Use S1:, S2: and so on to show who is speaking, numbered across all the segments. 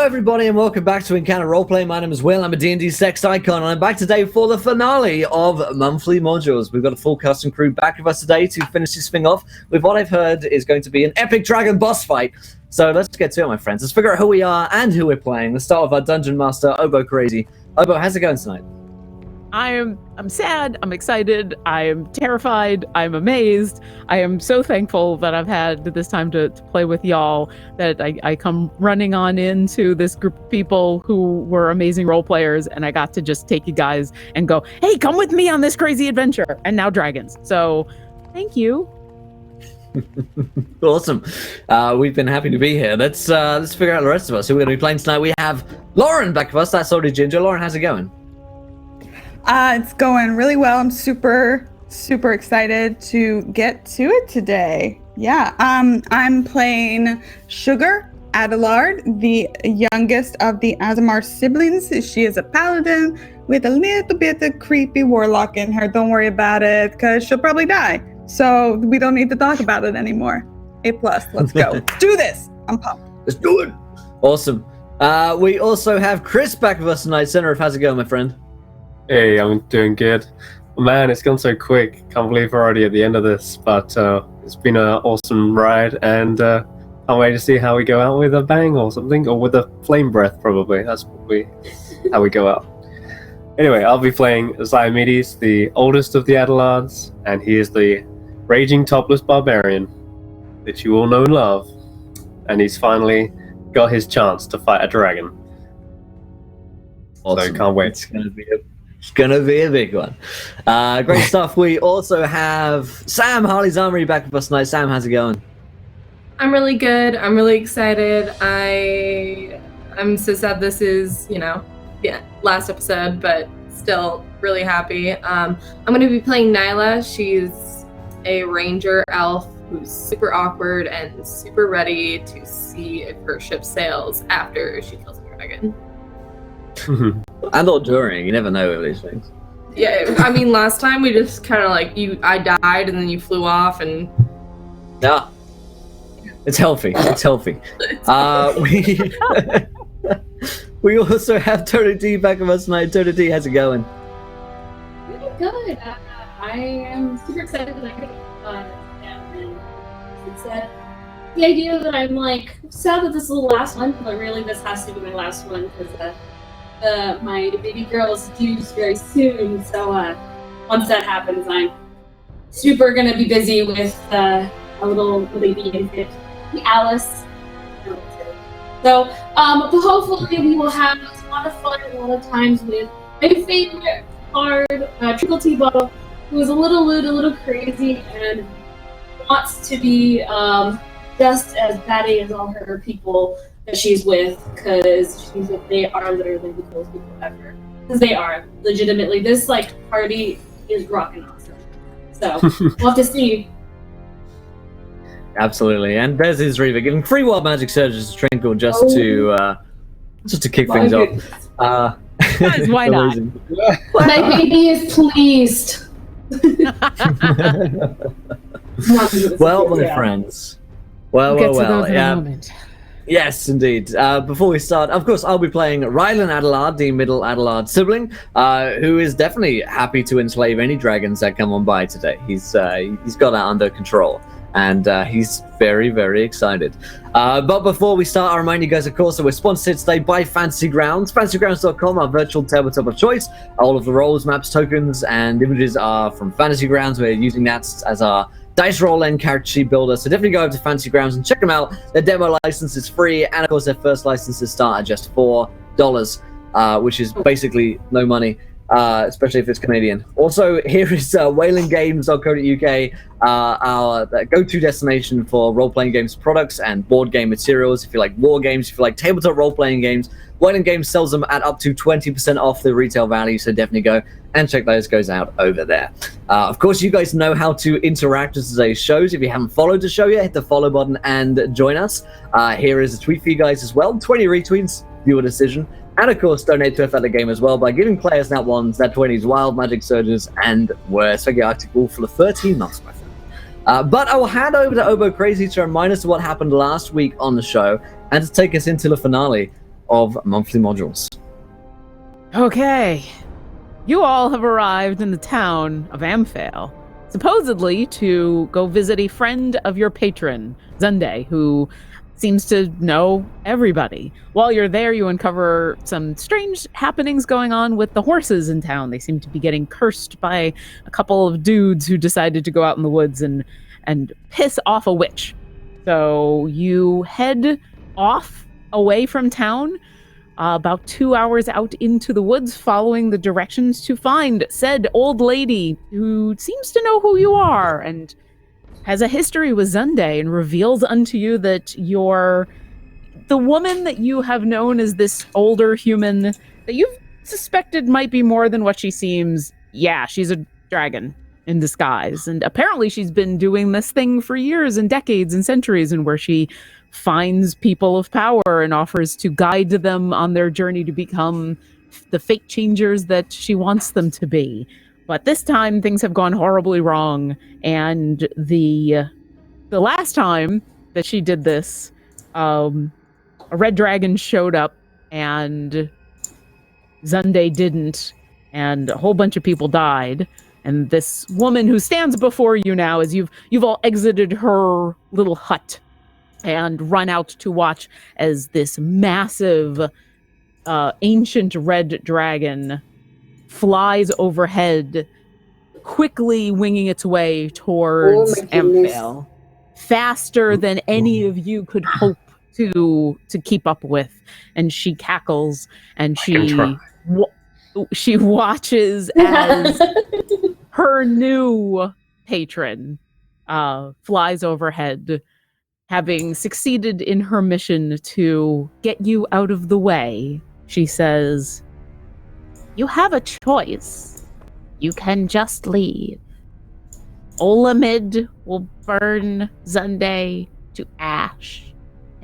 S1: Hello everybody and welcome back to Encounter Roleplay. My name is Will, I'm a D&D sex icon, and I'm back today for the finale of monthly modules. We've got a full cast and crew back with us today to finish this thing off with what I've heard is going to be an epic dragon boss fight. So let's get to it, my friends. Let's figure out who we are and who we're playing. Let's start with our dungeon master, Obo Crazy. Obo, how's it going tonight?
S2: I'm sad, I'm excited, I am terrified, I'm amazed. I am so thankful that I've had this time to play with y'all, that I come running on into this group of people who were amazing role players, and I got to just take you guys and go, hey, come with me on this crazy adventure, and now dragons. So, thank you.
S1: Awesome. We've been happy to be here. Let's figure out the rest of us. Who we're going to be playing tonight. We have Lauren back with us. That's already Ginger. Lauren, how's it going?
S3: It's going really well. I'm super excited to get to it today. Yeah, I'm playing Sugar Adelard, the youngest of the Azamar siblings. She is a paladin with a little bit of creepy warlock in her. Don't worry about it, because she'll probably die. So we don't need to talk about it anymore. A+, let's go. Do this. I'm pumped.
S1: Let's do it. Awesome. We also have Chris back with us tonight. Senator, how's it going, my friend?
S4: Hey, I'm doing good. Man, it's gone so quick. Can't believe we're already at the end of this, but it's been an awesome ride, and can't wait to see how we go out with a bang or something, or with a flame breath, probably. That's probably how we go out. Anyway, I'll be playing Ziomedes, the oldest of the Adelards, and he is the raging topless barbarian that you all know and love, and he's finally got his chance to fight a dragon.
S1: Awesome.
S4: So can't wait.
S1: It's gonna be a big one. Great stuff. We also have Sam Harley's Armory back with us tonight. Sam, how's it going?
S5: I'm really good. I'm really excited. I'm so sad this is, last episode, but still really happy. I'm going to be playing Nyla. She's a ranger elf who's super awkward and super ready to see if her ship sails after she kills a dragon.
S1: And or during, you never know with these things.
S5: Yeah, I mean, last time we just kind of I died and then you flew off and...
S1: Yeah. It's healthy. It's healthy. We also have Toto D back with us tonight. Toto D, how's it going?
S6: Really good. I am super excited that I could and it's the idea that I'm sad that this is the last one, but really this has to be my last one because my baby girl is due very soon. So once that happens, I'm super gonna be busy with a little baby infant, Alice. So, but hopefully we will have a lot of fun a lot of times with my favorite bard, Trickle T-Ball, who is a little lewd, a little crazy, and wants to be just as batty as all her people that she's with, because they are literally the coolest people ever. Because they are, legitimately. This, party is rockin' awesome. So, we'll have to see.
S1: Absolutely, and there's his Reaver giving free wild magic surges to Trinkle just to kick things off.
S2: Why not?
S6: My baby is pleased.
S1: Well, my friends. Well. Yeah. Yes, indeed. Before we start, of course, I'll be playing Rylan Adelard, the middle Adelard sibling, who is definitely happy to enslave any dragons that come on by today. He's got that under control, and he's very, very excited. But before we start, I'll remind you guys, of course, that we're sponsored today by Fantasy Grounds. FantasyGrounds.com, our virtual tabletop of choice. All of the roles, maps, tokens, and images are from Fantasy Grounds. We're using that as our dice roll and character sheet builder, so definitely go over to Fantasy Grounds and check them out. Their demo license is free, and of course their first licenses start at just $4, which is basically no money, especially if it's Canadian. Also, here is whalinggames.co.uk, our go-to destination for role-playing games products and board game materials. If you like war games, if you like tabletop role-playing games, Whaling Games sells them at up to 20% off the retail value, so definitely go and check those guys out over there. Of course, you guys know how to interact with today's shows. If you haven't followed the show yet, hit the follow button and join us. Here is a tweet for you guys as well. 20 retweets, viewer decision. And of course, donate to affect the game as well by giving players nat 1s, nat 20s, wild magic surges, and worse. Get Arctic Wolf for the 13 months, my friend. But I will hand over to Obo Crazy to remind us of what happened last week on the show and to take us into the finale. of monthly modules.
S2: Okay. You all have arrived in the town of Amphale, supposedly to go visit a friend of your patron, Zunde, who seems to know everybody. While you're there, you uncover some strange happenings going on with the horses in town. They seem to be getting cursed by a couple of dudes who decided to go out in the woods and piss off a witch. So you head off away from town, about 2 hours out into the woods, following the directions to find said old lady who seems to know who you are and has a history with Zunde, and reveals unto you that you're the woman that you have known as this older human that you've suspected might be more than what she seems. Yeah, she's a dragon in disguise, and apparently she's been doing this thing for years and decades and centuries, and where she finds people of power and offers to guide them on their journey to become the fate changers that she wants them to be. But this time things have gone horribly wrong, and the last time that she did this, a red dragon showed up and Zunde didn't, and a whole bunch of people died. And this woman who stands before you now, as you've all exited her little hut and run out to watch as this massive ancient red dragon flies overhead, quickly winging its way towards Amphale, faster than any of you could hope to keep up with. And she cackles, and she watches as her new patron flies overhead, having succeeded in her mission to get you out of the way. She says, "You have a choice. You can just leave. Olamid will burn Zunde to ash,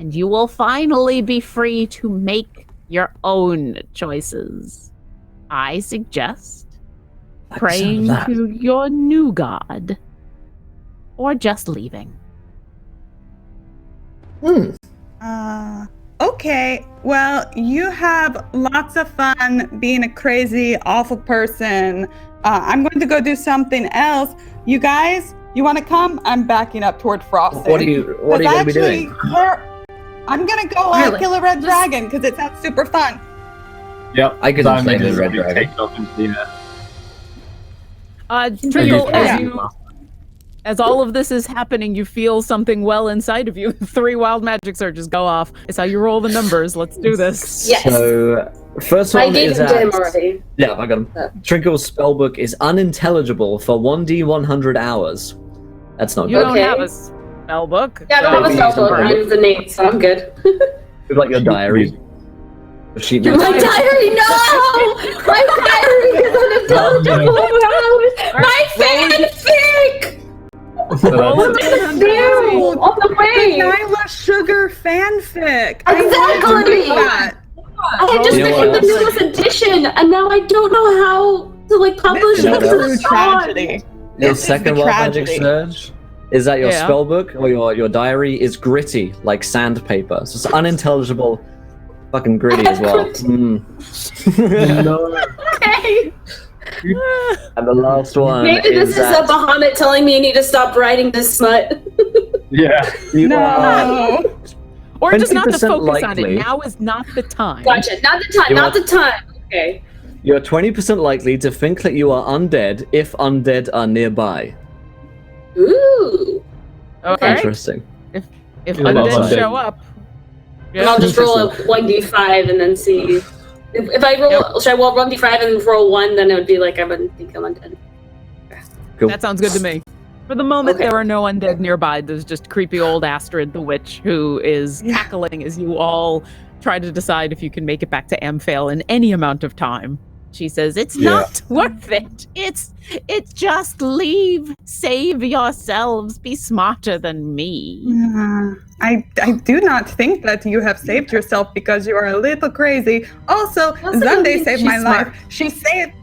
S2: and you will finally be free to make your own choices. I suggest praying to your new god, or just leaving."
S3: Okay, well, you have lots of fun being a crazy, awful person. I'm going to go do something else. You guys, you want to come? I'm backing up toward Frosting.
S1: What are you going to be doing?
S3: I'm going to go kill a red dragon, because it sounds super fun.
S4: Yep.
S1: I could play the red dragon.
S2: Trinkle, as all of this is happening, you feel something well inside of you. 3 wild magic surges go off. It's how you roll the numbers. Let's do this.
S7: Yes.
S1: So, first one
S7: I gave
S1: is
S7: him to him already.
S1: Yeah, I got him. Trinkle's spellbook is unintelligible for 1d100 hours. That's not
S2: You
S1: good.
S2: don't have a spellbook.
S7: Yeah, I don't have a spellbook. I use the name, so I'm good.
S1: It's like your diary.
S7: My diary, no! My diary is unintelligible. My fanfic! On the way!
S3: Nyla Sugar fanfic.
S7: Exactly! I just finished the newest edition, and now I don't know how to publish
S3: this
S7: it.
S3: is a true tragedy.
S1: Your second wild magic surge is that your spellbook or your diary is gritty like sandpaper. So it's unintelligible, fucking gritty as well.
S4: No.
S7: Okay.
S1: And the last one.
S7: Maybe this is a Bahamut telling me I need to stop writing this smut.
S4: Yeah.
S3: No.
S2: Or just not to
S1: 20%
S2: focus on
S1: likely.
S2: it. Now is not the time.
S7: Gotcha. Not the time. Not the time. Okay.
S1: You're 20% likely to think that you are undead if undead are nearby.
S7: Ooh.
S2: Okay.
S1: Interesting.
S2: If
S4: I love
S2: undead
S4: undead.
S2: show up.
S7: And I'll just roll a 1d5 and then see. If I roll, should I roll 1d5 and roll 1, then it would be like I wouldn't think I'm undead.
S1: Cool.
S2: That sounds good to me. For the moment,
S7: Okay.
S2: there are no undead nearby. There's just creepy old Astrid the witch who is cackling as you all try to decide if you can make it back to Amphale in any amount of time. She says, "It's not worth it. It's just leave. Save yourselves. Be smarter than me."
S3: I do not think that you have saved yourself because you are a little crazy. Also, Zunde saved my life. She saved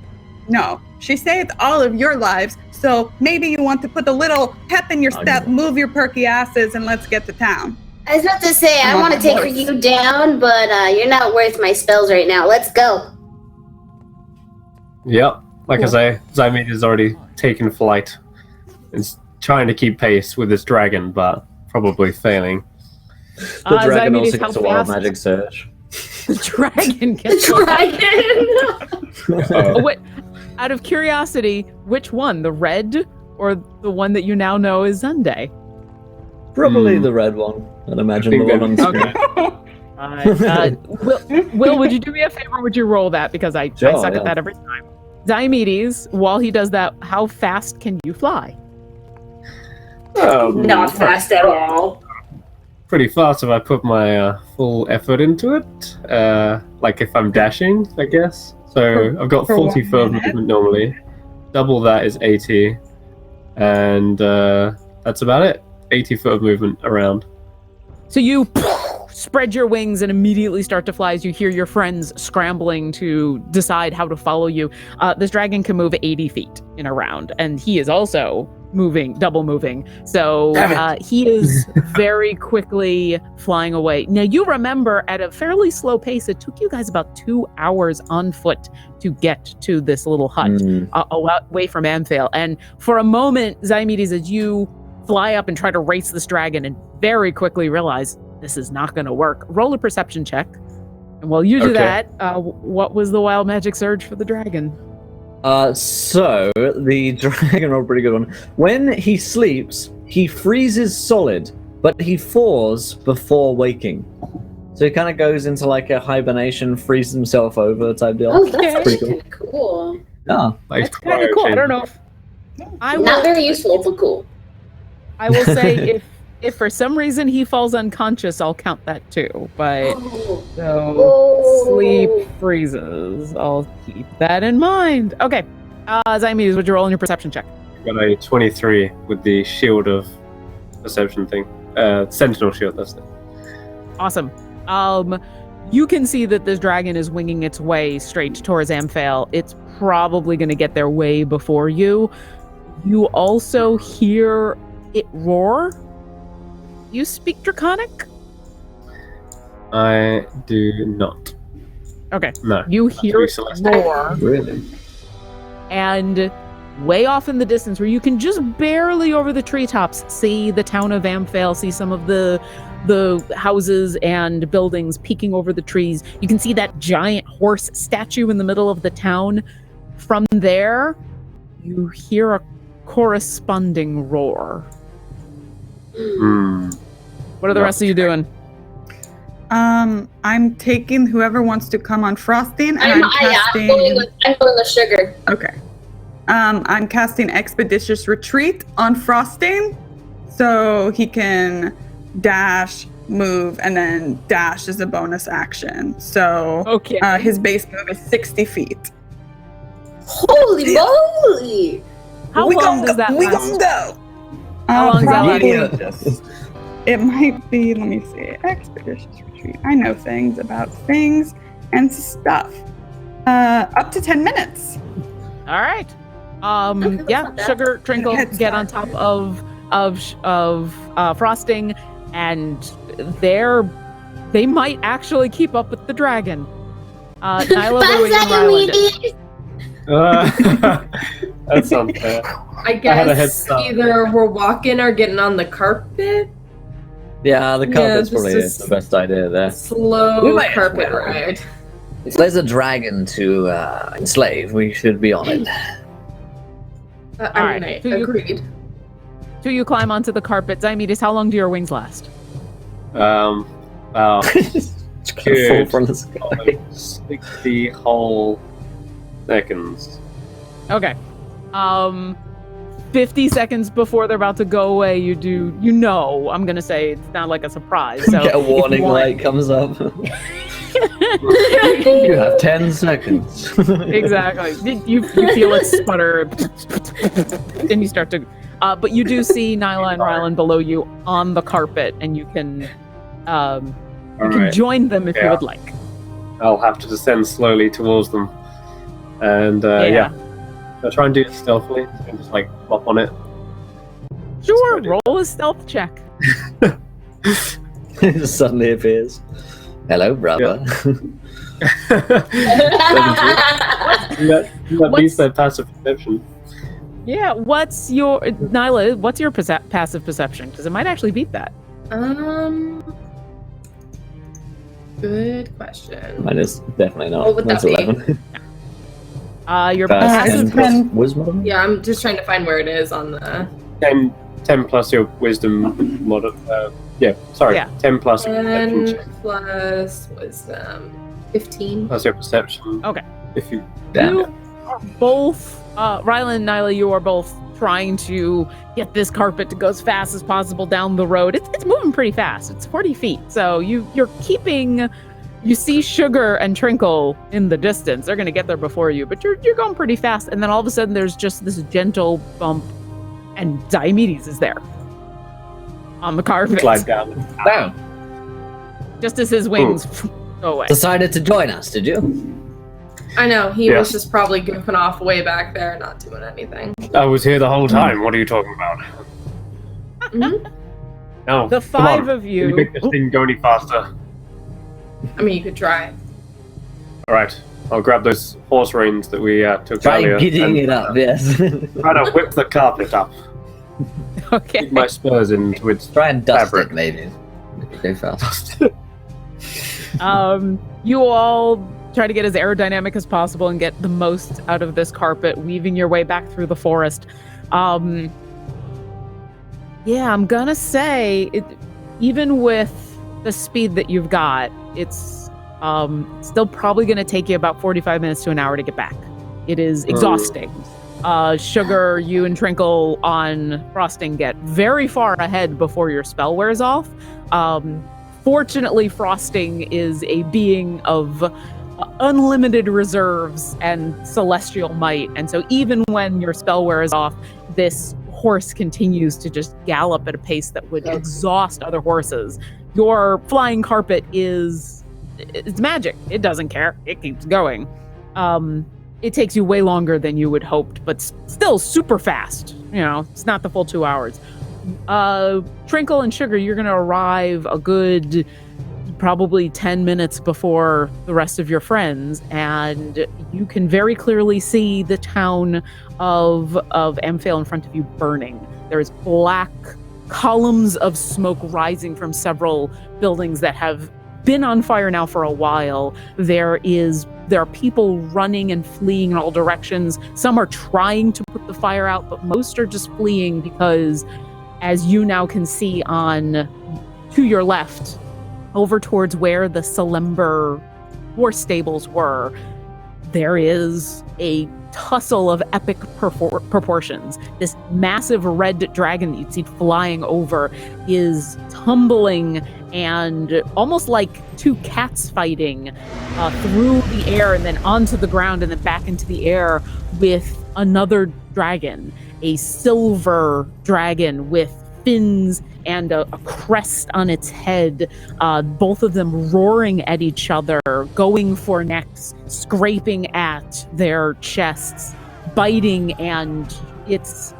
S3: all of your lives. So maybe you want to put a little pep in your step, move your perky asses, and let's get to town.
S8: I was about to say, I want to take you down, but you're not worth my spells right now. Let's go.
S4: Yep. Like I say, Zymede is already taken flight. It's trying to keep pace with this dragon, but probably failing.
S1: The dragon
S2: Zymede,
S1: also
S2: how
S1: gets a wild
S2: fast-
S1: magic surge.
S2: The dragon gets
S7: Dragon.
S2: Wait, out of curiosity, which one? The red or the one that you now know is Sunday?
S1: Probably the red one. I'd imagine the one on screen.
S2: Will, would you do me a favor? Would you roll that? Because I suck at that every time. Diomedes, while he does that, how fast can you fly?
S7: Not fast at all.
S4: Pretty fast if I put my full effort into it. Like if I'm dashing, I guess. So I've got 40 foot of movement normally. Double that is 80. And that's about it. 80 foot of movement around.
S2: So you spread your wings and immediately start to fly as you hear your friends scrambling to decide how to follow you. This dragon can move 80 feet in a round, and he is also double moving. So he is very quickly flying away. Now, you remember at a fairly slow pace, it took you guys about 2 hours on foot to get to this little hut away from Amphail. And for a moment, Ziomedes, as you fly up and try to race this dragon and very quickly realize this is not going to work, roll a perception check. And while you do that, what was the wild magic surge for the dragon?
S1: So the dragon rolled a pretty good one. When he sleeps, he freezes solid, but he thaws before waking. So he kind of goes into like a hibernation, freezes himself over type deal.
S8: Oh, that's
S1: pretty
S8: kind of cool.
S1: Yeah,
S2: That's kind of cool. I don't know if
S8: Not very useful, but cool.
S2: I will say if for some reason he falls unconscious, I'll count that too. But sleep freezes. I'll keep that in mind. Okay. Ziomedes, would you roll on your perception check?
S4: Got a 23 with the shield of perception thing. Sentinel shield, that's it.
S2: Awesome. You can see that this dragon is winging its way straight towards Amphail. It's probably going to get there way before you. You also hear it roar. You speak Draconic?
S4: I do not.
S2: Okay.
S4: No.
S2: You hear it roar.
S1: Really?
S2: And way off in the distance, where you can just barely over the treetops see the town of Amphail, see some of the houses and buildings peeking over the trees. You can see that giant horse statue in the middle of the town. From there, you hear a corresponding roar. What are the rest of you doing?
S3: I'm taking whoever wants to come on Frosting, and
S7: I'm
S3: casting.
S7: going with sugar.
S3: Okay. I'm casting Expeditious Retreat on Frosting, so he can dash, move, and then dash is a bonus action. So his base move is 60 feet.
S7: Holy moly!
S2: How long does that last?
S3: We gonna go.
S2: How long
S3: probably
S2: does that
S3: it might be, let me see, Expeditious Retreat. I know things about things and stuff. Up to 10 minutes.
S2: All right. Sugar, Trinkle get on top of Frosting, and they might actually keep up with the dragon. Nyla, Louie, and Ryland.
S4: That's unfair.
S5: I guess either we're walking or getting on the carpet.
S1: Yeah, the carpet's
S5: this
S1: probably
S5: is
S1: the best idea there.
S5: Slow carpet ride.
S1: If there's a dragon to enslave, we should be on it.
S5: Agreed.
S2: Till you climb onto the carpet, Diomedes, how long do your wings last?
S4: About
S1: Fall from the sky.
S4: 60 whole seconds.
S2: Okay. 50 seconds before they're about to go away, I'm gonna say it's not like a surprise. So
S1: Get a warning light comes up. You have 10 seconds.
S2: Exactly. You feel it sputter, and you start to. But you do see Nyla and Ryland below you on the carpet, and you can join them if you would like.
S4: I'll have to descend slowly towards them, and I'll try and do it stealthily and just like hop on it.
S2: Sure, roll a stealth check.
S1: It just suddenly appears. Hello, brother.
S4: That means their passive perception.
S2: Yeah, what's your Nyla? What's your passive perception? Because it might actually beat that.
S5: Good question.
S1: Mine is definitely not.
S5: What would that
S1: Mine's
S5: be?
S1: 11.
S2: Your
S1: Passive
S2: passive.
S1: plus wisdom.
S5: Yeah, I'm just trying to find where it is on the
S4: 10 plus your wisdom mod. Yeah, sorry.
S2: Yeah.
S4: 10 plus
S5: 10 plus wisdom. 15.
S4: plus your perception.
S2: Okay.
S4: If you
S1: Damn
S2: You
S1: it.
S2: are both, Rylan and Nyla, you are both trying to get this carpet to go as fast as possible down the road. It's moving pretty fast. It's 40 feet. So you're keeping, you see Sugar and Trinkle in the distance. They're going to get there before you, but you're going pretty fast. And then all of a sudden there's just this gentle bump and Diomedes is there on the carpet.
S4: slide down.
S1: Wow.
S2: Just as his wings go away.
S1: Decided to join us, did you?
S5: I know, he
S4: Yeah.
S5: was just probably goofing off way back there, not doing anything.
S4: I was here the whole time. What are you talking about?
S5: Mhm.
S4: No.
S2: The
S4: come on.
S2: five of
S4: Can you
S2: you.
S4: make this thing go any faster?
S5: I mean, you could try.
S4: All right. I'll grab those horse reins that we took
S1: Try
S4: earlier.
S1: getting
S4: and,
S1: it up, yes.
S4: Try to whip the carpet up.
S2: Okay.
S4: Keep my spurs into its
S1: Try and dust
S4: fabric.
S1: it, maybe. Go fast.
S2: You all try to get as aerodynamic as possible and get the most out of this carpet, weaving your way back through the forest. Yeah, I'm gonna say even with the speed that you've got, it's still probably gonna take you about 45 minutes to an hour to get back. It is exhausting. Sugar, you and Trinkle on Frosting get very far ahead before your spell wears off. Fortunately, Frosting is a being of unlimited reserves and celestial might, and so even when your spell wears off, this horse continues to just gallop at a pace that would exhaust other horses. Your flying carpet it's magic. It doesn't care. It keeps going. It takes you way longer than you would hoped, but still super fast. You know, it's not the full 2 hours. Trinkle and Sugar, you're gonna arrive a good probably 10 minutes before the rest of your friends, and you can very clearly see the town of Amphail in front of you burning. There's black columns of smoke rising from several buildings that have been on fire now for a while. There are people running and fleeing in all directions. Some are trying to put the fire out, but most are just fleeing because, as you now can see to your left, over towards where the Salember horse stables were, there is a tussle of epic proportions. This massive red dragon that you'd see flying over is tumbling and almost like two cats fighting through the air and then onto the ground and then back into the air with another dragon, a silver dragon with fins and a crest on its head, both of them roaring at each other, going for necks, scraping at their chests, biting, and it's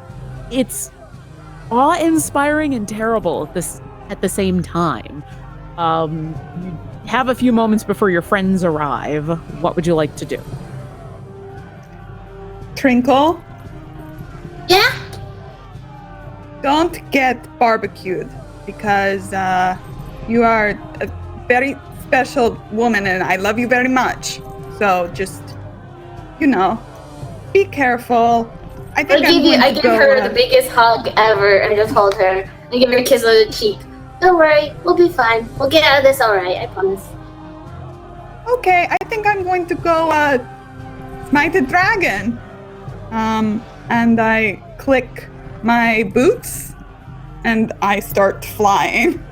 S2: awe-inspiring and terrible at the same time. You have a few moments before your friends arrive. What would you like to do?
S3: Trinkle,
S8: Yeah?
S3: don't get barbecued because you are a very special woman and I love you very much. So just, be careful. I think
S8: I give her the biggest hug ever and just hold her and give her a kiss on the cheek. Don't worry, we'll be fine. We'll get out of this alright, I promise.
S3: Okay, I think I'm going to go smite a dragon. And I click my boots and I start flying.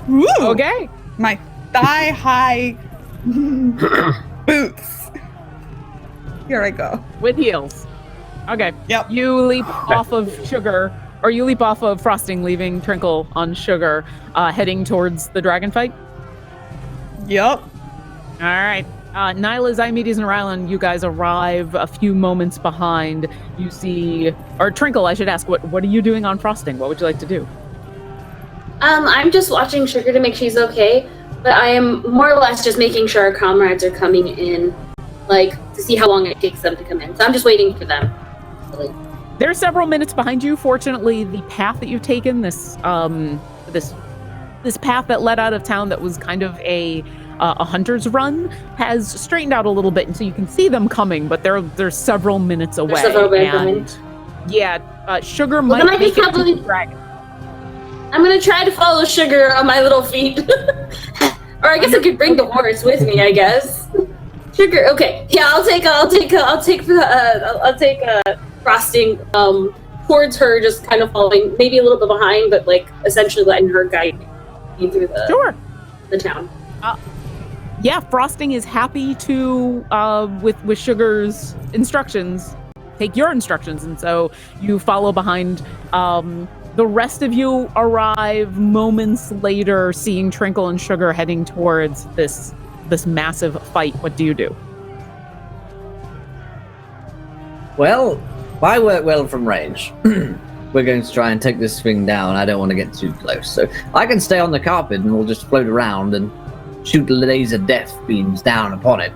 S3: Woo!
S2: Okay.
S3: My thigh-high boots. Here I go.
S2: With heels. Okay.
S3: Yep.
S2: You leap off of Sugar, or you leap off of Frosting, leaving Trinkle on Sugar, heading towards the dragon fight.
S3: Yep.
S2: All right. Nyla, Diomedes, and Rylan, you guys arrive a few moments behind. You see, or Trinkle, I should ask, what are you doing on Frosting? What would you like to do?
S7: I'm just watching Sugar to make sure she's okay, but I am more or less just making sure our comrades are coming in, like, to see how long it takes them to come in. So I'm just waiting for them. So, like,
S2: They're several minutes behind you. Fortunately, the path that you've taken, this path that led out of town that was kind of a hunter's run, has straightened out a little bit, and so you can see them coming, but they're several minutes away. Yeah, Sugar might make it to the dragon.
S7: I'm gonna try to follow Sugar on my little feet. Or I guess I could bring the horse with me, I guess. Sugar, okay. Yeah, I'll take Frosting towards her, just kind of following, maybe a little bit behind, but like essentially letting her guide me through the town.
S2: Yeah, Frosting is happy to with Sugar's instructions, take your instructions, and so you follow behind. The rest of you arrive moments later, seeing Trinkle and Sugar heading towards this massive fight. What do you do?
S1: Well, I work well from range. We're going to try and take this thing down. I don't want to get too close, so I can stay on the carpet and we'll just float around and shoot laser death beams down upon it.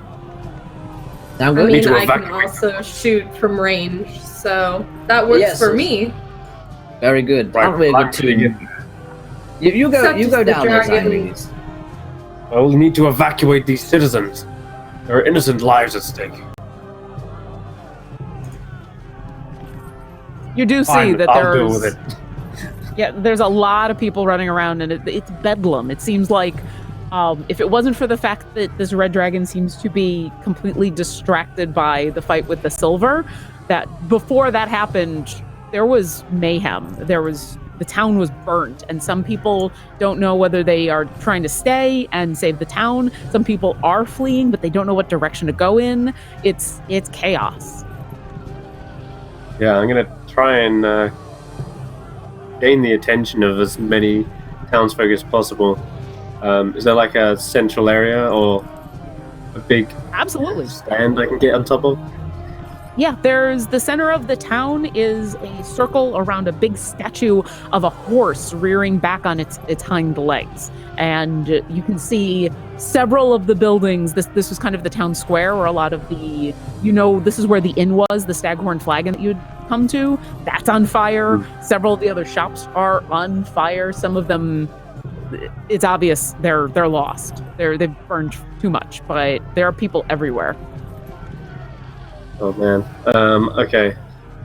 S1: Sound good?
S5: I mean, I can also shoot from range, so that works for me.
S1: Very good. Aren't we a good team? You go down there, Simon.
S4: Well, we need to evacuate these citizens. There are innocent lives at stake.
S2: You do see
S4: Fine,
S2: that
S4: I'll deal with it.
S2: Yeah, there's a lot of people running around, and it's bedlam. It seems like if it wasn't for the fact that this red dragon seems to be completely distracted by the fight with the silver, that before that happened, there was mayhem. The town was burnt, and some people don't know whether they are trying to stay and save the town. Some people are fleeing, but they don't know what direction to go in. It's chaos.
S4: Yeah, I'm gonna try and gain the attention of as many townsfolk as possible. Is there like a central area or a big stand I can get on top of?
S2: Yeah, there's the center of the town is a circle around a big statue of a horse rearing back on its hind legs. And you can see several of the buildings. This was kind of the town square where a lot of the, this is where the inn was, the Staghorn Flagon that you'd come to. That's on fire. Several of the other shops are on fire. Some of them, it's obvious they're lost. They've burned too much, but there are people everywhere.
S4: Oh man. Okay.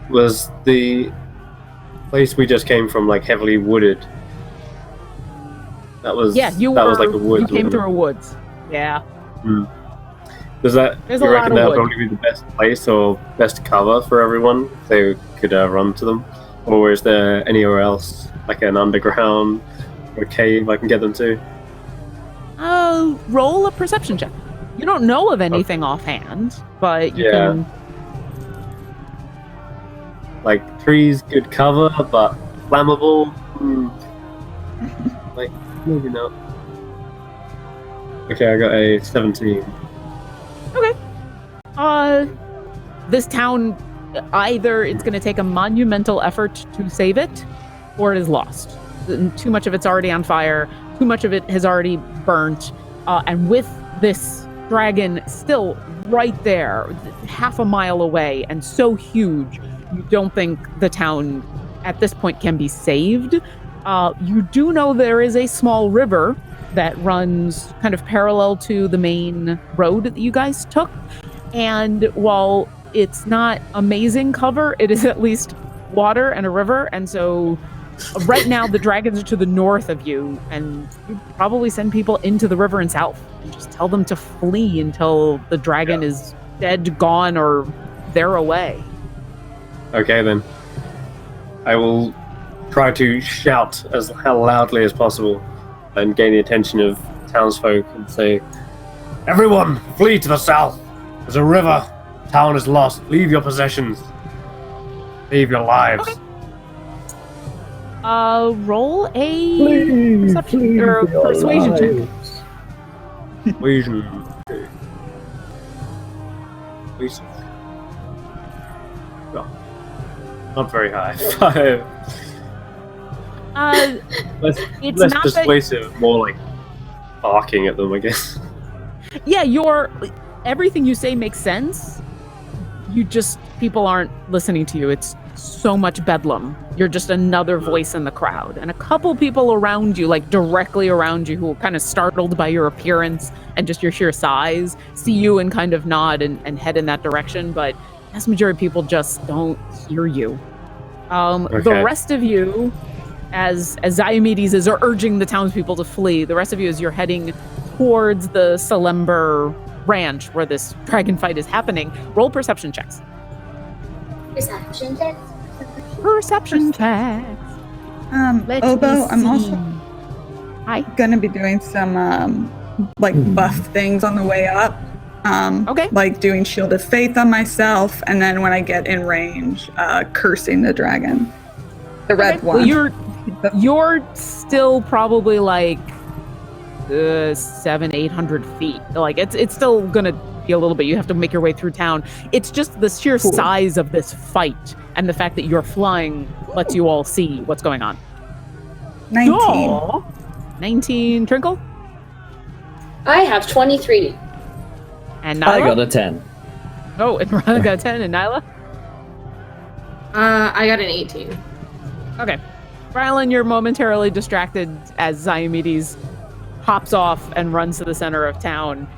S4: Was the place we just came from like heavily wooded? That was like a woods.
S2: You came through a woods. Yeah.
S4: Does that
S2: There's
S4: you
S2: a
S4: reckon
S2: lot of
S4: that'll
S2: wood.
S4: probably be the best place or best cover for everyone if they could run to them? Or is there anywhere else, like an underground or cave I can get them to?
S2: Roll a perception check. You don't know of anything offhand, but you can.
S4: Like trees, good cover, but flammable. Like maybe not. Okay, I got a 17.
S2: Okay. This town, either it's going to take a monumental effort to save it, or it is lost. Too much of it's already on fire. Too much of it has already burnt. And with this dragon still right there, half a mile away, and so huge, you don't think the town at this point can be saved. You do know there is a small river that runs kind of parallel to the main road that you guys took. And while it's not amazing cover, it is at least water and a river. And so right now the dragons are to the north of you, and you probably send people into the river and south and just tell them to flee until the dragon is dead, gone, or they're away.
S4: Okay then. I will try to shout as loudly as possible and gain the attention of townsfolk and say, "Everyone, flee to the south. There's a river. Town is lost. Leave your possessions. Leave your lives."
S2: Okay. Roll a perception or persuasion check.
S4: Persuasion. Please. Oh, not very high. 5. Let's
S2: not
S4: just
S2: that-
S4: place it more like barking at them, I guess.
S2: Yeah, everything you say makes sense. People aren't listening to you. It's so much bedlam. You're just another voice in the crowd. And a couple people around you, like directly around you, who are kind of startled by your appearance and just your sheer size, see you and kind of nod and head in that direction. But the vast majority of people just don't hear you. The rest of you, as Diomedes is urging the townspeople to flee, the rest of you, as you're heading towards the Salember ranch where this dragon fight is happening, roll perception checks.
S8: Perception checks.
S2: Perception checks. Let
S3: Obo,
S2: me
S3: I'm
S2: see.
S3: also
S2: Hi.
S3: gonna be doing some buff things on the way up.
S2: Okay.
S3: Like doing Shield of Faith on myself, and then when I get in range, cursing the dragon. The red one.
S2: Well, you're still probably like 700-800 feet. Like it's still gonna be a little bit. You have to make your way through town. It's just the sheer size of this fight and the fact that you're flying lets you all see what's going on.
S3: 19.
S2: Oh, 19 Trinkle?
S7: I have 23.
S2: And Nyla?
S1: I got a 10.
S2: Oh, and Rylan got a 10, and Nyla?
S5: I got an 18.
S2: Okay. Rylan, you're momentarily distracted as Diomedes hops off and runs to the center of town.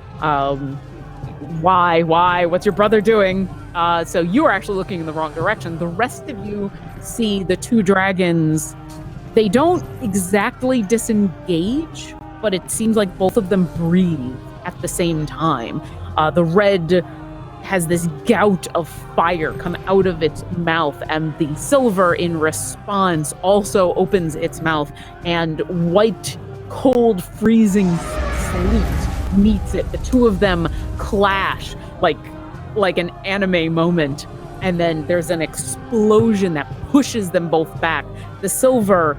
S2: Why? What's your brother doing? So you are actually looking in the wrong direction. The rest of you see the two dragons. They don't exactly disengage, but it seems like both of them breathe at the same time. The red has this gout of fire come out of its mouth, and the silver, in response, also opens its mouth, and white, cold, freezing sleet meets it. The two of them clash like an anime moment, and then there's an explosion that pushes them both back. The silver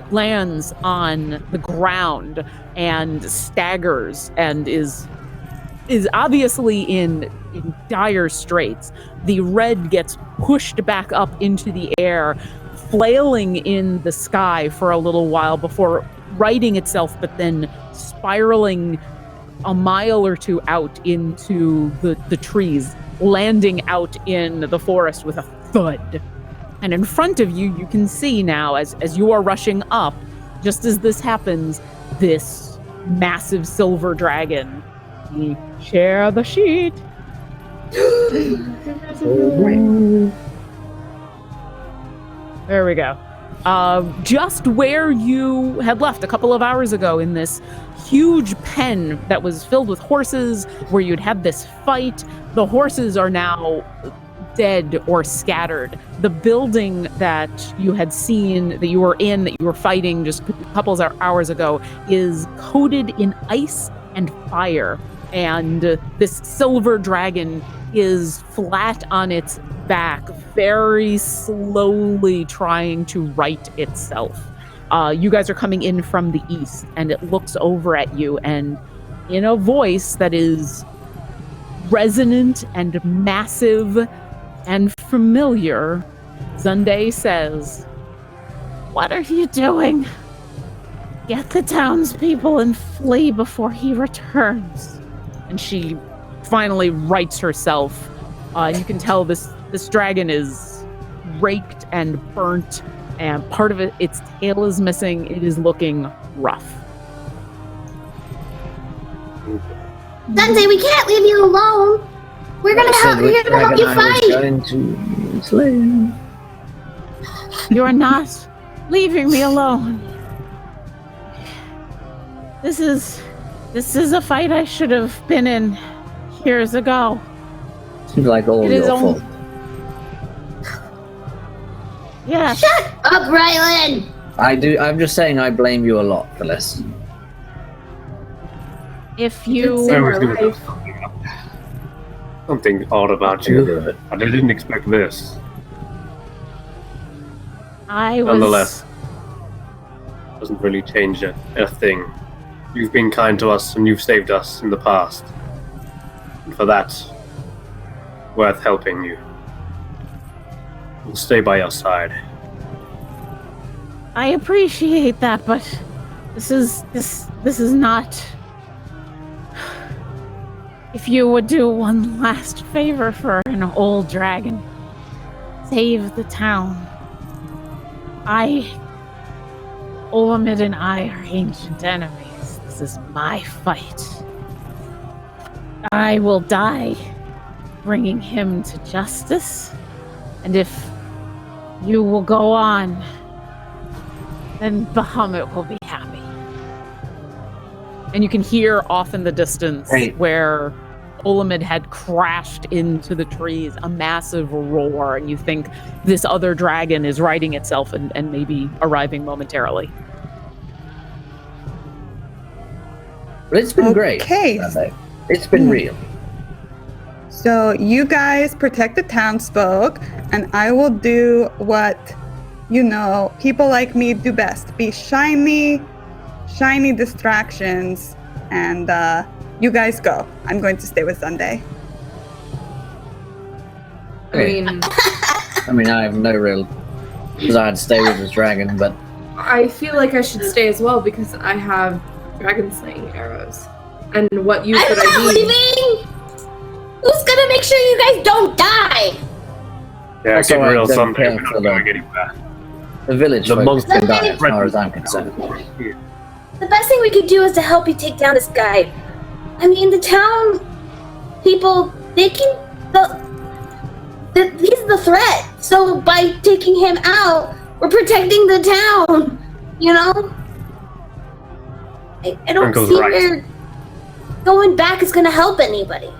S2: lands on the ground and staggers and is obviously in dire straits. The red gets pushed back up into the air, flailing in the sky for a little while before righting itself, but then spiraling a mile or two out into the trees, landing out in the forest with a thud. And in front of you, you can see now, as you are rushing up, just as this happens, this massive silver dragon. Share the sheet. There we go. Just where you had left a couple of hours ago, in this huge pen that was filled with horses, where you'd had this fight, the horses are now dead or scattered. The building that you had seen, that you were in, that you were fighting just a couple of hours ago, is coated in ice and fire. And this silver dragon is flat on its back, very slowly trying to right itself. You guys are coming in from the east, and it looks over at you, and in a voice that is resonant and massive and familiar, Zunde says, "What are you doing? Get the townspeople and flee before he returns." And she finally rights herself. You can tell this dragon is raked and burnt, and part of its tail is missing. It is looking rough.
S8: Dante, we can't leave you alone. We're gonna help you fight.
S1: Going to slay him.
S2: You're not leaving me alone. This is a fight I should have been in years ago.
S1: Seems like all
S2: It
S1: your
S2: is
S1: fault.
S2: Yeah.
S8: Shut up, Rylan.
S1: I'm just saying I blame you a lot for this.
S2: If you
S4: I was doing something odd about you. I didn't expect this.
S2: I was
S4: Nonetheless, doesn't really change a thing. You've been kind to us and you've saved us in the past. And for that, worth helping you. We'll stay by your side.
S2: I appreciate that, but this is not. If you would do one last favor for an old dragon, save the town. Olamid and I are ancient enemies. This is my fight. I will die bringing him to justice, and if you will go on, then Bahamut will be happy. And you can hear off in the distance where Olamid had crashed into the trees, a massive roar, and you think this other dragon is righting itself and maybe arriving momentarily.
S1: But it's been great.
S3: Okay.
S1: It's been real.
S3: So you guys protect the townsfolk, and I will do what, people like me do best. Be shiny distractions, and you guys go. I'm going to stay with Sunday.
S1: I have no real desire to stay with this dragon, but
S5: I feel like I should stay as well because I have dragon slaying arrows. And what use would I need?
S8: Leaving? Who's gonna make sure you guys don't die?
S4: Yeah,
S1: Also,
S4: get real
S1: I don't
S4: Sunday.
S1: care
S4: We're
S1: for
S4: not going anywhere.
S1: the village
S4: The
S1: folk
S4: monster
S1: can die as far as I'm concerned.
S8: The best thing we could do is to help you take down this guy. I mean, the town people, they can. He's the threat. So by taking him out, we're protecting the town. I don't
S4: Wrinkle's
S8: see
S4: right.
S8: where going back is gonna help anybody.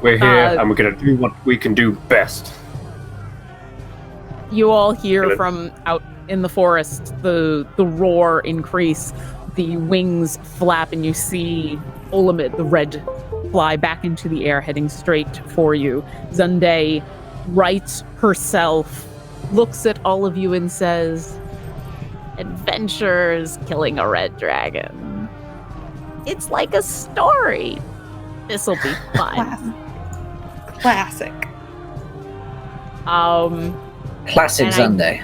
S4: We're here and we're gonna do what we can do best.
S2: You all hear from out in the forest the roar increase, the wings flap, and you see Olamid, the red, fly back into the air, heading straight for you. Zunde rights herself, looks at all of you and says, "Adventures killing a red dragon. It's like a story. This'll be fun."
S3: Classic.
S1: Classic Sunday.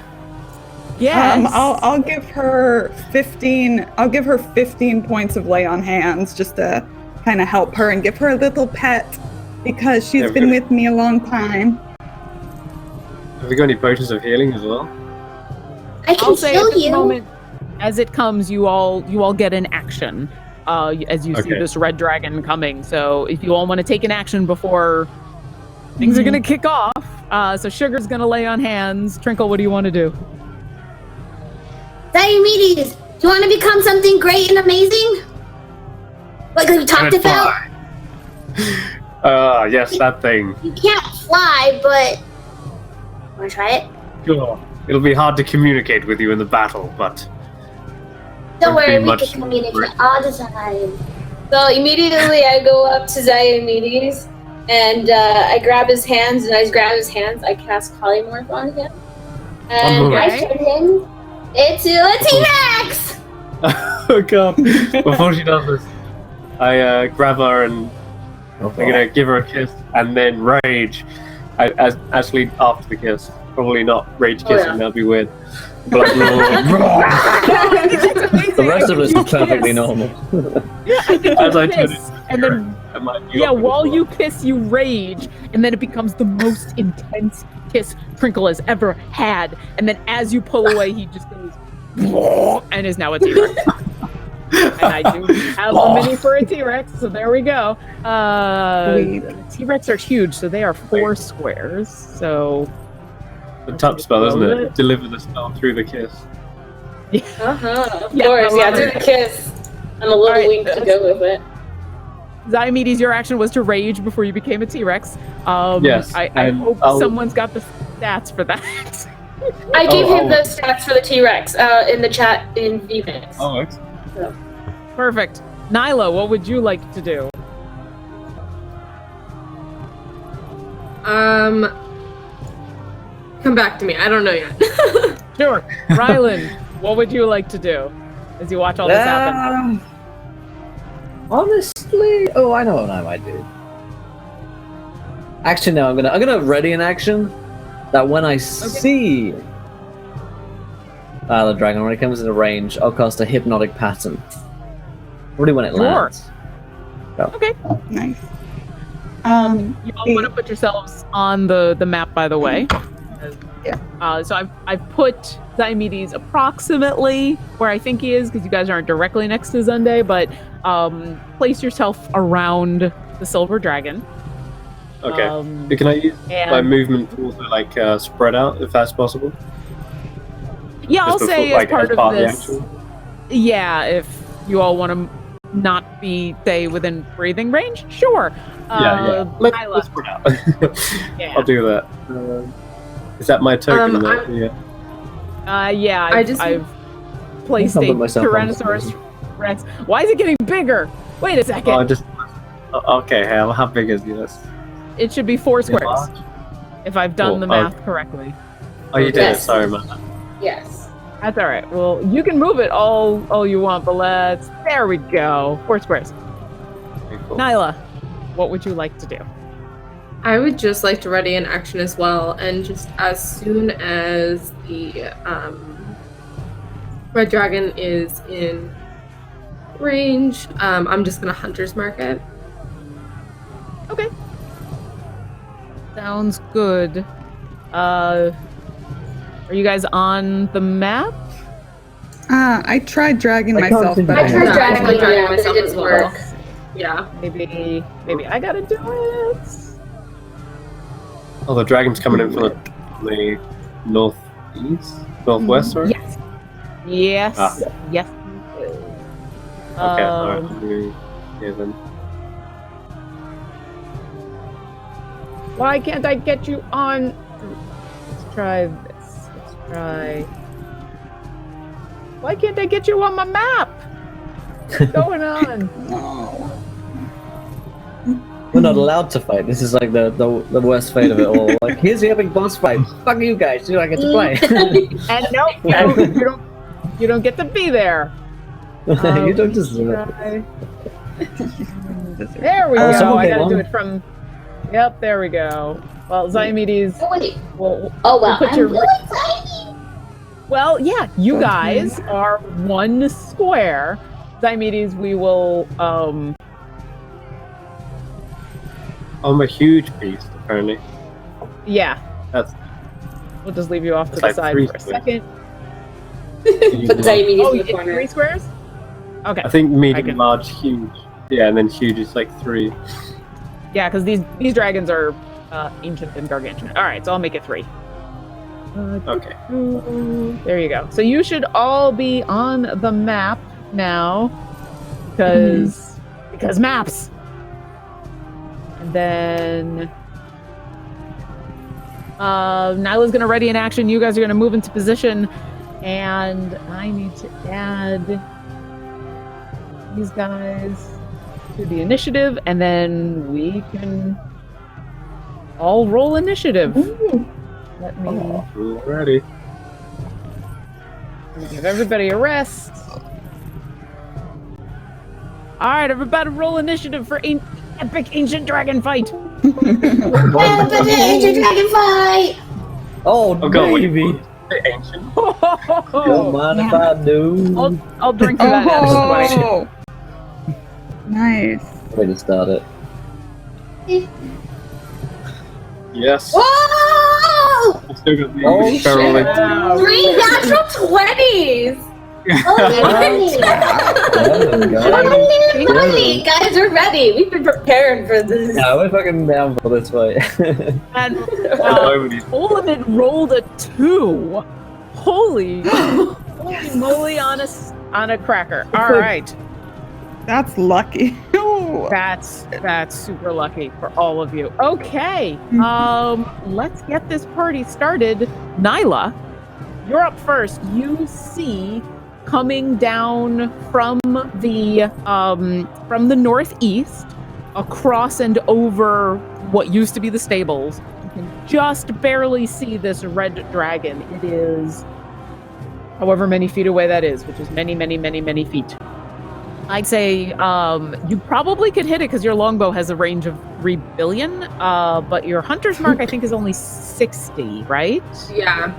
S2: Yes.
S3: I'll give her 15. I'll give her 15 points of lay on hands just to kind of help her and give her a little pet because she's been with me a long time.
S4: Have we got any potions of healing as well?
S8: I can
S2: I'll say
S8: heal
S2: at this
S8: you.
S2: moment, as it comes, you all get an action as you see this red dragon coming. So if you all want to take an action before things are going to kick off, so Sugar's going to lay on hands. Trinkle, what do you want to do?
S8: Diomedes, do you want to become something great and amazing? Like we talked about?
S4: Yes, that thing.
S8: You can't fly, but... Want to try it?
S4: Sure. It'll be hard to communicate with you in the battle, but...
S8: Don't worry, we
S4: much
S8: can communicate all the time. So immediately I go up to Diomedes, and I grab his hands, and as I grab his hands, I cast Polymorph on him. And I turn him into a T-Rex!
S4: Oh god. Before she does this, I grab her and I'm gonna give her a kiss and then rage. Actually, after the kiss. Probably not rage kissing, that'd be weird. But,
S1: the rest of us is perfectly normal.
S2: Yeah, I think
S4: As
S2: you
S4: I turn
S2: kiss,
S4: into
S2: and then while you kiss, you rage, and then it becomes the most intense kiss Trinkle has ever had. And then as you pull away, he just goes and is now a T-Rex. And I do have a mini for a T-Rex, so there we go. T-Rex are huge, so they are 4 squares. So
S4: the top spell, isn't it? Deliver the spell through the kiss.
S7: Of course, through the kiss. And a little wink to go with it.
S2: Diomedes, your action was to rage before you became a T-Rex.
S4: Yes.
S2: I hope someone's got the stats for that.
S7: I gave him the stats for the T-Rex in the chat in VMix.
S4: Oh, excellent.
S7: So.
S2: Perfect. Nyla, what would you like to do?
S5: Come back to me. I don't know yet.
S2: Sure. Rylan, what would you like to do as you watch all this happen?
S1: Honestly, I know what I might do. Actually, no. I'm gonna ready an action, that when I see the dragon, when it comes into range, I'll cast a hypnotic pattern. Really when it lands.
S2: Okay.
S3: Nice.
S2: You all want to put yourselves on the map, by the way.
S3: Yeah.
S2: So I've put Diomedes approximately where I think he is, because you guys aren't directly next to Zunde, but place yourself around the silver dragon.
S4: Okay. Can I use my movement to also like spread out if that's possible?
S2: Yeah, I'll
S4: Just
S2: say
S4: before,
S2: as part of
S4: the
S2: this.
S4: action?
S2: Yeah, if you all want to not be, say, within breathing range, sure.
S4: Yeah. Let's spread out.
S2: Yeah.
S4: I'll do that. Is that my token?
S2: Yeah, I've placed a Tyrannosaurus Rex. Why is it getting bigger? Wait a second.
S4: Okay, how big is this?
S2: It should be 4 squares. If I've done the math correctly.
S4: Oh, you did it. Sorry, man.
S8: Yes.
S2: That's all right. Well, you can move it all you want, but there we go. 4 squares.
S4: Okay, cool.
S2: Nyla, what would you like to do?
S5: I would just like to ready an action as well, and just as soon as the red dragon is in range, I'm just gonna hunter's mark it.
S2: Okay. Sounds good. Are you guys on the map?
S3: I tried dragging myself, but
S8: I tried dragging
S5: dragging
S8: myself as well.
S5: Yeah.
S2: Maybe I gotta do it.
S4: Oh, the dragon's coming in from the northwest, sorry?
S2: Yes. Yes. Yes.
S4: Okay, alright. Yeah, then.
S2: Why can't I get you on? Let's try this. Let's try. Why can't I get you on my map? What's going on?
S3: no.
S1: We're not allowed to fight. This is like the worst fate of it all. Like, here's the epic boss fight. Fuck you guys. You don't get to play.
S2: And nope, you don't get to be there.
S1: You don't deserve it.
S2: There we
S1: Oh,
S2: go.
S1: someone
S2: I
S1: came
S2: gotta
S1: on.
S2: do it from. Yep, there we go. Well, Diomedes.
S8: Oh, wait.
S2: We'll
S8: Oh, wow.
S2: put
S8: I'm
S2: your.
S8: really tiny.
S2: Well, yeah, you guys are 1 square. Diomedes, we will.
S4: I'm a huge beast, apparently.
S2: Yeah.
S4: That's
S2: We'll just leave you off to
S4: It's
S2: the
S4: like
S2: side
S4: 3
S2: for a
S4: squares.
S2: second.
S8: Put Diomedes
S2: Oh,
S8: in
S2: you
S8: the
S2: did
S8: corner.
S2: 3 squares? Okay.
S4: I think medium,
S2: can-
S4: large, huge. Yeah, and then huge is like 3.
S2: Yeah, because these dragons are ancient and gargantuan. All right, so I'll make it 3.
S4: Okay.
S2: There you go. So you should all be on the map now, because maps. And then Nyla's gonna ready in action. You guys are gonna move into position, and I need to add these guys to the initiative, and then we can all roll initiative. Let me
S4: Ready.
S2: give everybody a rest. All right, everybody, roll initiative for epic ancient dragon fight.
S8: Dragon fight!
S1: Oh,
S4: God,
S1: baby.
S4: Ancient.
S1: Don't mind if I do.
S2: I'll drink to that.
S3: Oh, nice.
S1: Way to start it.
S4: Yes.
S8: Whoa!
S4: I've still got the
S1: Oh,
S4: feral
S1: shit.
S2: Wow.
S8: 3 natural 20s! Oh,
S1: There we go.
S8: Holy, guys, we're ready. We've been preparing for this.
S1: Yeah, we're fucking down for this fight.
S2: And
S4: Nobody's-
S2: Olamid rolled a 2. Holy moly on a cracker. All right.
S3: That's lucky.
S2: That's super lucky for all of you. Okay. Let's get this party started. Nyla, you're up first. You see coming down from the northeast, across and over what used to be the stables. You can just barely see this red dragon. It is however many feet away that is, which is many, many, many, many feet. I'd say you probably could hit it because your longbow has a range of 3 billion, but your hunter's mark I think is only 60, right?
S5: Yeah.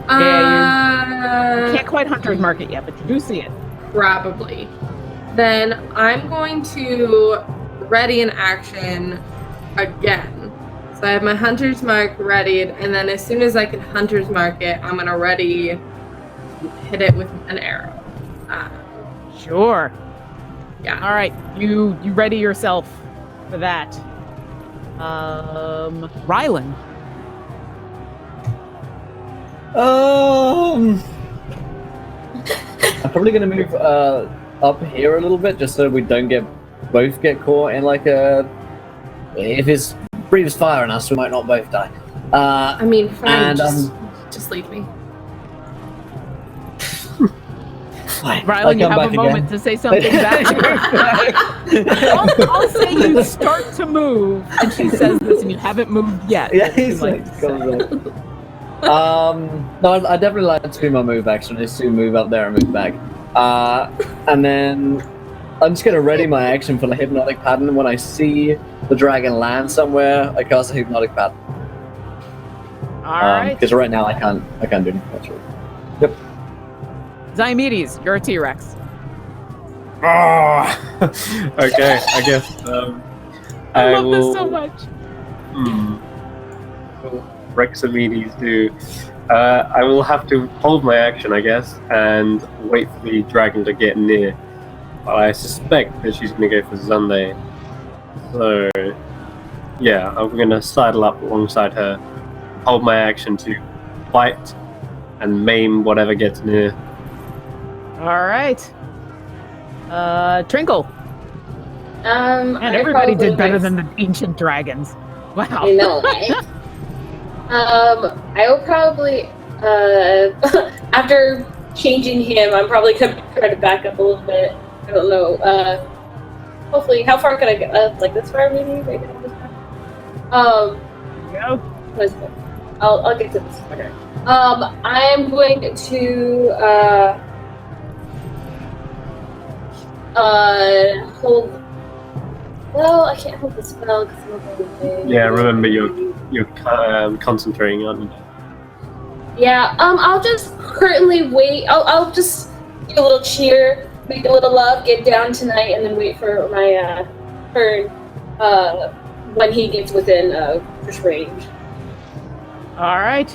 S2: You can't quite hunter's mark it yet, but you do see it.
S5: Probably. Then I'm going to ready an action again. So I have my hunter's mark readied, and then as soon as I can hunter's mark it, I'm gonna ready hit it with an arrow.
S2: Sure.
S5: Yeah.
S2: All right, you ready yourself for that. Rylan.
S1: I'm probably gonna move up here a little bit just so we don't both get caught in like a. If his breathes fire on us, we might not both die.
S5: I mean, fine.
S1: And
S5: just leave me.
S2: Rylan, you have a moment to say something back. I'll say you start to move, and she says this, and you haven't moved yet.
S1: Yeah, he's like, no, I definitely like to do my move action. Just to move up there and move back. And then I'm just gonna ready my action for the hypnotic pattern. And when I see the dragon land somewhere, I cast a hypnotic pattern.
S2: All right.
S1: Because right now I can't do anything. That's right. Yep.
S2: Diomedes, you're a T-Rex.
S4: Okay, I guess
S2: I love this so much.
S4: Rexamedes do. I will have to hold my action, I guess, and wait for the dragon to get near. But I suspect that she's going to go for Sunday. So, yeah, I'm going to sidle up alongside her, hold my action to bite and maim whatever gets near.
S2: All right. Trinkle. And everybody did better than the ancient dragons. Wow.
S8: I know, right? I will probably, after changing him, I'm probably gonna try to back up a little bit. I don't know. Hopefully, how far can I get? Like this far, maybe? Right now?
S2: Go.
S8: What is it? I'll get to this. Okay. I'm going to hold. Well, I can't hold the spell because I'm going to.
S4: Yeah, remember you're concentrating on.
S8: Yeah. I'll just currently wait. I'll just do a little cheer, make a little love, get down tonight, and then wait for my turn. When he gets within push range.
S2: All right.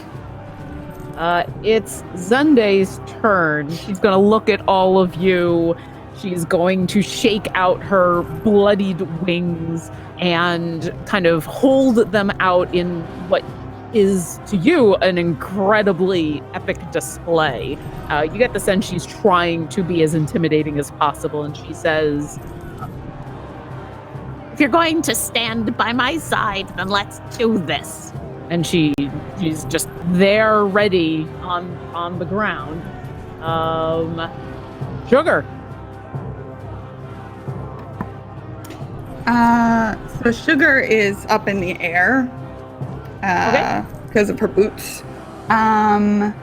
S2: It's Zunday's turn. She's gonna look at all of you. She's going to shake out her bloodied wings and kind of hold them out in what is, to you, an incredibly epic display. You get the sense she's trying to be as intimidating as possible, and she says, "If you're going to stand by my side, then let's do this." And she's just there, ready on the ground. Sugar.
S3: So Sugar is up in the air because of her boots. And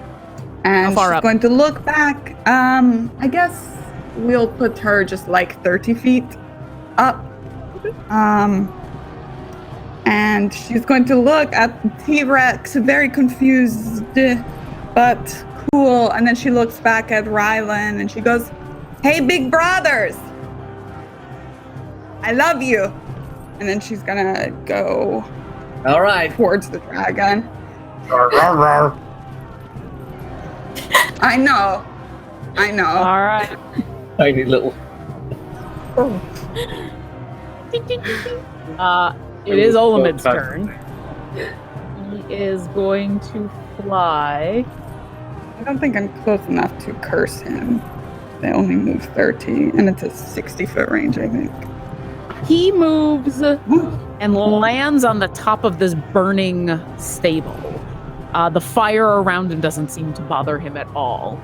S3: she's going to look back. I guess we'll put her just like 30 feet up. And she's going to look at the T-Rex, very confused, but cool. And then she looks back at Rylan and she goes, "Hey, big brothers, I love you." And then she's gonna go
S1: all right
S3: towards the dragon. I know.
S2: All right.
S1: Tiny little.
S2: It is Olamid's turn. He is going to fly.
S3: I don't think I'm close enough to curse him. They only move 30, and it's a 60-foot range, I think.
S2: He moves and lands on the top of this burning stable. The fire around him doesn't seem to bother him at all.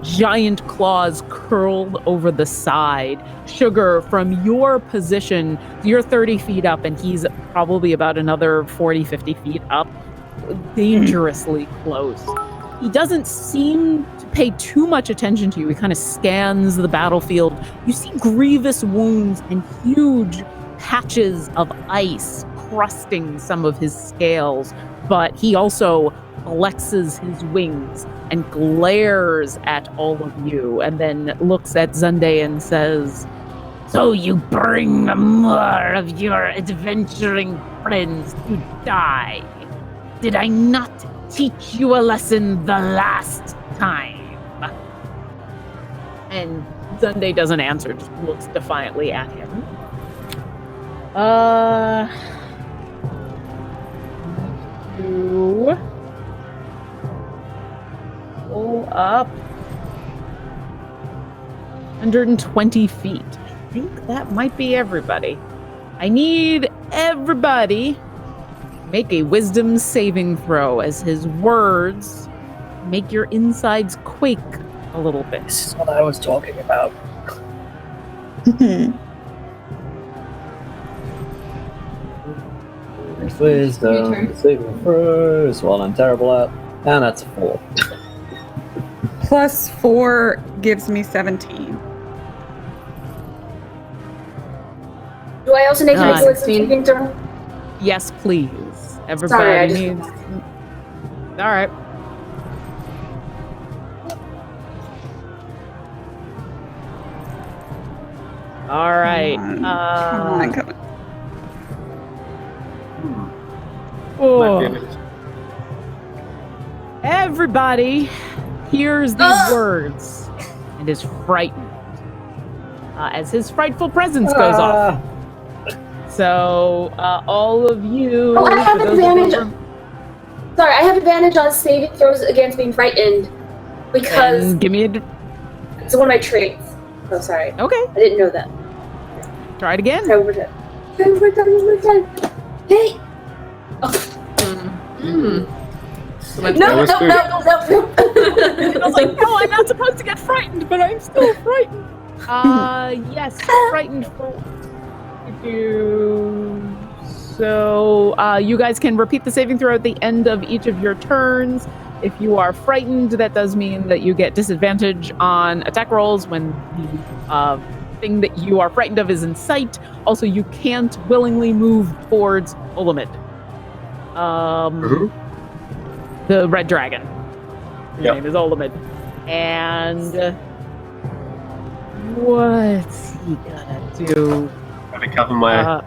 S2: Giant claws curled over the side. Sugar, from your position, you're 30 feet up and he's probably about another 40, 50 feet up. Dangerously close. He doesn't seem to doesn't pay too much attention to you. He kind of scans the battlefield. You see grievous wounds and huge patches of ice crusting some of his scales, but he also flexes his wings and glares at all of you, and then looks at Zunde and says, "So you bring more of your adventuring friends to die. Did I not teach you a lesson the last time?" And Zunde doesn't answer, just looks defiantly at him. You pull up 120 feet. I think that might be everybody. I need everybody make a wisdom saving throw as his words make your insides quake a little bit.
S1: This is what I was talking about. Wisdom saving throw is what I'm terrible at, and that's a 4.
S3: Plus 4 gives me 17.
S8: Do I also make my wisdom
S5: 16.
S8: saving throw?
S2: Yes, please. Everybody
S8: Sorry, I just-
S2: needs. All right. All right.
S3: Come on, come on.
S2: Oh.
S4: Might be a bit-
S2: Everybody hears these words and is frightened as his frightful presence goes off. So, all of you.
S8: Oh, I have
S2: for those
S8: advantage.
S2: of you-
S8: Sorry, I have advantage on saving throws against being frightened because
S2: And give me a.
S8: it's one of my traits. Oh, sorry.
S2: Okay,
S8: I didn't know that.
S2: try it again.
S8: Try one more time. Try one more time. One more time. Hey!
S5: So much
S8: No,
S5: better.
S8: no,
S4: was
S8: no,
S4: good.
S8: no, no,
S2: I was like, no, I'm not supposed to get frightened, but I'm still frightened. Yes, frightened for. So, you guys can repeat the saving throw at the end of each of your turns. If you are frightened, that does mean that you get disadvantage on attack rolls when the thing that you are frightened of is in sight. Also, you can't willingly move towards Olamid. The red dragon. His
S4: Yep.
S2: name is Olamid. And what's he gonna do?
S4: Try to cover my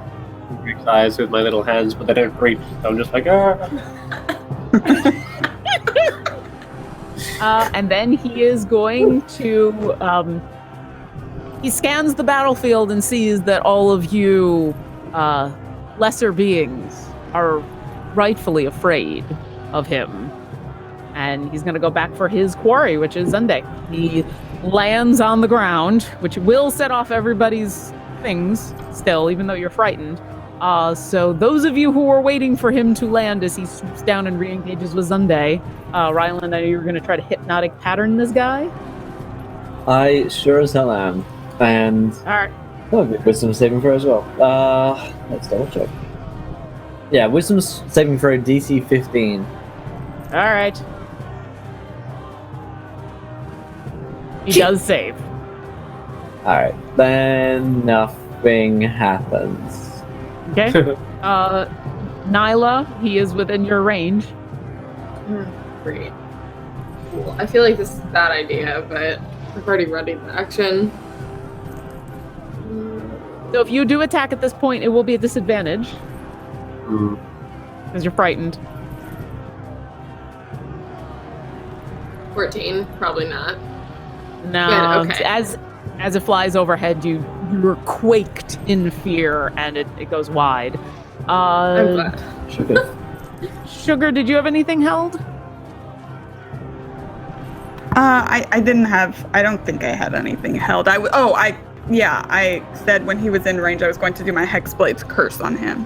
S4: eyes with my little hands, but they don't reach. So I'm just like,
S2: And then he is going to he scans the battlefield and sees that all of you lesser beings are rightfully afraid of him, and he's going to go back for his quarry, which is Zunde. He lands on the ground, which will set off everybody's things still, even though you're frightened. So those of you who are waiting for him to land as he swoops down and re-engages with Zunde, Ryland, I know you were going to try to hypnotic pattern this guy.
S1: I sure as hell am. And
S2: All right.
S1: oh, wisdom saving throw as well. Let's double check. Yeah, wisdom saving throw DC 15.
S2: All right. He does save.
S1: Alright, then nothing happens.
S2: Okay. Nyla, he is within your range.
S5: Great. Cool. I feel like this is a bad idea, but I've already ready the action.
S2: So if you do attack at this point, it will be a disadvantage because you're frightened.
S5: 14, probably not.
S2: No,
S5: Good, okay.
S2: as it flies overhead, you're quaked in fear, and it goes wide.
S5: I'm glad.
S2: Sugar, did you have anything held?
S3: I didn't have. I don't think I had anything held. I said when he was in range, I was going to do my Hexblade's curse on him.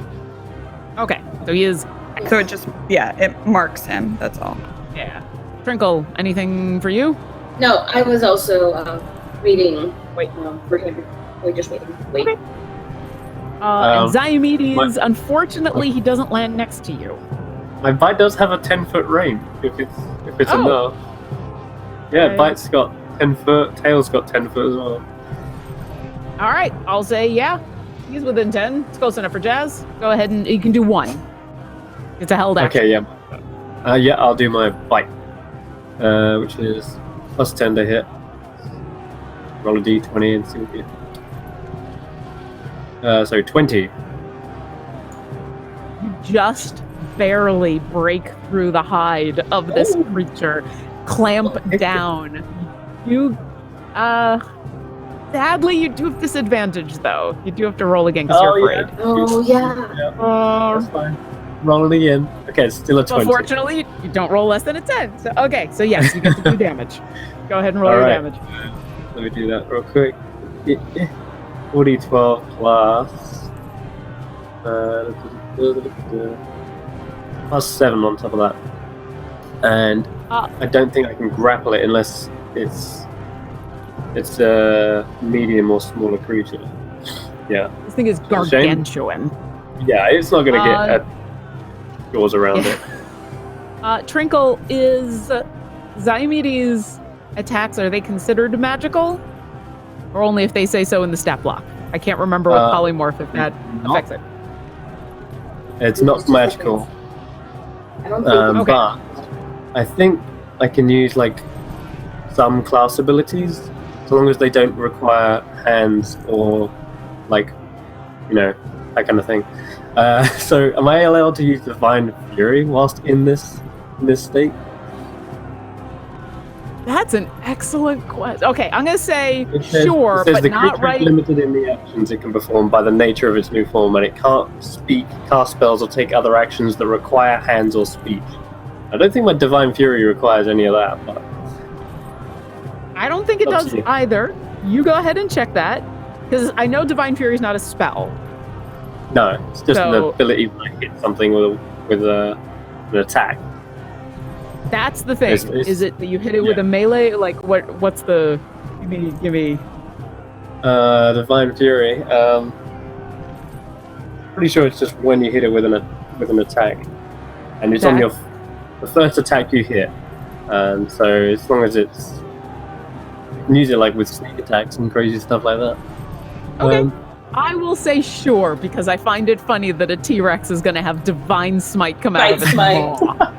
S2: Okay, so he is.
S3: So it just, it marks him. That's all.
S2: Yeah. Trinkle, anything for you?
S8: No, I was also reading. Wait, no, we're gonna be. We're just waiting. Wait.
S2: Okay. And Ziomedes, unfortunately, he doesn't land next to you.
S4: my bite does have a 10-foot range if it's
S2: Oh.
S4: enough. Yeah,
S2: Okay.
S4: bite's got 10 foot, tail's got 10 foot as well.
S2: All right, I'll say yeah. He's within 10. It's close enough for Jazz. Go ahead and you can do 1. It's a held action.
S4: Okay, yeah. Yeah, I'll do my bite, which is plus 10 to hit. Roll a d20 and see what you get. So 20.
S2: You just barely break through the hide of this creature, clamp down. You, sadly, you do have disadvantage, though. You do have to roll again because you're afraid.
S8: Oh, yeah.
S4: That's fine. Roll it again. Okay, it's still a 20.
S2: Unfortunately, you don't roll less than a 10. So, okay, so yes, you get to do damage. Go ahead and roll your damage.
S4: Let me do that real quick. 4d12 plus... plus 7 on top of that. And I don't think I can grapple it unless it's a medium or smaller creature. Yeah.
S2: This thing is gargantuan.
S4: Yeah, it's not going to get jaws around it.
S2: Trinkle, is Ziomedes' attacks, are they considered magical? Or only if they say so in the stat block? I can't remember with polymorph if that affects it.
S4: It's not magical.
S8: I don't think
S4: But I think I can use like some class abilities, as long as they don't require hands or like, that kind of thing. So am I allowed to use Divine Fury whilst in this state?
S2: That's an excellent question. Okay, I'm gonna say
S4: It says
S2: but
S4: the
S2: not
S4: creature
S2: right.
S4: is limited in the actions it can perform by the nature of its new form, and it can't speak, cast spells, or take other actions that require hands or speech. I don't think my Divine Fury requires any of that, but
S2: I don't think it
S4: Up to
S2: does
S4: you.
S2: either. You go ahead and check that, because I know Divine Fury is not a spell.
S4: no, it's just an
S2: So-
S4: ability when I hit something with an attack.
S2: That's the thing.
S4: It's-
S2: Is it that you hit it with a melee? Like what's the? Give me.
S4: Divine Fury. Pretty sure it's just when you hit it with an attack, and it's on the first attack you hit. So as long as it's, you can use it like with sneak attacks and crazy stuff like that.
S2: Okay. I will say sure because I find it funny that a T-Rex is going to have Divine Smite come out of its
S8: Smite.
S2: maw.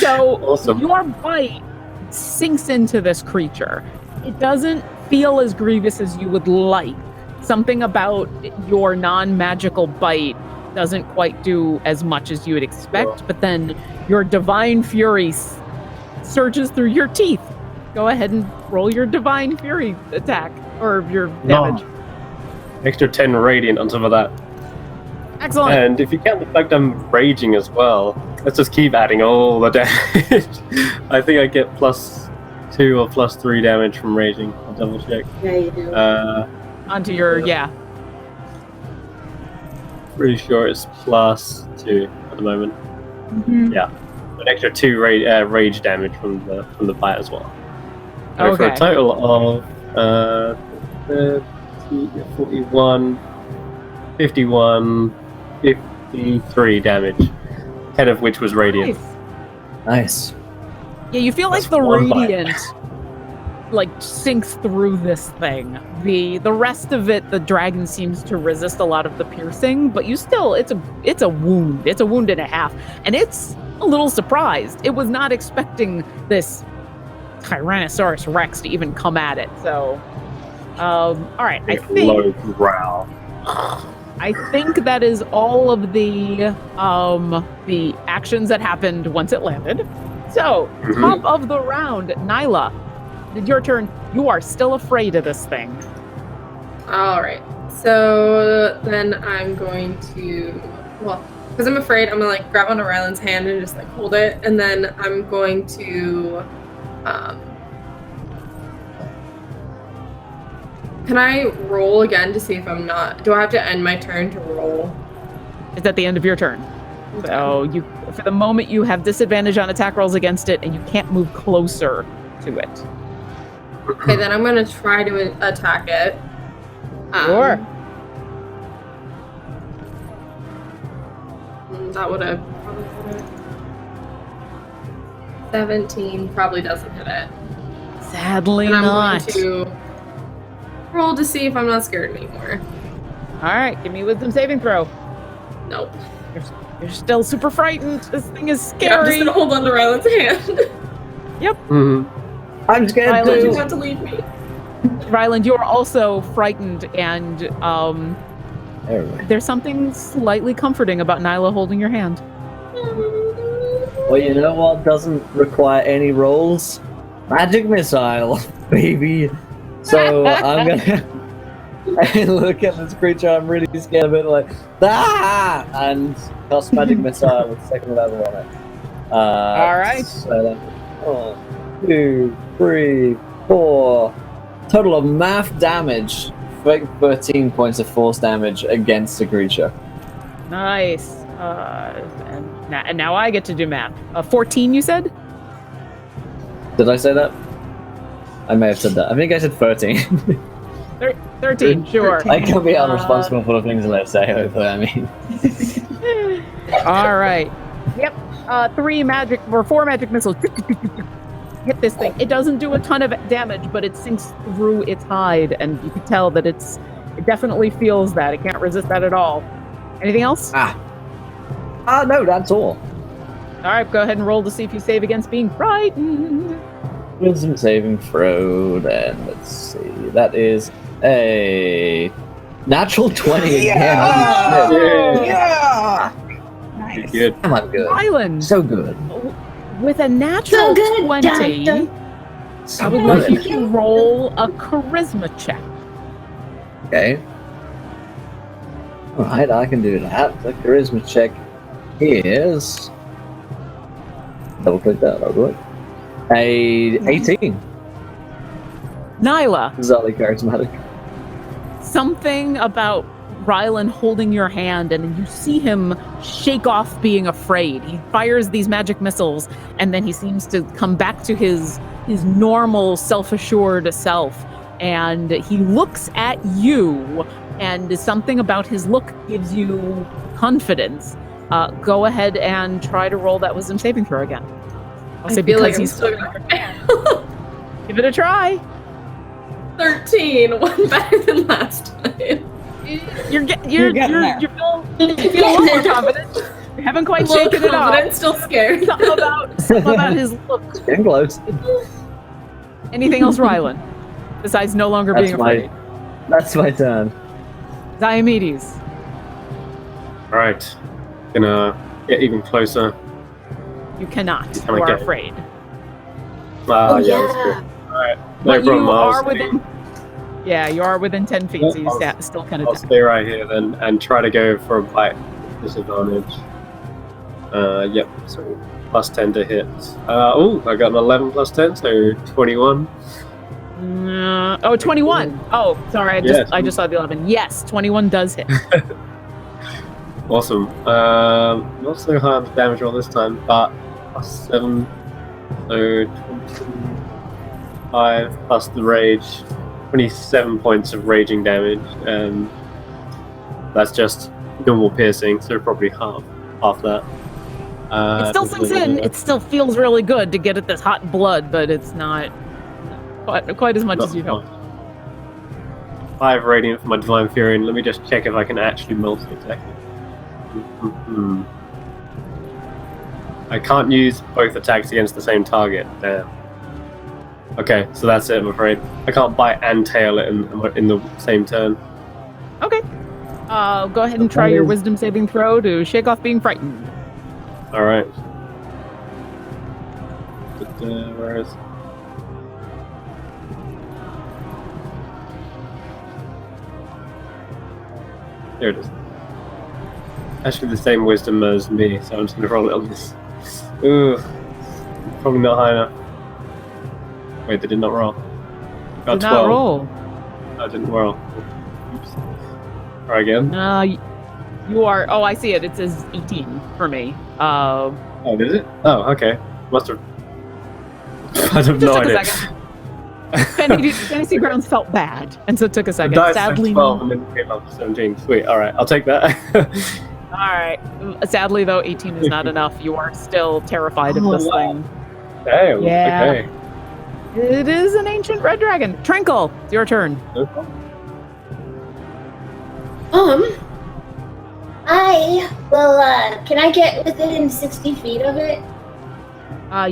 S2: So
S4: Awesome.
S2: your bite sinks into this creature. It doesn't feel as grievous as you would like. Something about your non-magical bite doesn't quite do as much as you would expect,
S4: Sure.
S2: but then your Divine Fury surges through your teeth. Go ahead and roll your Divine Fury attack, or your damage.
S4: Extra 10 radiant on top of that.
S2: Excellent.
S4: And if you count the fact I'm raging as well, let's just keep adding all the damage. I think I get +2 or +3 damage from raging. I'll double check.
S8: Yeah, you do.
S2: Onto your,
S4: Pretty sure it's +2 at the moment.
S3: Mhm.
S4: Yeah, an extra 2 rage damage from the bite as well. So for a
S2: Okay.
S4: total of 30, 41, 51, 53 damage, 10 of which was radiant.
S2: Nice.
S1: Nice.
S2: Yeah, you feel like
S4: That's
S2: the
S4: one bite.
S2: radiant sinks through this thing. The rest of it, the dragon seems to resist a lot of the piercing, but you still, it's a wound. It's a wound and a half, and it's a little surprised. It was not expecting this Tyrannosaurus Rex to even come at it. So, all right,
S4: Low growl.
S2: I think that is all of the actions that happened once it landed. So,
S4: Mhm.
S2: top of the round, Nyla, it's your turn. You are still afraid of this thing.
S5: All right. So then I'm going to, because I'm afraid, I'm gonna grab onto Ryland's hand and just hold it, and then I'm going to. Can I roll again to see if I'm not? Do I have to end my turn to roll?
S2: It's at the end of your turn. So you, for the moment, you have disadvantage on attack rolls against it, and you can't move closer to it.
S5: Okay, then I'm gonna try to attack it.
S2: Sure.
S5: That would have 17 probably doesn't hit it.
S2: Sadly
S5: And I'm
S2: not.
S5: going to roll to see if I'm not scared anymore.
S2: All right, give me a wisdom saving throw.
S5: Nope.
S2: You're still super frightened. This thing is
S5: Yeah, I'm just
S2: scary.
S5: gonna hold on to Ryland's hand.
S1: I'm scared
S2: Ryland,
S5: You
S1: too.
S5: have to leave me.
S2: Ryland, you're also frightened, and
S1: Anyway.
S2: there's something slightly comforting about Nyla holding your hand.
S1: Well, you know what doesn't require any rolls? Magic missile, baby. So I'm gonna look at this creature I'm really scared of it, like and cast magic missile with second level on it.
S2: All right.
S1: So then, 1, 2, 3, 4. Total of math damage. 13 points of force damage against the creature.
S2: Nice. And now I get to do math. 14, you said?
S1: Did I say that? I may have said that. I think I said 13.
S2: 13, sure.
S1: I can be unresponsible for the things that I say, hopefully, I mean.
S2: All right. Yep. 4 magic missiles. Hit this thing. It doesn't do a ton of damage, but it sinks through its hide, and you can tell that it definitely feels that. It can't resist that at all. Anything else?
S1: No, that's all.
S2: All right, go ahead and roll to see if you save against being frightened.
S1: Wisdom saving throw, then let's see. That is a natural 20 again.
S3: Yeah!
S1: Holy shit.
S3: Yeah! Nice.
S4: Good.
S1: Come on, good.
S2: Ryland,
S1: So good.
S2: with a natural 20, I would like you to roll a charisma check.
S1: Okay. Alright, I can do that. The charisma check is. Double click that, alright. A 18.
S2: Nyla,
S1: Exactly charismatic.
S2: something about Rylan holding your hand, and then you see him shake off being afraid. He fires these magic missiles, and then he seems to come back to his normal, self-assured self. And he looks at you, and something about his look gives you confidence. Go ahead and try to roll that wisdom saving throw again. I'll say
S5: feel like
S2: because
S5: I'm
S2: he's
S5: still gonna fail.
S2: give it a try.
S5: 13, one better than last time.
S2: You're
S3: getting there.
S2: you feel a little more confident. You haven't quite shaken it off.
S5: confident, still scared.
S2: Something about his look.
S1: Getting close.
S2: Anything else, Rylan? Besides no longer being afraid.
S1: That's my turn.
S2: Diomedes.
S4: Alright. Gonna get even closer.
S2: You cannot.
S4: Can I
S2: You are
S4: get it?
S2: afraid.
S4: Ah,
S8: Oh,
S4: yeah, that's
S8: yeah.
S4: good. Alright. No
S2: But you
S4: problem.
S2: are
S4: I'll
S2: within. Yeah, you are within 10 feet, so you
S4: I'll-
S2: still kind
S4: I'll
S2: of.
S4: stay right here then and try to go for a bite. Disadvantage. Yep. So plus 10 to hit. I got an 11 plus 10, so 21.
S2: 21. Oh, sorry. I just saw the 11. Yes, 21 does hit.
S4: Awesome. Not so high on the damage roll this time, but plus 7. So 25 plus the rage. 27 points of raging damage. That's just normal piercing, so probably half that.
S2: It still sinks in. It still feels really good to get at this hot blood, but it's not quite as much as you hope.
S4: 5 radiant for my divine fury, and let me just check if I can actually multi-attack it. I can't use both attacks against the same target. Damn. Okay, so that's it, I'm afraid. I can't bite and tail it in the same turn.
S2: Okay. Go ahead and try your wisdom saving throw to shake off being frightened.
S4: Alright. Where is... There it is. Actually the same wisdom as me, so I'm just gonna roll it on this. Ooh. Probably not high enough. Wait, they did not roll. Got
S2: Did
S4: 12.
S2: not roll.
S4: I didn't roll. Oops. Try again.
S2: You are. Oh, I see it. It says 18 for me.
S4: Oh, did it? Oh, okay. Must have. I have no
S2: took a
S4: idea.
S2: second. Fantasy Grounds felt bad, and so it took a
S4: The
S2: second.
S4: dice
S2: Sadly,
S4: said 12 and then it came up to 17. Sweet. All right, I'll take that.
S2: all right. Sadly, though, 18 is not enough. You are still terrified of
S4: Oh,
S2: this
S4: wow.
S2: thing.
S4: Damn.
S2: Yeah.
S4: Okay.
S2: It is an ancient red dragon. Trinkle, it's your turn.
S8: I will, can I get within 60 feet of it?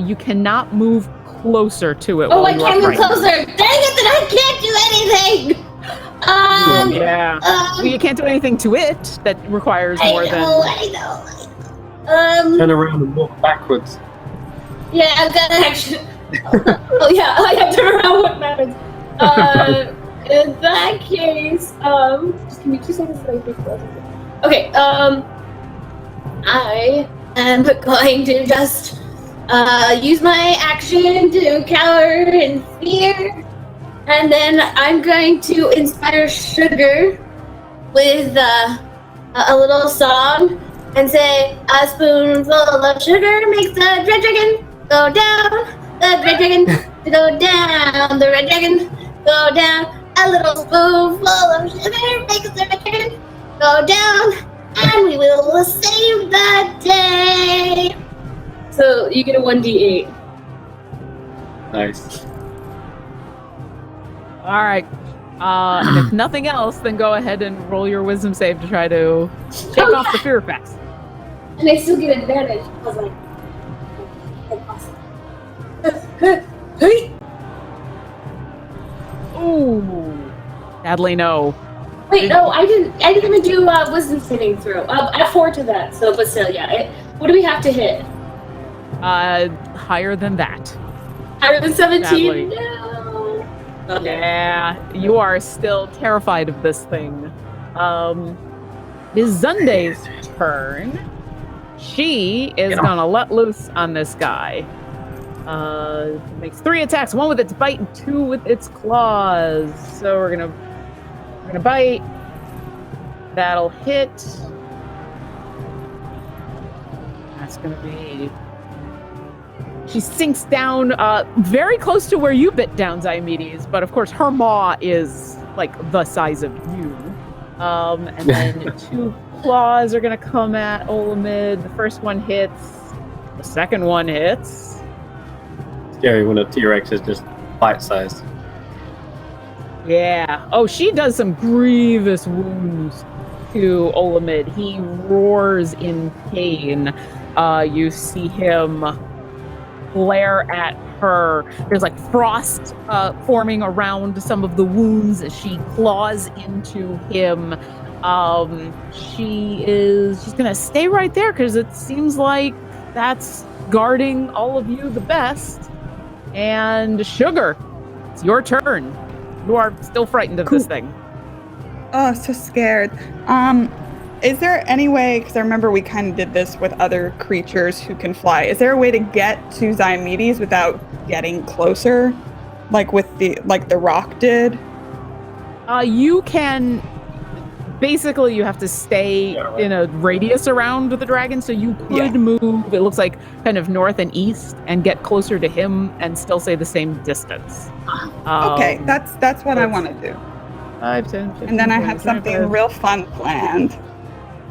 S2: You cannot move closer to it.
S8: Oh, I can't move closer! Dang it, then I can't do anything!
S2: Well, you can't do anything to it that requires more than...
S8: I know.
S4: Turn around and walk backwards.
S8: Yeah, I'm gonna actually... oh yeah, I have to turn around what matters. In that case, just give me 2 seconds to think about it. Okay, I am going to just use my action to cower in fear, and then I'm going to inspire Sugar with a little song and say, a spoonful of sugar makes the red dragon go down, the red dragon go down, the red dragon go down. A little spoonful of sugar makes the red dragon go down, and we will save the day. So you get a 1d8.
S4: Nice.
S2: All right. And if nothing else, then go ahead and roll your wisdom save to try to shake off the fear effects.
S8: And I still get advantage. I was like, awesome.
S2: Ooh. Sadly, no.
S8: Wait, no, I didn't even do wisdom saving throw. I 4 to that, so but still, yeah. What do we have to hit?
S2: Higher than that.
S8: Higher than 17?
S2: Sadly.
S8: No. Okay.
S2: Yeah, you are still terrified of this thing. It is Zunde's turn. She is gonna let loose on this guy. Makes 3 attacks, 1 with its bite and 2 with its claws. So we're gonna bite. That'll hit. That's gonna be... She sinks down very close to where you bit down, Diomedes, but of course her maw is like the size of you. And then 2 claws are gonna come at Olamid. The first one hits. The second one hits.
S4: Scary when a T-Rex is just bite-sized.
S2: Yeah. Oh, she does some grievous wounds to Olamid. He roars in pain. You see him glare at her. There's like frost forming around some of the wounds as she claws into him. She's gonna stay right there because it seems like that's guarding all of you the best. And Sugar, it's your turn. You are still frightened of this thing.
S3: Oh, so scared. Is there any way, because I remember we kind of did this with other creatures who can fly, is there a way to get to Diomedes without getting closer? Like with the rock did?
S2: You can... Basically, you have to stay in a radius around the dragon, so you could move, it looks like, kind of north and east and get closer to him and still stay the same distance.
S3: Okay, that's what I want to do.
S2: 5, 10, 15,
S3: and then I
S2: 20,
S3: have something
S2: 25.
S3: real fun planned.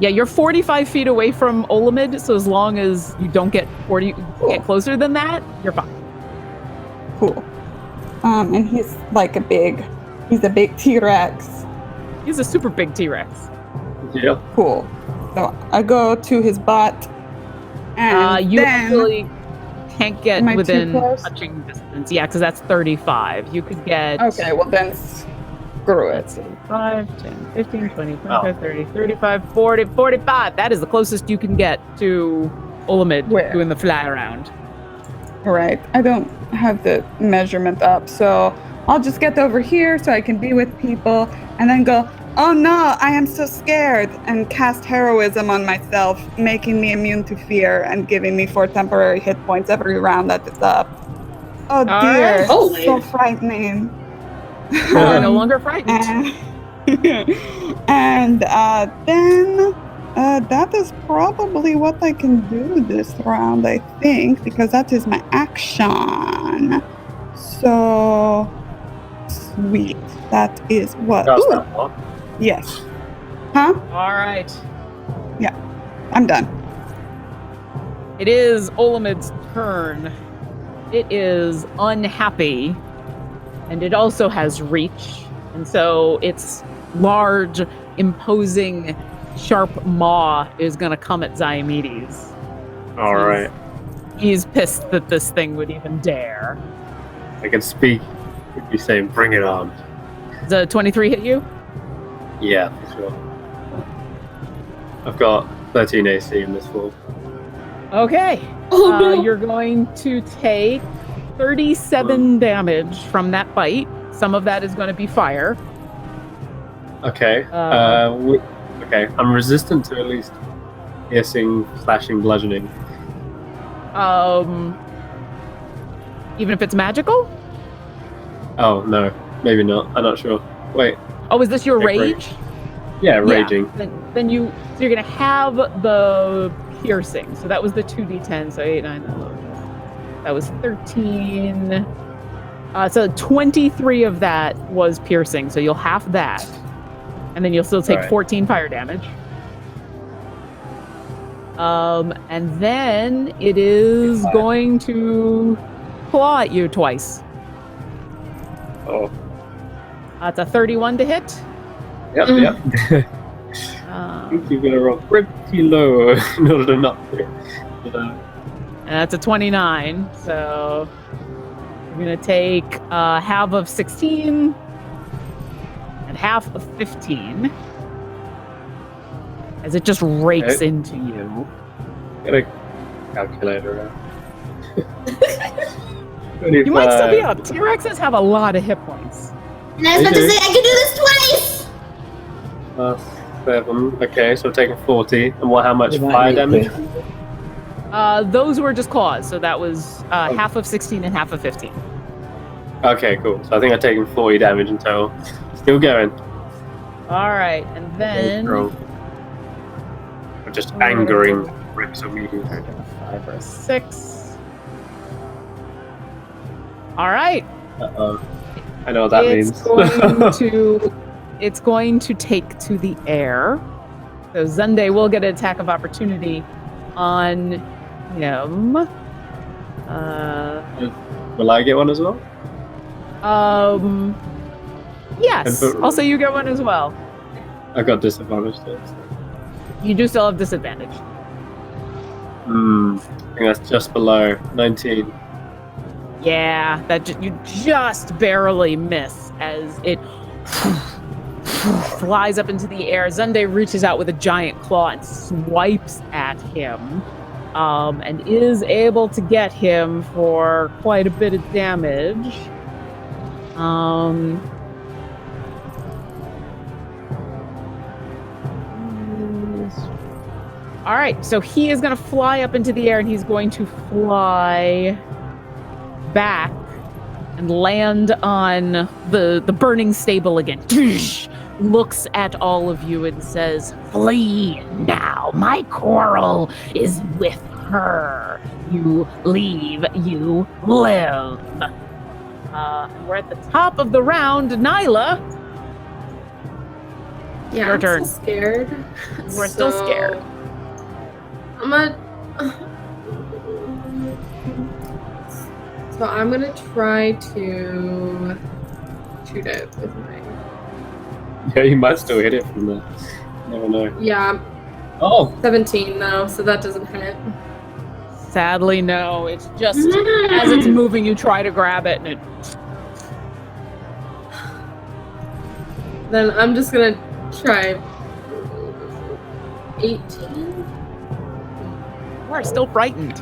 S2: Yeah, you're 45 feet away from Olamid, so as long as you don't get get closer than that, you're fine.
S3: Cool. And he's like a big T-Rex.
S2: He's a super big T-Rex.
S4: Yeah.
S3: Cool. So I go to his butt, and
S2: you
S3: then
S2: actually can't get
S3: am I too
S2: within
S3: close?
S2: touching distance. Yeah, because that's 35. You could get...
S3: Okay, well then screw it.
S2: 5, 10, 15, 20, 25, 30, 35, 40, 45. That is the closest you can get to Olamid doing the fly around.
S3: All right. I don't have the measurement up, so I'll just get over here so I can be with people and then go, oh no, I am so scared, and cast heroism on myself, making me immune to fear and giving me 4 temporary hit points every round that it's up. Oh dear,
S2: right.
S3: so frightening.
S2: You're no longer frightened.
S3: And then that is probably what I can do this round, I think, because that is my action. So sweet. That is what. Ooh. Yes. Huh?
S2: All right.
S3: Yeah. I'm done.
S2: It is Olamid's turn. it is unhappy, and it also has reach, and so its large, imposing, sharp maw is going to come at Diomedes.
S4: All right.
S2: He's pissed that this thing would even dare.
S4: I can speak. You'd be saying, "Bring it on."
S2: Does a 23 hit you?
S4: Yeah, for sure. I've got 13 AC in this fall.
S2: Okay.
S8: Oh, no.
S2: You're going to take 37 damage from that bite. Some of that is going to be fire.
S4: Okay. Okay. I'm resistant to at least piercing, slashing, bludgeoning.
S2: Even if it's magical?
S4: Oh no, maybe not. I'm not sure. Wait.
S2: Oh, is this your
S4: Okay,
S2: rage?
S4: Yeah, raging.
S2: Yeah, then you're gonna have the piercing. So that was the 2d10. So 8, 9, 11. That was 13. So 23 of that was piercing. So you'll half that, and then you'll still take 14 fire damage. And then it is going to claw at you twice.
S4: Oh.
S2: It's a 31 to hit.
S4: Yep. I think you're gonna roll pretty low in order to not hit.
S2: And that's a 29. So you're gonna take half of 16 and half of 15 as it just rakes into you.
S4: Get a calculator out.
S2: You might still be up. T-Rexes have a lot of hit points.
S8: And I was about to say, I can do this twice!
S4: 7. Okay, so taking 40. And how much fire damage?
S2: Those were just claws, so that was half of 16 and half of 15.
S4: Okay, cool. So I think I've taken 40 damage in total. Still going.
S2: Alright, and then...
S4: I'm just angering Rex immediately.
S2: 5 or 6. Alright.
S4: Uh-oh. I know what that means.
S2: It's going to take to the air. So Zunde will get an attack of opportunity on him.
S4: Will I get one as well?
S2: Yes. Also, you get one as well.
S4: I got disadvantage though.
S2: You do still have disadvantage.
S4: I think that's just below 19.
S2: Yeah, you just barely miss as it flies up into the air. Zunde reaches out with a giant claw and swipes at him, and is able to get him for quite a bit of damage. All right, so he is going to fly up into the air, and he's going to fly back and land on the burning stable again. Looks at all of you and says, "Flee now. My quarrel is with her. You leave, you live." We're at the top of the round. Nyla.
S5: Yeah,
S2: Your
S5: I'm
S2: turn.
S5: still scared.
S2: We're still scared.
S5: So I'm gonna try to shoot it with my...
S4: Yeah, you might still hit it from there. Never know.
S5: Yeah.
S4: Oh!
S5: 17 though, so that doesn't hit.
S2: Sadly, no. It's just as it's moving, you try to grab it, and it...
S5: Then I'm just gonna try 18.
S2: You are still frightened.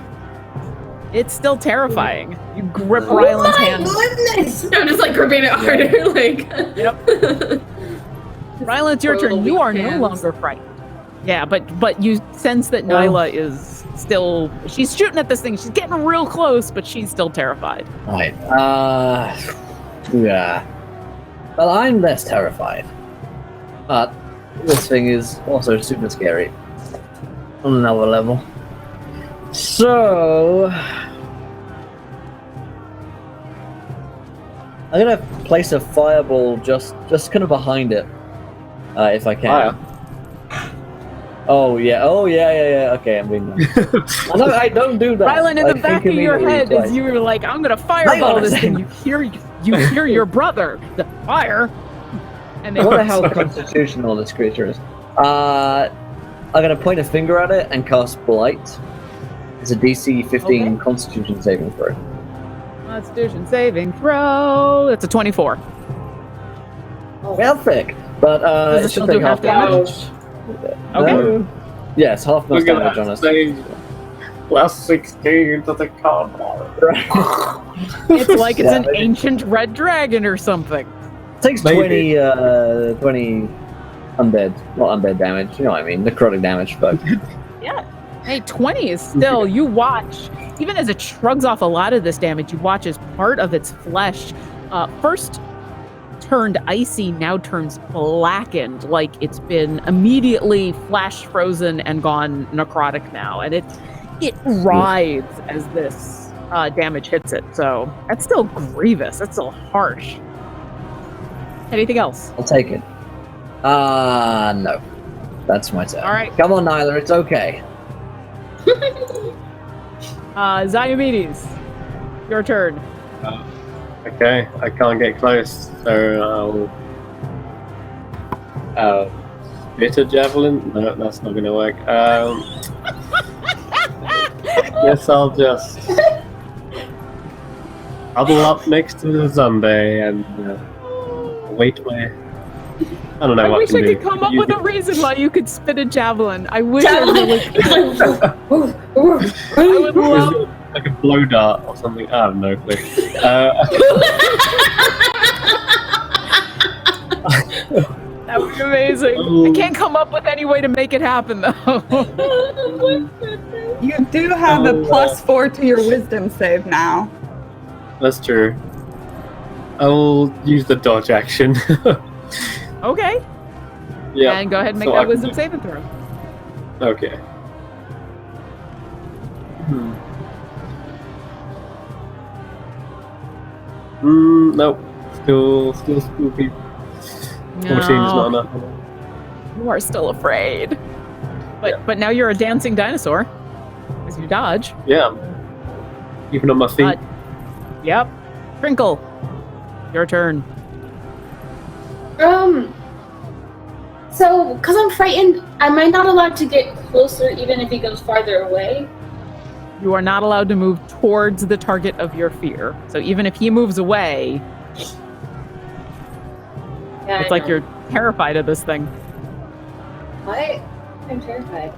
S2: It's still terrifying. You grip Ryland's hand.
S5: Goodness! I'm just like gripping it harder, like.
S2: Yep. Ryland, it's your turn. You are no longer frightened. Yeah, but you sense that Nyla is still. She's shooting at this thing. She's getting real close, but she's still terrified.
S1: Right. Yeah. Well, I'm less terrified, but this thing is also super scary on another level. So I'm gonna place a fireball just kind of behind it, if I can. Oh yeah. Okay, I'm being nice. I don't do that.
S2: Rylan, in the
S1: I
S2: back
S1: think
S2: of your
S1: immediately
S2: head,
S1: twice.
S2: as you were like, "I'm gonna
S1: Hang
S2: fireball
S1: on a
S2: this thing,"
S1: second.
S2: you hear your brother, the fire, and they
S1: What the hell constitutional this creature is? I'm gonna point a finger at it and cast Blight. It's a DC 15
S2: Okay.
S1: Constitution saving throw.
S2: Constitution saving throw. It's a 24.
S1: Well, thick, but
S2: Does it
S1: it
S2: still
S1: should
S2: do
S1: take half
S2: half damage?
S1: damage.
S2: Okay.
S1: No. Yes, half most
S4: Look at
S1: damage
S4: that
S1: on us.
S4: thing. Plus 16 to the con.
S2: It's like it's an
S1: Yeah,
S2: ancient red dragon or something.
S1: takes
S4: Maybe.
S1: 20 undead, not undead damage. You know what I mean? Necrotic damage, but
S2: Yeah. Hey, 20 is still, you watch, even as it shrugs off a lot of this damage, you watch as part of its flesh first turned icy, now turns blackened, like it's been immediately flash frozen and gone necrotic now. And it writhes as this damage hits it. So that's still grievous. That's still harsh. Anything else?
S1: I'll take it. No. That's my turn.
S2: All right.
S1: Come on, Nyla, it's okay.
S2: Ziomedes, your turn.
S4: Okay, I can't get close, so I'll spit a javelin. No, that's not gonna work. Guess I'll just huddle up next to the zombie and wait my. I don't know
S2: I
S4: what
S2: wish
S4: to
S2: I
S4: do.
S2: could come up
S4: You
S2: with a
S4: could-
S2: reason why you could spit a javelin. I wish I really could. I would love.
S4: like a blow dart or something. I have no clue.
S2: That would be amazing. I can't come up with any way to make it happen, though.
S3: You do have a +4 to your wisdom save now.
S4: That's true. I'll use the dodge action.
S2: Okay.
S4: Yeah.
S2: And go ahead and make
S4: so I
S2: that
S4: can
S2: wisdom
S4: do-
S2: saving throw.
S4: Okay. Nope. Still spooky. 14 is not enough.
S2: You are still afraid. But now you're a dancing dinosaur. As you dodge.
S4: Yeah. Even on my feet.
S2: Yep. Crinkle. Your turn.
S8: So, because I'm frightened, am I not allowed to get closer even if he goes farther away?
S2: You are not allowed to move towards the target of your fear. So even if he moves away,
S8: Yeah,
S2: it's like you're terrified of this thing.
S8: I'm terrified.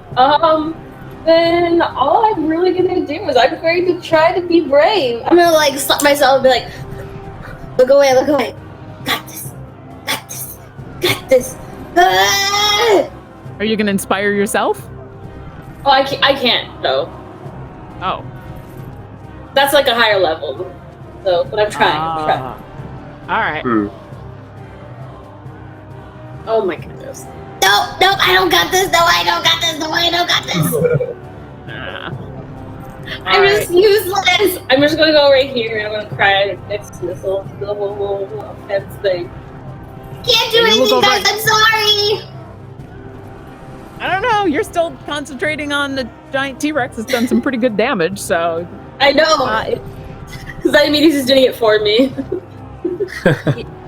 S8: Then all I'm really gonna do is I'm going to try to be brave. I'm gonna like slap myself and be like, look away, got this, got this. Ah!
S2: Are you going to inspire yourself?
S8: Oh, I can't though.
S2: Oh.
S8: That's like a higher level. So, but I'm trying.
S2: All right.
S8: Oh my goodness. Nope, I don't got this. I don't got this. I'm just useless. I'm just gonna go right here and I'm gonna cry next to this little fence thing. Can't do anything, guys. I'm sorry.
S2: I don't know. You're still concentrating on the giant T-Rex. It's done some pretty good damage, so.
S8: I know. Because Diomedes is doing it for me.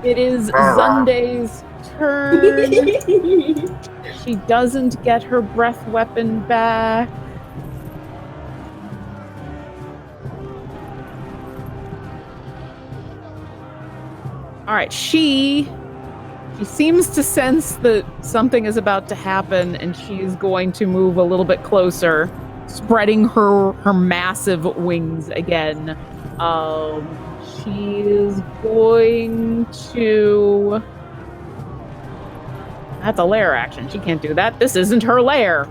S2: It is Zunday's turn. She doesn't get her breath weapon back. All right, she seems to sense that something is about to happen, and she's going to move a little bit closer, spreading her massive wings again. She is going to. That's a lair action. She can't do that. This isn't her lair.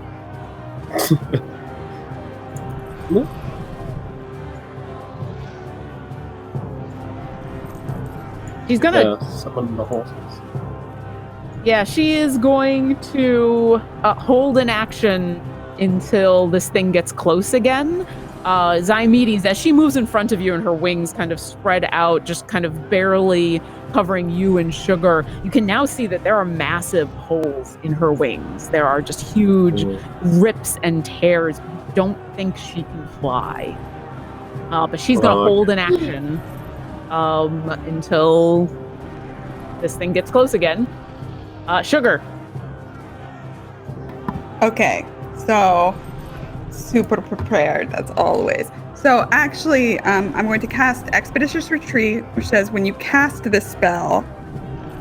S2: She's gonna
S4: summon the horses.
S2: Yeah, she is going to hold an action until this thing gets close again. Ziomedes, as she moves in front of you and her wings kind of spread out, just kind of barely covering you and Sugar. You can now see that there are massive holes in her wings. There are just huge rips and tears. You don't think she can fly. But she's going to hold an action until this thing gets close again. Sugar.
S3: Okay, so super prepared, as always. So actually, I'm going to cast Expeditious Retreat, which says when you cast this spell,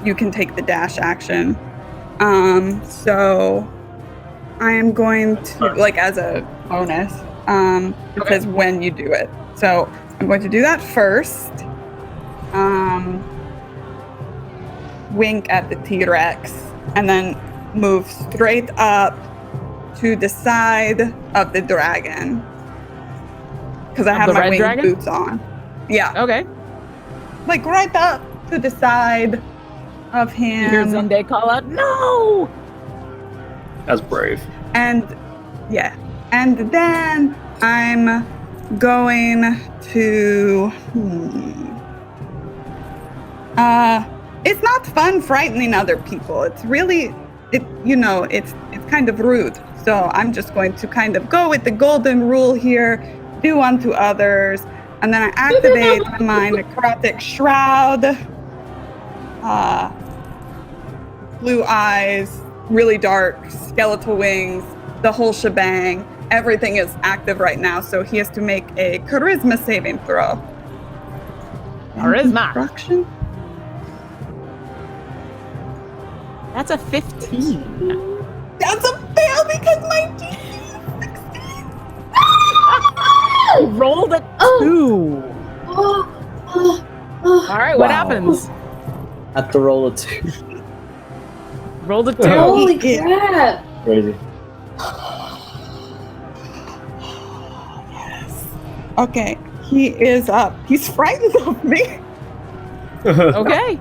S3: you can take the dash action. So I am going to, like, as a bonus, it says when you do it. So I'm going to do that first. Wink at the T-Rex, and then move straight up to the side of the dragon. Because I have my winged boots on. Yeah.
S2: Okay.
S3: Like right up to the side of him.
S2: You hear Zunde call out, "No!"
S4: That's brave.
S3: And yeah. And then I'm going to it's not fun frightening other people. It's really it's kind of rude. So I'm just going to kind of go with the golden rule here. Do unto others, and then I activate my necrotic shroud. Blue eyes, really dark, skeletal wings, the whole shebang. Everything is active right now, so he has to make a charisma saving throw.
S2: Charisma.
S3: Destruction?
S2: That's a 15.
S3: That's a fail because my DC is 16.
S2: Rolled a 2. All right, what happens?
S1: Have to roll a 2.
S2: Rolled a 2.
S8: Holy crap!
S1: Crazy.
S3: Yes. Okay, he is up. He's frightened of me.
S2: Okay.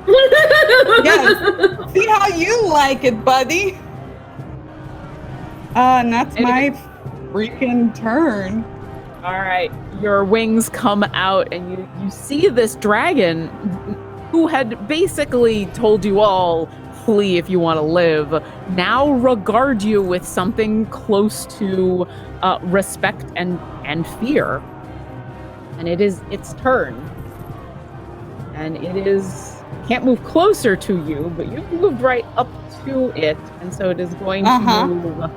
S3: Yes. See how you like it, buddy. And that's my freaking turn.
S2: All right, your wings come out, and you see this dragon who had basically told you all, flee if you want to live, now regard you with something close to respect and fear. And it is its turn. And it is, can't move closer to you, but you've moved right up to it, and so it is going to move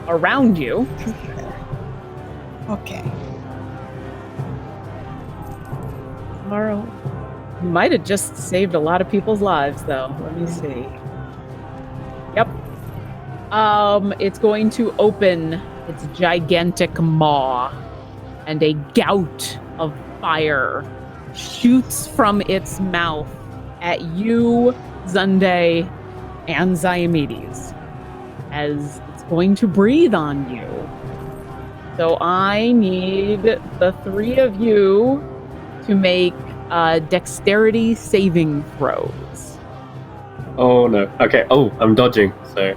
S2: around you.
S3: Okay.
S2: Tomorrow, you might have just saved a lot of people's lives, though. Let me see. Yep. It's going to open its gigantic maw, and a gout of fire shoots from its mouth at you, Zunde, and Ziomedes, as it's going to breathe on you. So I need the three of you to make dexterity saving throws.
S4: Oh no. Okay. Oh, I'm dodging. So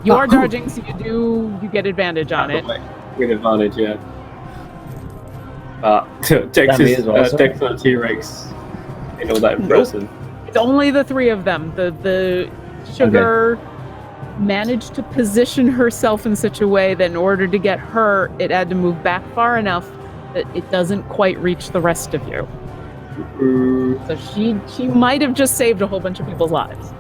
S2: you are dodging, so you get advantage on it.
S4: With advantage, yeah. Dex on T-Rex ain't all that impressive.
S2: It's only the three of them. The sugar managed to position herself in such a way that in order to get her, it had to move back far enough that it doesn't quite reach the rest of you. So she might have just saved a whole bunch of people's lives.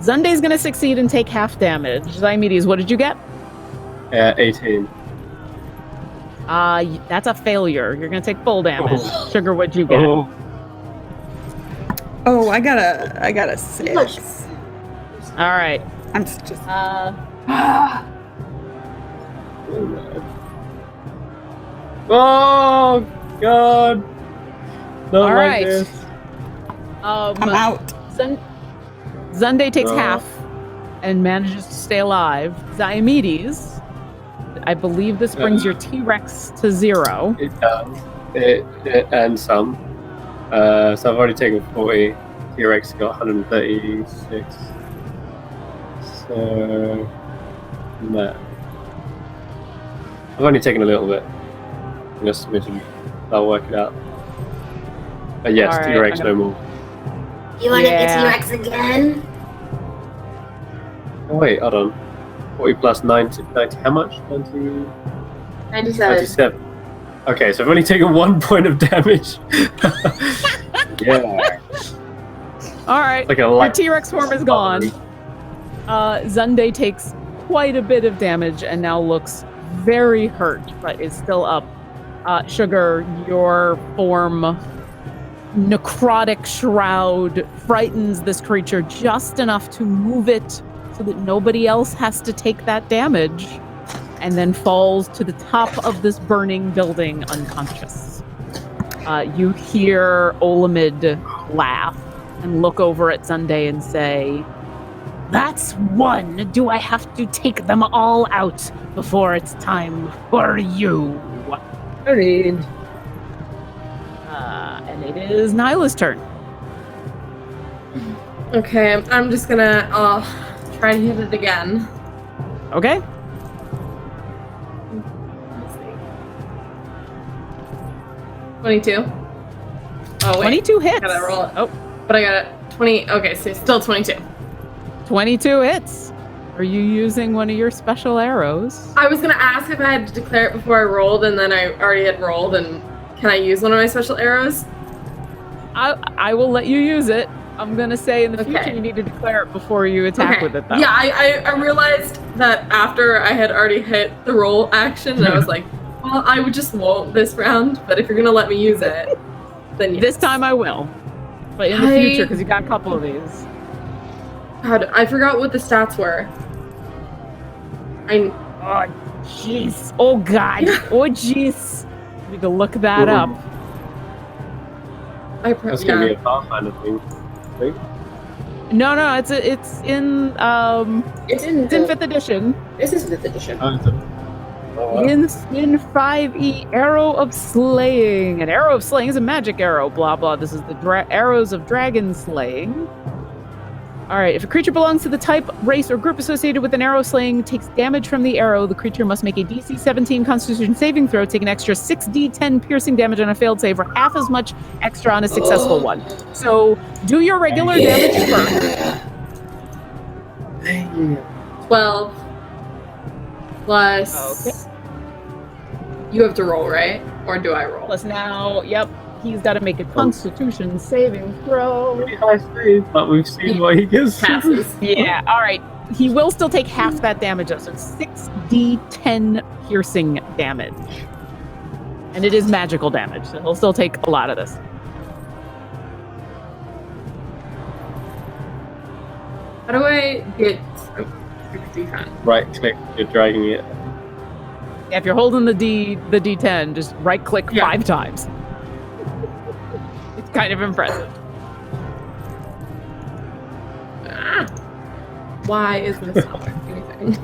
S2: Zunde's gonna succeed and take half damage. Ziomedes, what did you get?
S4: 18.
S2: That's a failure. You're gonna take full damage. Sugar, what'd you get?
S3: Oh, I got a 6.
S2: All right.
S3: I'm just.
S4: Oh God! Not
S2: all
S4: like
S2: right.
S4: this.
S3: I'm out.
S2: Zunde takes half and manages to stay alive. Ziomedes, I believe this brings your T-Rex to 0.
S4: It does. It and some. So I've already taken 40. T-Rex got 136. So no. I've only taken a little bit. Just a smidgen. I'll work it out. But yes,
S2: All right,
S4: T-Rex no more.
S8: You want to
S2: Yeah.
S8: get T-Rex again?
S4: Oh, wait, hold on. 40 plus 90, how much? 90,
S8: 97.
S4: 97. Okay, so I've only taken 1 point of damage. Yeah.
S2: All right.
S4: Like a
S2: Your
S4: light
S2: T-Rex form is gone. Zunde takes quite a bit of damage and now looks very hurt, but is still up. Sugar, your form, necrotic shroud, frightens this creature just enough to move it so that nobody else has to take that damage, and then falls to the top of this burning building unconscious. You hear Olamid laugh and look over at Zunde and say, "That's one. Do I have to take them all out before it's time for you?"
S1: Agreed.
S2: And it is Nyla's turn.
S5: Okay, I'm just gonna try and hit it again.
S2: Okay.
S5: Let's see. 22. Oh wait,
S2: 22 hits.
S5: gotta roll it.
S2: Oh,
S5: But I got it. 20. Okay, so still 22.
S2: 22 hits. Are you using one of your special arrows?
S5: I was gonna ask if I had to declare it before I rolled, and then I already had rolled. And can I use one of my special arrows?
S2: I will let you use it. I'm gonna say in the
S5: Okay.
S2: future you need to declare it before you attack with it, though.
S5: Yeah, I realized that after I had already hit the roll action, and I was like, well, I would just won't this round, but if you're gonna let me use it, then yes.
S2: This time I will. But in the future, because you got a couple of these.
S5: God, I forgot what the stats were.
S2: Oh, jeez. Oh, God. Oh, jeez. Need to look that up.
S4: That's gonna be a Pathfinder thing. I think.
S2: No, it's in
S8: It's in
S2: it's in 5th edition.
S8: This is 5th edition.
S4: Oh, wow.
S2: In 5E, Arrow of Slaying. An arrow of slaying is a magic arrow, blah, blah. This is the arrows of dragon slaying. All right, if a creature belongs to the type, race, or group associated with an arrow slaying takes damage from the arrow, the creature must make a DC 17 Constitution saving throw, take an extra 6d10 piercing damage on a failed save, or half as much extra on a successful one. So do your regular damage first.
S5: 12 plus.
S2: Okay.
S5: You have to roll, right? Or do I roll?
S2: Plus now, yep, he's got to make a Constitution saving throw.
S4: Pretty high save, but we've seen what he gets.
S5: Passes.
S2: Yeah, all right. He will still take half that damage, though, so 6d10 piercing damage. And it is magical damage, so he'll still take a lot of this.
S5: How do I get 60
S4: Right click, you're dragging it.
S2: Yeah, if you're holding the D10, just right-click 5 times. It's kind of impressive.
S5: Why is this not anything?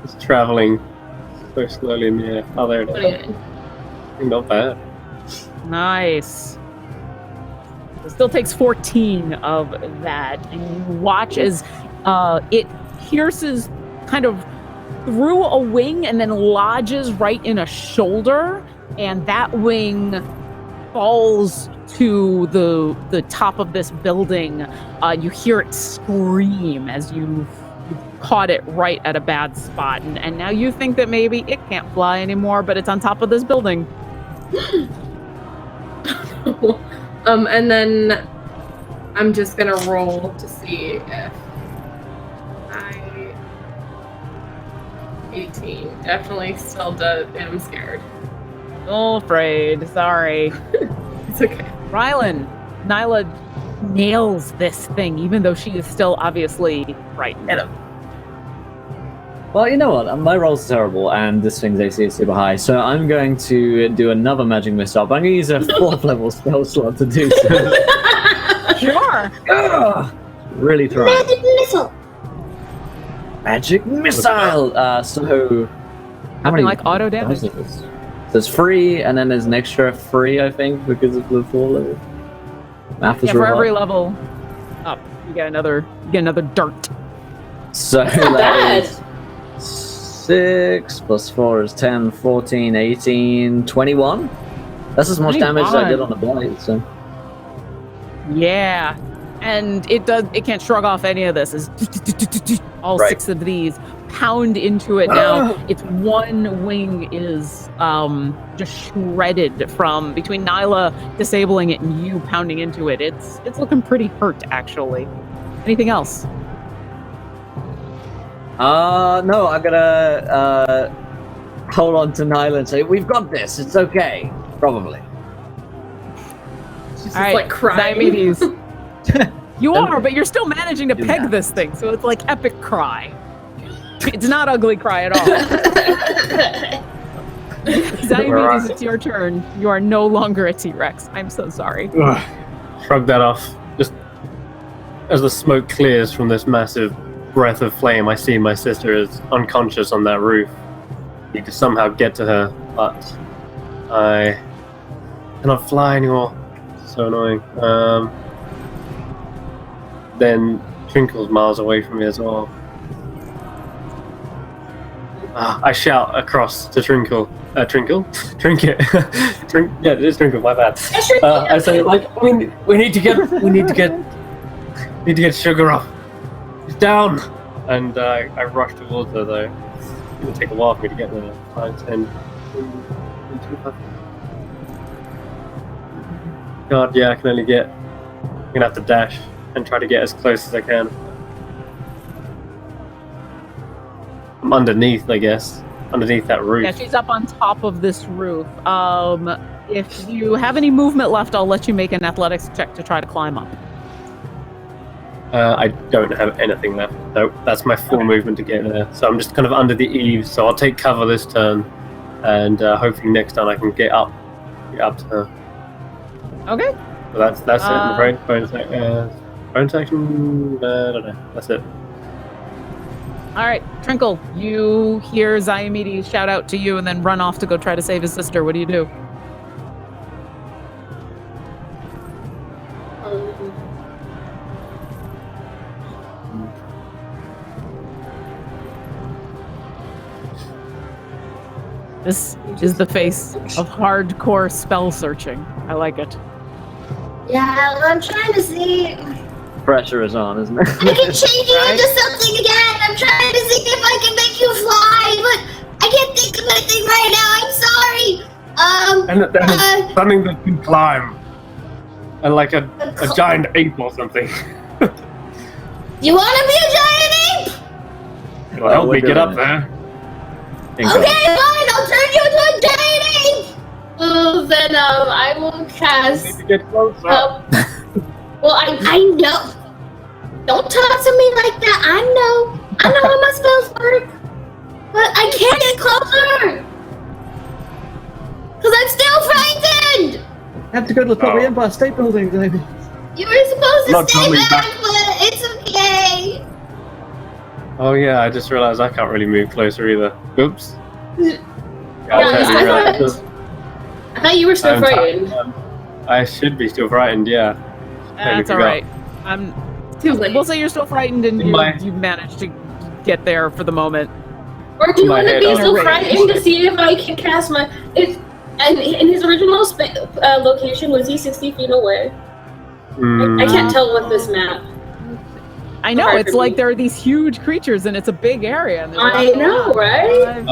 S4: It's traveling so slowly in the air. Oh, there it is.
S5: 29.
S4: Not bad.
S2: Nice. It still takes 14 of that, and you watch as it pierces kind of through a wing and then lodges right in a shoulder, and that wing falls to the top of this building. You hear it scream as you've caught it right at a bad spot, and now you think that maybe it can't fly anymore, but it's on top of this building.
S5: And then I'm just gonna roll to see if 18 definitely still does. I'm scared.
S2: Oh, afraid. Sorry.
S5: It's okay.
S2: Rylan, Nyla nails this thing, even though she is still obviously frightened.
S1: Well, you know what? My roll's terrible, and this thing's AC is super high, so I'm going to do another magic missile. But I'm going to use a 4th level spell slot to do so.
S2: Sure.
S1: Really trying.
S8: Magic missile.
S1: Magic missile! So, how many?
S2: Like auto damage.
S1: There's 3, and then there's an extra 3, I think, because of the 4 level. Math is
S2: Yeah, for
S1: real
S2: every
S1: hard.
S2: level up, you get another dart.
S1: So
S8: Not bad.
S1: that is 6 plus 4 is 10, 14, 18, 21. That's as much damage as I did on the blade, so.
S2: Yeah. And it can't shrug off any of this. It's all 6 of these pound into it now. Its one wing is just shredded from between Nyla disabling it and you pounding into it. It's looking pretty hurt, actually. Anything else?
S1: No, I'm gonna hold on to Nyla and say, we've got this, it's okay. Probably.
S5: She's just
S2: All right,
S5: like crying.
S2: Diomedes. You are, but you're still managing to peg this thing, so it's like epic cry. It's not ugly cry at all. Diomedes, it's your turn. You are no longer a T-Rex. I'm so sorry.
S4: Shrug that off. Just as the smoke clears from this massive breath of flame, I see my sister is unconscious on that roof. Need to somehow get to her, but I cannot fly anymore. So annoying. Then Trinkle's miles away from me as well. I shout across to Trinkle. Trinket. Yeah, it is Trinkle. My bad. I say, like, we need to get Sugar up. She's down. And I rush towards her though. It's gonna take a while for me to get there. 5, 10, 25. God, yeah, I can only get. I'm gonna have to dash and try to get as close as I can. I'm underneath, I guess. Underneath that roof.
S2: Yeah, she's up on top of this roof. If you have any movement left, I'll let you make an athletics check to try to climb up.
S4: I don't have anything left. Nope, that's my full movement to get there. So I'm just kind of under the eaves. So I'll take cover this turn, and hopefully next time I can get up to her.
S2: Okay.
S4: So that's it. I'm afraid. Bonus action. I don't know. That's it.
S2: All right, Trinkle, you hear Diomedes shout out to you and then run off to go try to save his sister. What do you do? This is the face of hardcore spell searching. I like it.
S8: Yeah, I'm trying to see.
S1: Pressure is on, isn't it?
S8: I can change you into something again. I'm trying to see if I can make you fly, but I can't think of anything right now. I'm sorry.
S4: And something that can climb, and like a giant ape or something.
S8: You want to be a giant ape?
S4: It'll help me get up there.
S8: Okay, fine. I'll turn you into a giant ape.
S7: Well, then I will cast.
S4: Need to get closer.
S7: Well,
S8: I know. Don't talk to me like that. I know how my spells work. But I can't get closer. Because I'm still frightened.
S1: I have to go to the top of the Empire State Building, David.
S8: You were supposed to
S4: Not
S8: stay
S4: coming
S8: back,
S4: back.
S8: but it's okay.
S4: Oh yeah, I just realized I can't really move closer either. Oops.
S7: Yeah, I thought you were still frightened.
S4: I should be still frightened, yeah.
S2: That's all right. We'll say you're still frightened and you managed to get there for the moment.
S7: Or do you want to be so frightened to see if I can cast my... And in his original location, was he 60 feet away? I can't tell with this map.
S2: I know, it's like there are these huge creatures and it's a big area. And
S7: I know, right?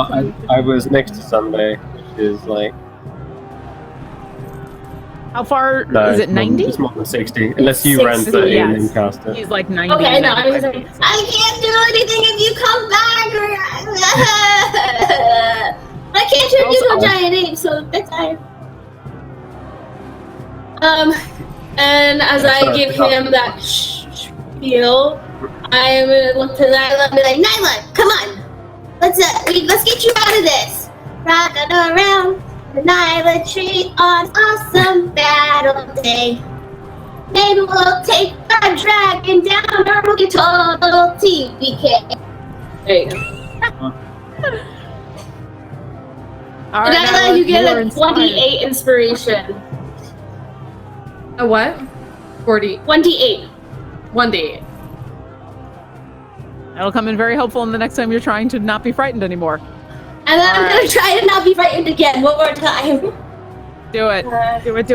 S4: I was next to Sunday, which is like...
S2: How far is it? 90?
S4: It's more than 60, unless you ran 30 and then cast it.
S2: He's like 90.
S7: Okay, no,
S8: I can't do anything if you come back. I can't turn you into a giant ape, so that's fine.
S7: And as I give him that spiel, I am gonna look to Nyla and be like,
S8: Nyla, come on. Let's get you out of this. Rockin' around the Nyla tree on awesome battle day. Maybe we'll take a dragon down or we'll get total TBK.
S7: there you go.
S2: All right,
S7: Nyla, you get a 28 inspiration.
S5: A what? 40.
S7: 28.
S5: 1d8.
S2: That'll come in very helpful in the next time you're trying to not be frightened anymore.
S8: And then I'm gonna try to not be frightened again one more time.
S2: Do it. Do it.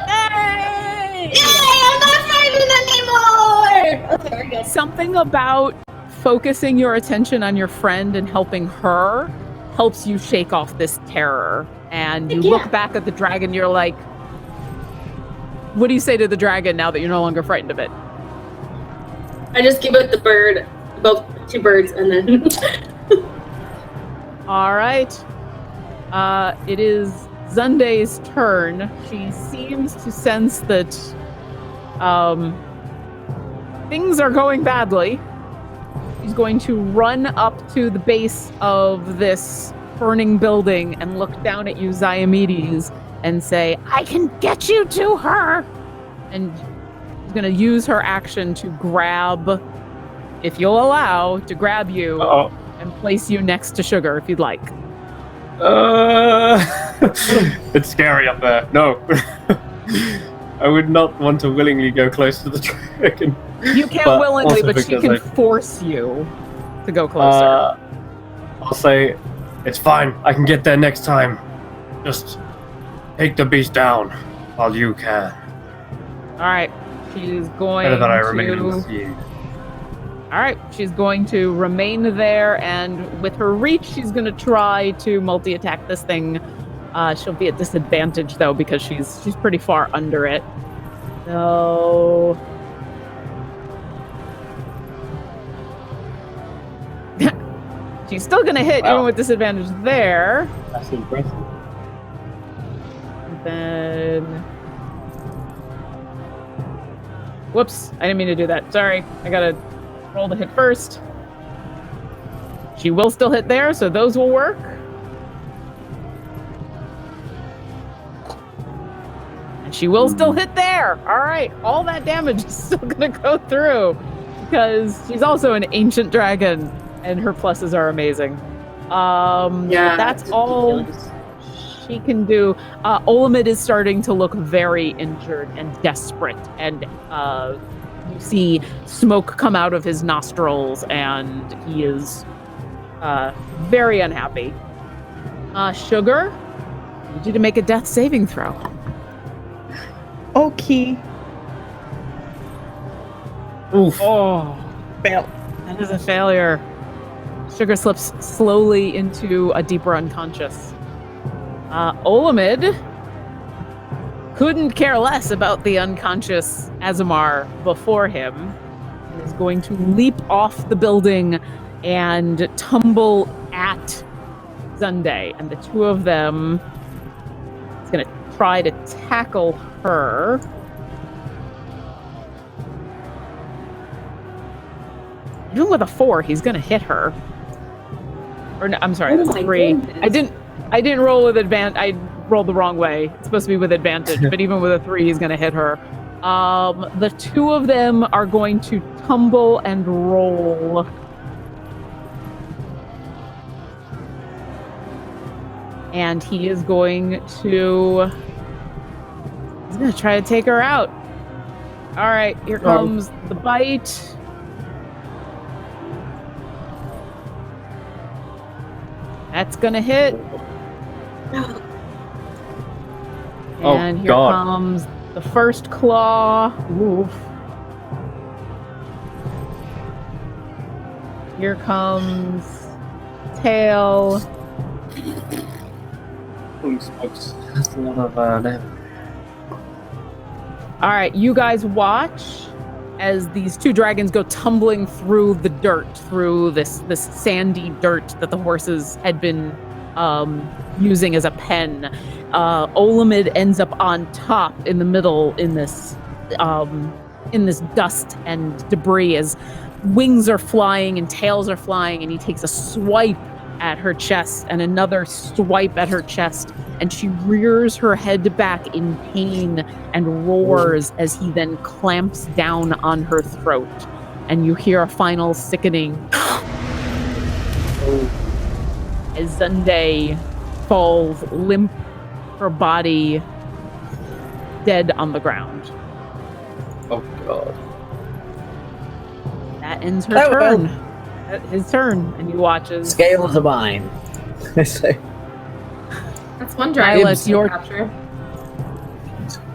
S8: Hey! Yay! I'm not frightened anymore! Okay, we're good.
S2: Something about focusing your attention on your friend and helping her helps you shake off this terror. And you look back at the dragon, you're like, what do you say to the dragon now that you're no longer frightened of it?
S8: I just give it the bird, both 2 birds, and then...
S2: All right. It is Zunday's turn. She seems to sense that things are going badly. She's going to run up to the base of this burning building and look down at you, Ziomedes, and say, I can get you to her! And she's going to use her action to grab, if you'll allow, to grab you and place you next to Sugar, if you'd like.
S4: It's scary up there. No. I would not want to willingly go close to the dragon.
S2: You can't willingly, but she can force you to go closer.
S4: I'll say, it's fine. I can get there next time. Just take the beast down while you can.
S2: All right. She's going
S4: Better that I remain in the sea.
S2: All right. She's going to remain there, and with her reach, she's going to try to multi-attack this thing. She'll be at disadvantage, though, because she's pretty far under it. So... she's still going to hit, even with disadvantage there.
S4: That's impressive.
S2: And then... whoops, I didn't mean to do that. Sorry, I got to roll the hit first. She will still hit there, so those will work. And she will still hit there. All right, all that damage is still going to go through because she's also an ancient dragon and her pluses are amazing. That's all she can do. Olamid is starting to look very injured and desperate, and you see smoke come out of his nostrils, and he is very unhappy. Sugar, I need you to make a death saving throw.
S3: Okay.
S4: Oof.
S2: Oh, fail. That is a failure. Sugar slips slowly into a deeper unconscious. Olamid couldn't care less about the unconscious Azamar before him. He is going to leap off the building and tumble at Sunday. And the two of them is going to try to tackle her. Even with a 4, he's going to hit her. Or no, I'm sorry, that's a 3.
S8: Goodness.
S2: I didn't roll with advantage. I rolled the wrong way. It's supposed to be with advantage, but even with a 3, he's going to hit her. The two of them are going to tumble and roll. And he is going to... he's going to try to take her out. All right, here comes the bite. That's going to hit. And here comes the first claw. Oof. Here comes tail.
S4: That's a lot of damage.
S2: All right, you guys watch as these two dragons go tumbling through the dirt, through this sandy dirt that the horses had been using as a pen. Olamid ends up on top in the middle in this dust and debris as wings are flying and tails are flying, and he takes a swipe at her chest and another swipe at her chest, and she rears her head back in pain and roars as he then clamps down on her throat, and you hear a final sickening as Zunday falls limp, her body dead on the ground.
S4: Oh god.
S2: That ends her
S1: Oh, well.
S2: turn. His turn, and he watches.
S1: Scales of mine. I say.
S5: That's one dragon.
S2: It's your
S5: capture.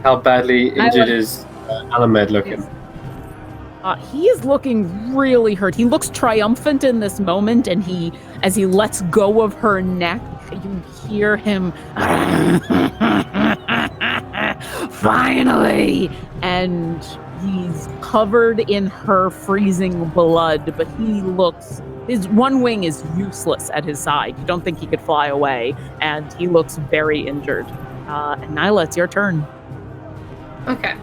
S4: How badly injured is Alamed looking?
S2: He is looking really hurt. He looks triumphant in this moment, and as he lets go of her neck, you hear him, finally! And he's covered in her freezing blood, but his one wing is useless at his side. You don't think he could fly away, and he looks very injured. And Nyla, it's your turn.
S5: Okay.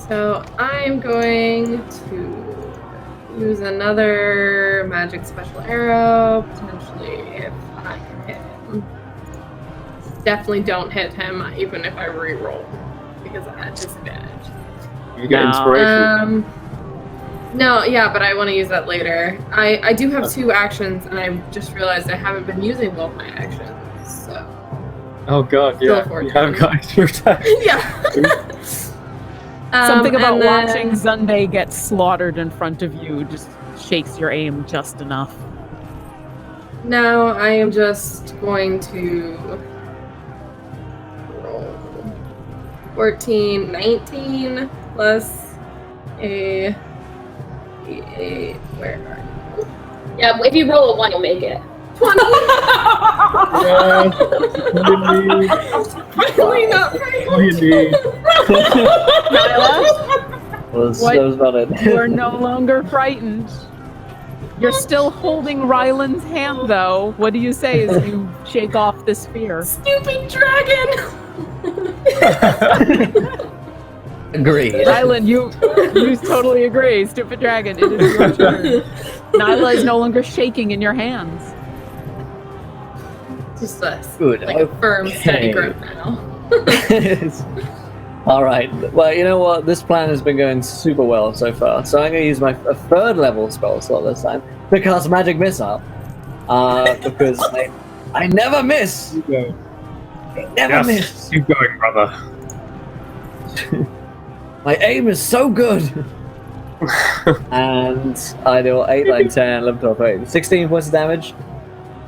S5: So I'm going to use another magic special arrow, potentially if I can hit him. Definitely don't hit him, even if I re-roll, because I had disadvantage.
S4: You get inspiration.
S5: No, yeah, but I want to use that later. I do have 2 actions, and I just realized I haven't been using both my actions, so...
S4: Oh god, yeah. You have got extra attack.
S5: Yeah.
S2: Something about watching Zunde get slaughtered in front of you just shakes your aim just enough.
S5: Now I am just going to roll 14, 19 plus a where are you?
S8: Yeah, if you roll a 1, you'll make it.
S5: 20. Finally not frightened.
S2: Nyla,
S1: That was about it.
S2: you are no longer frightened. You're still holding Ryland's hand, though. What do you say as you shake off this fear?
S5: Stupid dragon!
S1: Agreed.
S2: Ryland, you totally agree. Stupid dragon, it is your turn. Nyla is no longer shaking in your hands.
S5: Just a
S1: Good.
S5: firm, steady grip now.
S1: All right. Well, you know what? This plan has been going super well so far. So I'm going to use my 3rd level spell slot this time to cast Magic Missile. Because I never miss. I never miss.
S4: Keep going, brother.
S1: My aim is so good. And I do 8, 9, 10, 11, 12, 13, 16 points of damage.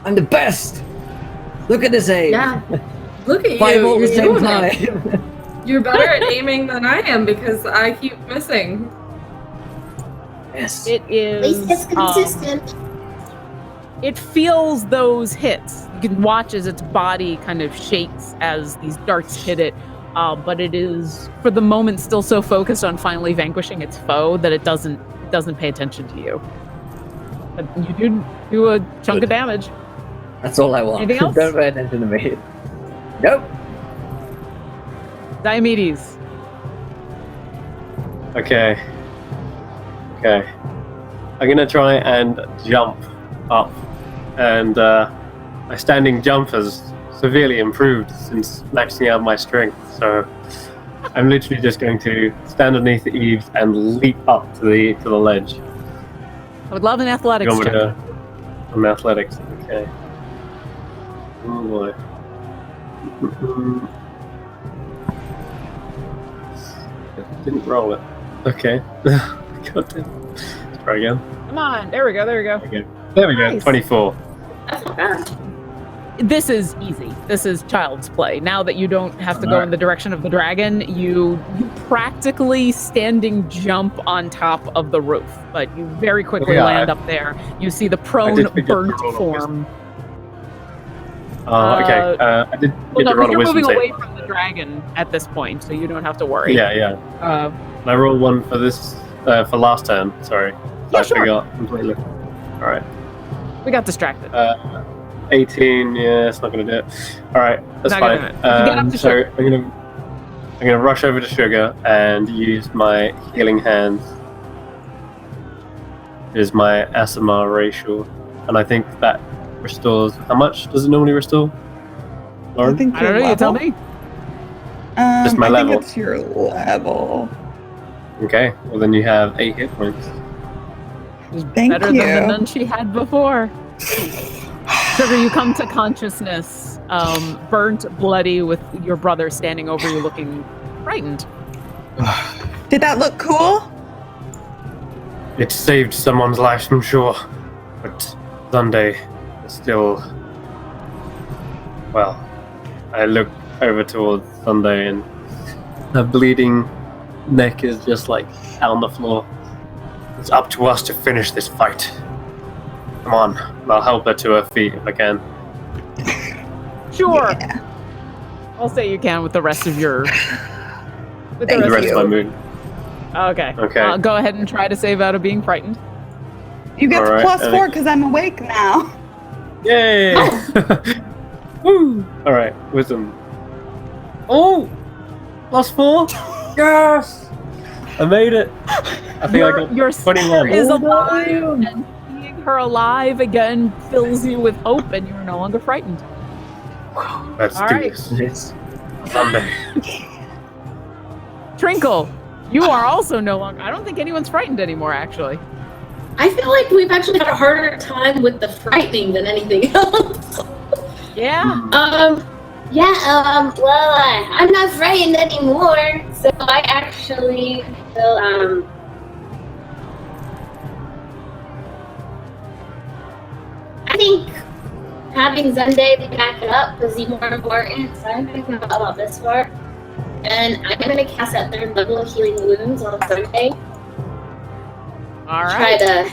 S1: I'm the best. Look at this aim.
S5: Yeah. Look at you.
S1: 5 all at the
S5: You're
S1: same
S5: doing
S1: time.
S5: it. You're better at aiming than I am because I keep missing.
S1: Yes.
S2: It is.
S8: consistent.
S2: It feels those hits. You can watch as its body kind of shakes as these darts hit it. But it is, for the moment, still so focused on finally vanquishing its foe that it doesn't pay attention to you. But you do a chunk of damage.
S1: That's all I want.
S2: Anything else?
S1: Don't pay attention to me. Nope.
S2: Diomedes.
S4: Okay. I'm gonna try and jump up, and my standing jump has severely improved since maxing out my strength. So I'm literally just going to stand underneath the eaves and leap up to the ledge.
S2: I would love an athletics check.
S4: I'm athletics. Okay. Oh boy. Didn't roll it. Okay. God damn. Let's try again.
S2: Come on. There we go.
S4: There we go.
S2: Nice.
S4: 24.
S8: That's not bad.
S2: This is easy. This is child's play. Now that you don't have to go in the direction of the dragon, you practically standing jump on top of the roof, but you very quickly land up there. You see the prone, burnt form.
S4: Okay. I did get to roll a
S2: you're
S4: wisdom
S2: moving
S4: save.
S2: away from the dragon at this point, so you don't have to worry.
S4: Yeah. Can I roll one for this for last turn? Sorry.
S2: Yeah,
S4: I
S2: sure.
S4: forgot completely. All right.
S2: We got distracted.
S4: 18. Yeah, it's not gonna do it. All right, that's
S2: Not
S4: fine.
S2: gonna do it. You get up to
S4: So
S2: Sugar.
S4: I'm gonna rush over to Sugar and use my healing hand. It is my ASMR racial, and I think that restores. How much does it normally restore? Lauren?
S3: I think
S2: I don't
S3: your
S2: know. You tell
S3: level.
S2: me.
S4: Just my
S3: I
S4: level.
S3: think it's your level.
S4: Okay, well then you have 8 hit points.
S3: Thank
S2: Better
S3: you.
S2: than the none she had before. Sugar, you come to consciousness, burnt, bloody, with your brother standing over you looking frightened.
S3: Did that look cool?
S4: It saved someone's life, I'm sure. But Sunday is still... Well, I look over towards Sunday and her bleeding neck is just like on the floor. It's up to us to finish this fight. Come on, I'll help her to her feet if I can.
S2: Sure.
S3: Yeah.
S2: I'll say you can with the rest of your... With
S3: Thank
S4: The rest
S3: you.
S4: of my mood.
S2: Okay.
S4: Okay.
S2: Go ahead and try to save out of being frightened.
S3: You get
S4: All right,
S3: +4 because I'm awake now.
S4: Yay! Woo! Alright, wisdom. Oh! +4? Yes! I made it! I think I got
S2: Your
S4: 21.
S2: sister is alive, and seeing her alive again fills you with hope, and you are no longer frightened.
S4: Let's
S2: All
S4: do
S2: right.
S4: this. Sunday.
S2: Trinkle, you are also no longer... I don't think anyone's frightened anymore, actually.
S8: I feel like we've actually had a harder time with the frightening than anything else.
S2: Yeah?
S8: Well, I'm not frightened anymore, so I actually will, I think having Sunday back it up is even more important, so I'm thinking about this part. And I'm gonna cast that 3rd level of healing wounds on Sunday.
S2: All
S8: Try
S2: right.
S8: to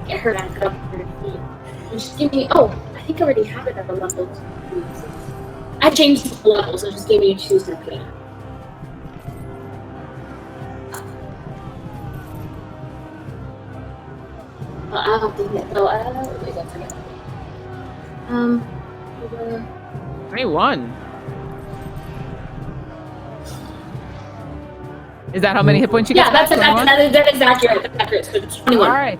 S8: get her back up on her feet. And just give me, I think I already have it at a level 2. I changed the level, so just give me 2 seconds. I don't think that. Oh, wait, I forget.
S2: 21. Is that how many hit points you get?
S8: Yeah,
S2: back? 21?
S8: that is accurate. That's accurate. So it's 21.
S2: All right.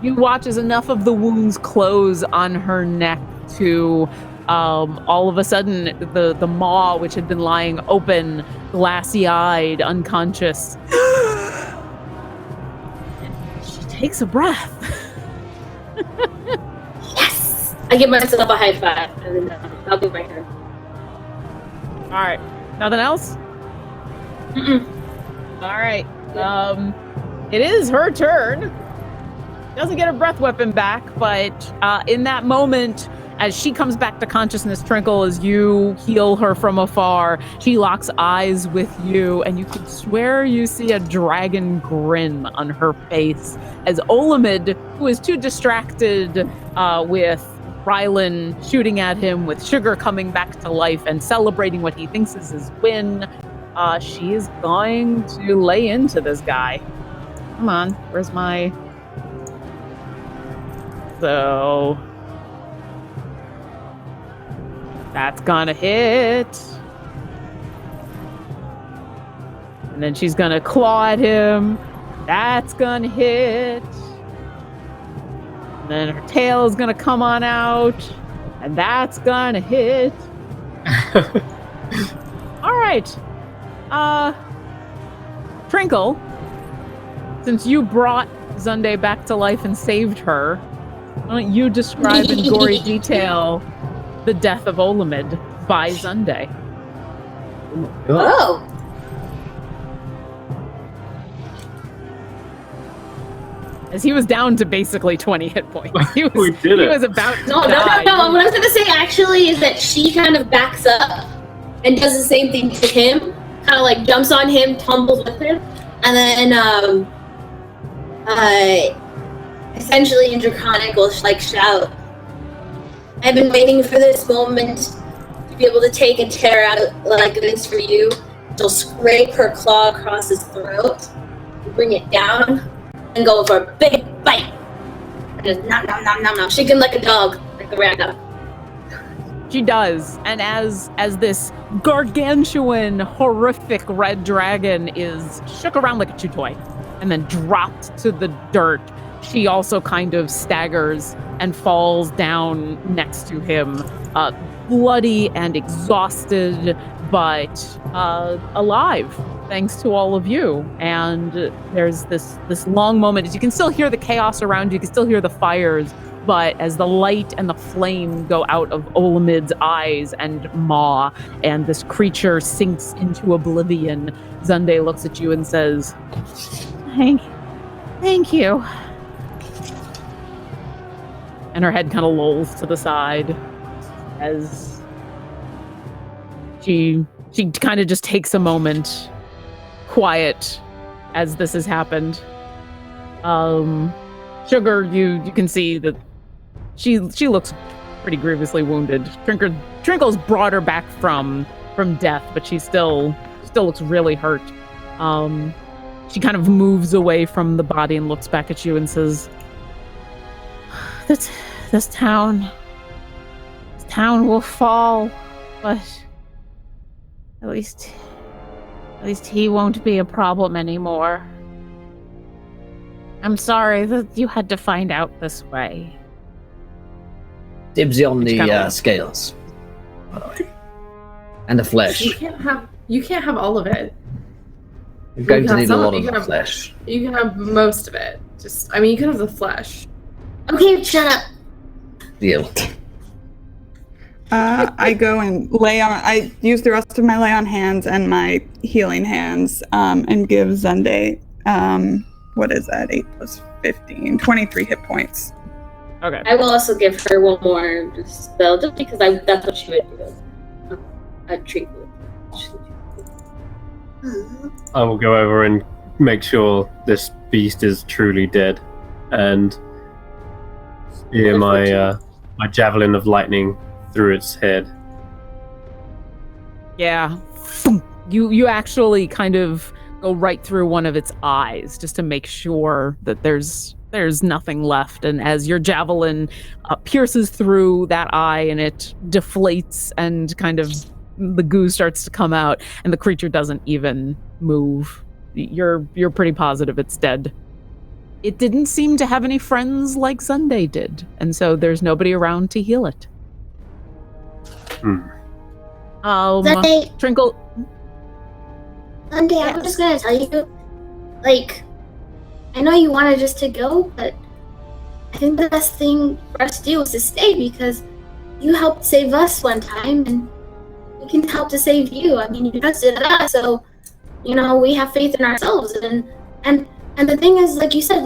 S2: You watch as enough of the wounds close on her neck to all of a sudden the maw, which had been lying open, glassy-eyed, unconscious. She takes a breath.
S8: Yes! I give myself a high five, and then I'll give my turn.
S2: All right. Nothing else?
S8: Mm-mm.
S2: All right. It is her turn. Doesn't get her breath weapon back, but in that moment, as she comes back to consciousness, Trinkle, as you heal her from afar, she locks eyes with you, and you can swear you see a dragon grin on her face as Olamid, who is too distracted with Rylan shooting at him, with Sugar coming back to life and celebrating what he thinks is his win, she is going to lay into this guy. Come on, where's my... So... That's gonna hit. And then she's gonna claw at him. That's gonna hit. And then her tail is gonna come on out. And that's gonna hit. All right. Trinkle, since you brought Sunday back to life and saved her, why don't you describe in gory detail the death of Olamid by Sunday?
S8: Oh!
S2: As he was down to basically 20 hit points. He was,
S4: We did it.
S2: He was about to
S8: No.
S2: die.
S8: What I was gonna say actually is that she kind of backs up and does the same thing to him. Kind of like jumps on him, tumbles with him, and then essentially in Draconic will like shout, "I've been waiting for this moment to be able to take and tear out like this for you." She'll scrape her claw across his throat, bring it down, and go for a big bite. And just nom nom nom nom nom, shaking like a dog, like a ragdoll.
S2: She does, and as this gargantuan, horrific red dragon is shook around like a chew toy and then dropped to the dirt, she also kind of staggers and falls down next to him, bloody and exhausted, but alive, thanks to all of you. And there's this long moment as you can still hear the chaos around you, you can still hear the fires but as the light and the flame go out of Olamid's eyes and maw, and this creature sinks into oblivion, Zunde looks at you and says, Thank you. And her head kind of lolls to the side as she kind of just takes a moment, quiet, as this has happened. Sugar, you can see that she looks pretty grievously wounded. Trinkle's brought her back from death, but she still looks really hurt. She kind of moves away from the body and looks back at you and says, This town will fall, but at least he won't be a problem anymore. I'm sorry that you had to find out this way.
S1: Dibsy on the scales, by the way, and the flesh.
S5: You can't have all of it.
S1: You're going to need a lot of the flesh.
S5: You can have most of it. You can have the flesh.
S8: Okay, shut up.
S1: Deal.
S3: I go and I use the rest of my lay on hands and my healing hands, and give Zunde, what is that? 8 plus 15, 23 hit points.
S2: Okay.
S8: I will also give her one more spell, just because that's what she would do. A treat.
S4: I will go over and make sure this beast is truly dead, and steer my javelin of lightning through its head.
S2: Yeah. You actually kind of go right through one of its eyes just to make sure that there's nothing left. And as your javelin pierces through that eye and it deflates and kind of the goo starts to come out and the creature doesn't even move, you're pretty positive it's dead. It didn't seem to have any friends like Sunday did, and so there's nobody around to heal it.
S8: Sunday,
S2: Trinkle.
S8: Sunday, yes. I'm just gonna tell you, I know you wanted us to go, but I think the best thing for us to do is to stay, because you helped save us one time, and we can help to save you. I mean, you trusted us, so, we have faith in ourselves, and the thing is, like you said,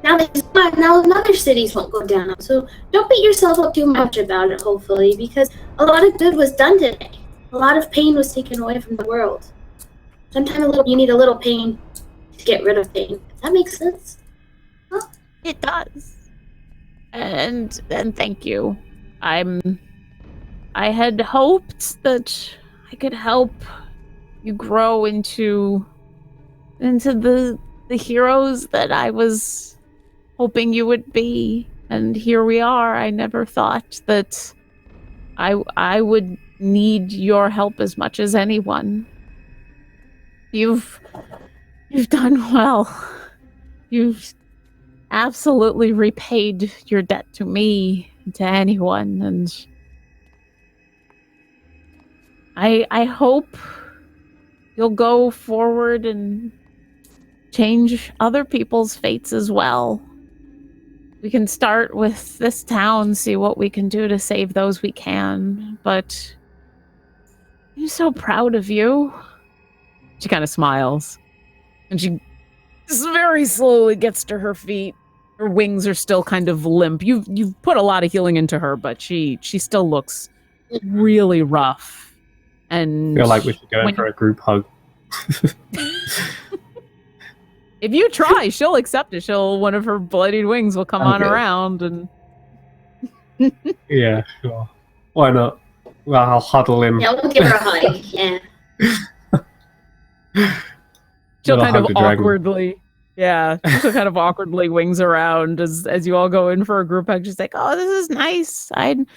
S8: now that he's gone, now other cities won't go down. So don't beat yourself up too much about it, hopefully, because a lot of good was done today. A lot of pain was taken away from the world. Sometimes you need a little pain to get rid of pain. Does that make sense? Huh?
S2: It does. And thank you. I had hoped that I could help you grow into the heroes that I was hoping you would be, and here we are. I never thought that I would need your help as much as anyone. You've done well. You've absolutely repaid your debt to me, to anyone, and I hope you'll go forward and change other people's fates as well. We can start with this town, see what we can do to save those we can, but I'm so proud of you. She kind of smiles, and she just very slowly gets to her feet. Her wings are still kind of limp. You've put a lot of healing into her, but she still looks really rough. And
S4: I feel like we should go in for a group hug.
S2: If you try, she'll accept it. One of her bloodied wings will come on around, and
S4: yeah, sure. Why not? Well, I'll huddle in.
S8: Yeah, we'll give her a hug. Yeah.
S2: She'll kind of awkwardly, she'll kind of awkwardly wings around as you all go in for a group hug. She's like, "Oh, this is nice. I'd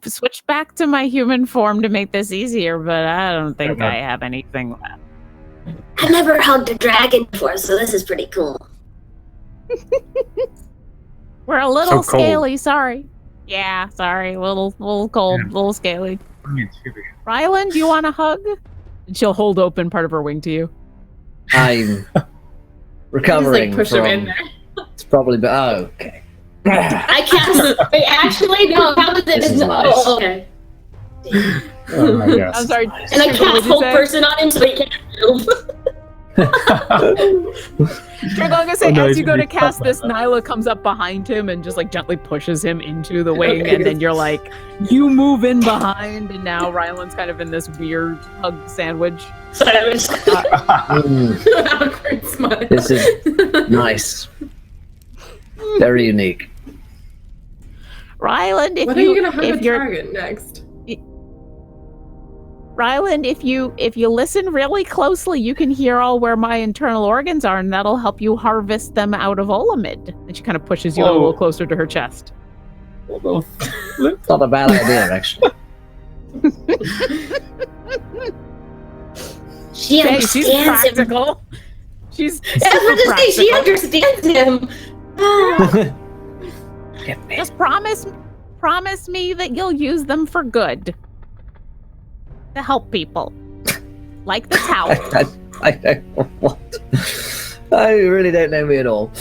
S2: switched back to my human form to make this easier, but I don't think I have anything left."
S8: I never hugged a dragon before, so this is pretty cool.
S2: We're a little scaly, sorry. Yeah, sorry, a little cold, a little scaly. Rylan, do you want a hug? And she'll hold open part of her wing to you.
S1: I'm recovering
S5: push him in there.
S1: probably be. Oh, okay.
S8: I cast. Wait, actually, no. How about
S1: This
S8: this?
S1: is nice.
S8: Oh, okay.
S4: Oh my gosh.
S2: I'm sorry.
S8: And I
S2: What'd
S8: cast
S2: you
S8: hold
S2: say?
S8: person on him so he can't move.
S2: I'm gonna say,
S4: Oh, no,
S2: as
S4: he's
S2: you go
S4: gonna
S2: to
S4: be
S2: cast
S4: stuck
S2: this,
S4: like that.
S2: Nyla comes up behind him and just like gently pushes him into the wing,
S8: Okay.
S2: and then you're like, you move in behind, and now Ryland's kind of in this weird hug sandwich.
S8: Sorry, I'm just.
S5: Awkward smile.
S1: This is nice. Very unique.
S2: Ryland, if
S5: What are you gonna hug
S2: if
S5: a
S2: you're
S5: target next?
S2: Ryland, if you listen really closely, you can hear all where my internal organs are, and that'll help you harvest them out of Olamid. And she kind of pushes you a little
S4: Whoa.
S2: closer to her chest.
S1: It's not a bad idea, actually.
S8: She
S2: Hey, she's
S8: understands him.
S2: practical. She's
S8: That's what
S2: super
S8: to say. She
S2: practical.
S8: understands him. Ah.
S1: Get me.
S2: Just promise me that you'll use them for good. To help people. Like the towel.
S1: I don't know what. I really don't know me at all.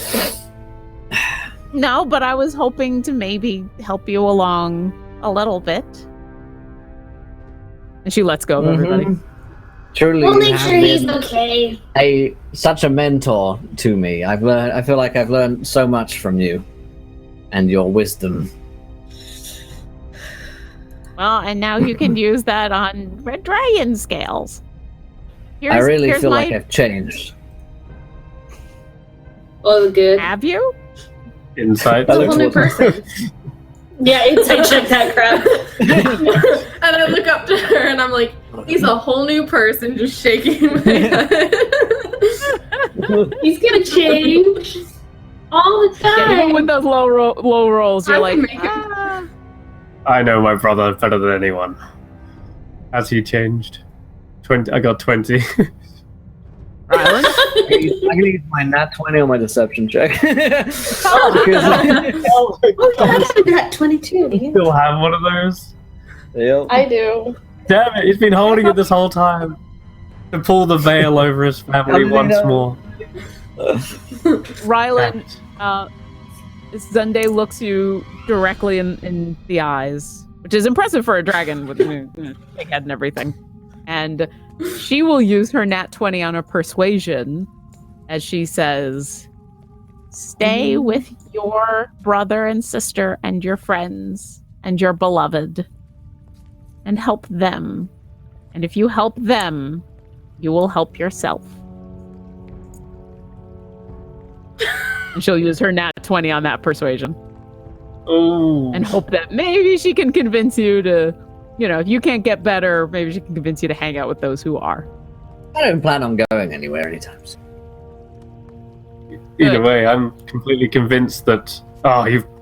S2: No, but I was hoping to maybe help you along a little bit. And she lets go of everybody.
S1: Mhm. Truly,
S8: We'll
S1: you
S8: make
S1: have
S8: sure he's
S1: been
S8: okay.
S1: such a mentor to me. I feel like I've learned so much from you and your wisdom.
S2: Well, and now you can use that on red dragon scales.
S1: I really
S2: here's
S1: feel
S2: my-
S1: like I've changed.
S8: Oh, good.
S2: Have you?
S4: Insight.
S5: It's a whole new person.
S8: Yeah, inside check that crap.
S5: And I look up to her and I'm like, he's a whole new person, just shaking my head.
S8: He's gonna change all the
S2: Yeah, even with
S8: time.
S2: those low rolls, you're
S5: I
S2: like,
S5: would make it-
S2: ah.
S4: I know my brother better than anyone. Has he changed? 20. I got 20.
S2: Ryland?
S1: I'm gonna use my nat 20 on my deception check. Because-
S8: Oh, yeah, I got that 22.
S4: Still have one of those.
S1: Yep.
S8: I do.
S4: Damn it! He's been holding it this whole time to pull the veil over his family once more.
S2: Ryland, Sunday looks you directly in the eyes, which is impressive for a dragon with a big head and everything. And she will use her nat 20 on a persuasion as she says, stay with your brother and sister and your friends and your beloved and help them. And if you help them, you will help yourself. And she'll use her nat 20 on that persuasion.
S4: Oh.
S2: And hope that maybe she can convince you to, if you can't get better, maybe she can convince you to hang out with those who are.
S1: I don't plan on going anywhere anytime soon.
S4: Either
S2: Good.
S4: way, I'm completely convinced that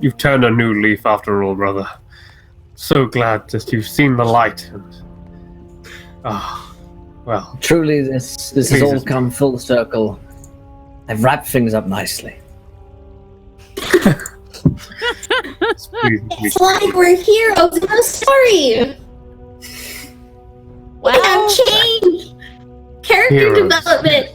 S4: you've turned a new leaf after all, brother. So glad that you've seen the light and well.
S1: Truly, this has all
S4: Jesus.
S1: come full circle. I've wrapped things up nicely.
S8: It's like we're heroes in a story. We have change. Character
S4: Heroes.
S8: development.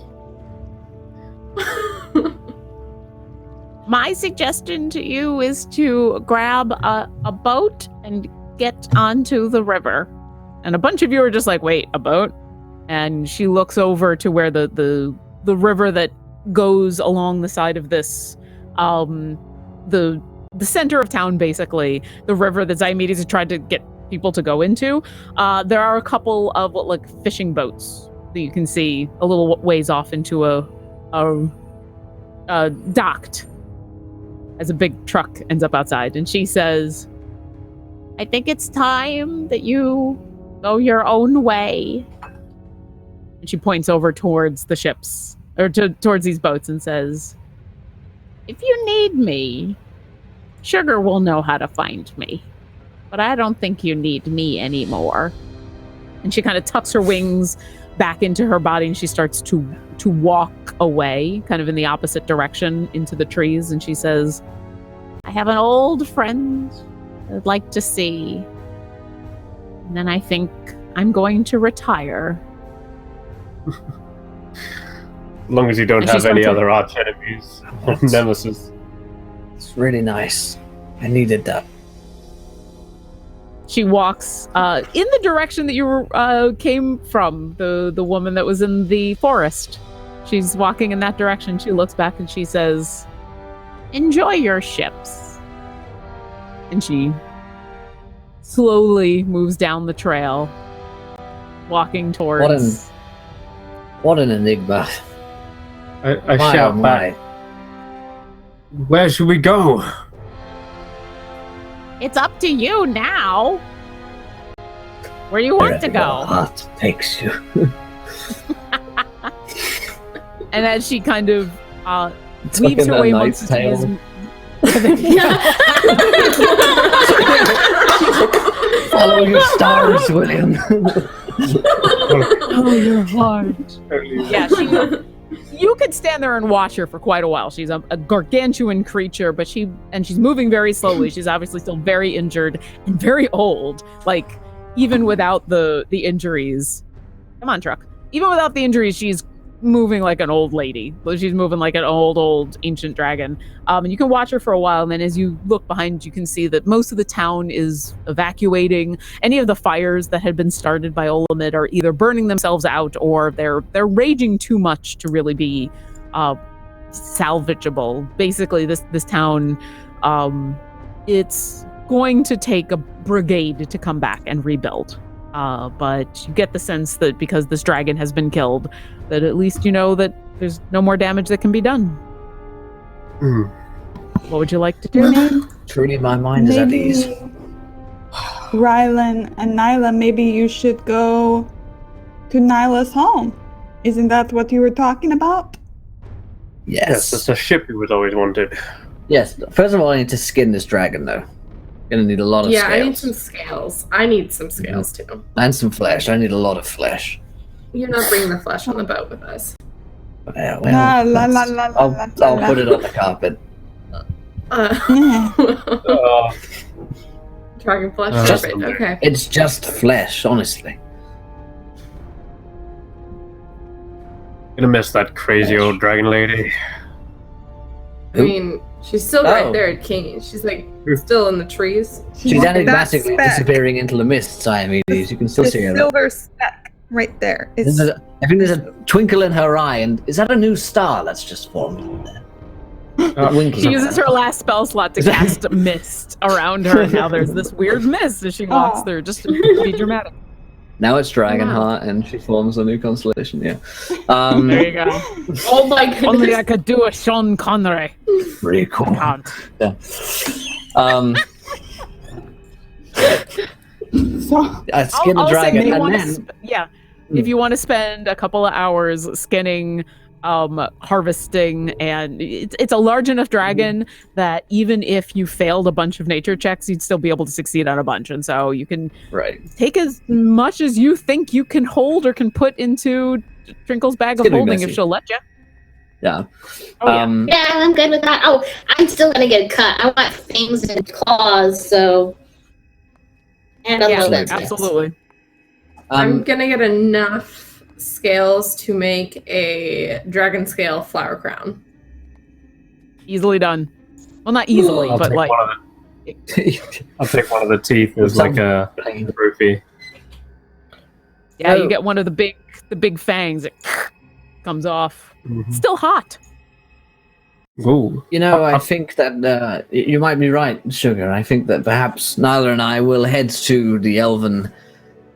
S2: My suggestion to you is to grab a boat and get onto the river. And a bunch of you are just like, wait, a boat? And she looks over to where the river that goes along the side of this, the center of town, basically, the river that Diomedes has tried to get people to go into. There are a couple of fishing boats that you can see a little ways off into a docked as a big truck ends up outside. And she says, I think it's time that you go your own way. And she points over towards the ships, or towards these boats, and says, if you need me, Sugar will know how to find me. But I don't think you need me anymore. And she kind of tucks her wings back into her body, and she starts to walk away, kind of in the opposite direction into the trees. And she says, I have an old friend I'd like to see. And then I think I'm going to retire.
S4: As long as you don't
S2: And she
S4: have any
S2: starts
S4: other arch enemies or nemesis.
S1: It's really nice. I needed that.
S2: She walks in the direction that you came from, the woman that was in the forest. She's walking in that direction. She looks back and she says, "Enjoy your ships." And she slowly moves down the trail, walking towards...
S1: What an enigma.
S4: I shout back. Where should we go?
S2: It's up to you now. Where you want to
S1: Wherever
S2: go.
S1: your heart takes you.
S2: And as she kind of
S1: It's
S2: weaves
S1: like
S2: her
S1: in
S2: way
S1: A
S2: amongst
S1: Knight's
S2: the trees.
S1: Follow your stars, William.
S2: Oh, your heart. Yeah, you could stand there and watch her for quite a while. She's a gargantuan creature, but she's moving very slowly. She's obviously still very injured and very old. Like, even without the injuries. Come on, truck. Even without the injuries, she's moving like an old lady. She's moving like an old ancient dragon. And you can watch her for a while, and then as you look behind, you can see that most of the town is evacuating. Any of the fires that had been started by Olamid are either burning themselves out or they're raging too much to really be salvageable. Basically, this town, it's going to take a brigade to come back and rebuild. But you get the sense that because this dragon has been killed, that at least you know that there's no more damage that can be done. What would you like to do?
S1: Truly, my mind is at ease.
S3: Rylan and Nyla, maybe you should go to Nyla's home. Isn't that what you were talking about?
S4: Yes, it's a ship we was always wanted.
S1: Yes. First of all, I need to skin this dragon, though. Gonna need a lot of scales.
S5: I need some scales. I need some scales, too.
S1: And some flesh. I need a lot of flesh.
S5: You're not bringing the flesh on the boat with us.
S1: Well,
S3: I'll
S1: put it on the carpet.
S5: Dragon flesh carpet, okay.
S1: It's just flesh, honestly.
S4: Gonna miss that crazy old dragon lady.
S5: I mean, she's still right there at King. She's like still in the trees.
S1: She's enigmatically disappearing into the mist, Siamedes. You can still see her.
S3: Silver speck right there.
S1: I think there's a twinkle in her eye, and is that a new star that's just formed there?
S2: She uses her last spell slot to cast mist around her, and now there's this weird mist as she walks through, just to be dramatic.
S1: Now it's Dragonheart, and she forms a new constellation, yeah.
S2: There you go.
S5: Oh my goodness.
S2: Only I could do a Sean Connery.
S1: Pretty cool.
S2: Can't.
S1: Yeah. I skin the dragon, and then...
S2: if you want to spend a couple of hours skinning, harvesting, and it's a large enough dragon that even if you failed a bunch of nature checks, you'd still be able to succeed on a bunch. And so you can take as much as you think you can hold or can put into Trinkle's bag of holding if she'll let you.
S1: Yeah.
S8: Yeah, I'm good with that. Oh, I'm still gonna get cut. I want fangs and claws, so. And a little bit.
S2: Absolutely.
S5: I'm gonna get enough scales to make a dragon scale flower crown.
S2: Easily done. Well, not easily, but like.
S4: I'll take one of the teeth as like a rupee.
S2: Yeah, you get one of the big fangs. It comes off. It's still hot.
S4: Ooh.
S1: You know, I think that you might be right, Sugar. I think that perhaps Nyla and I will head to the Elven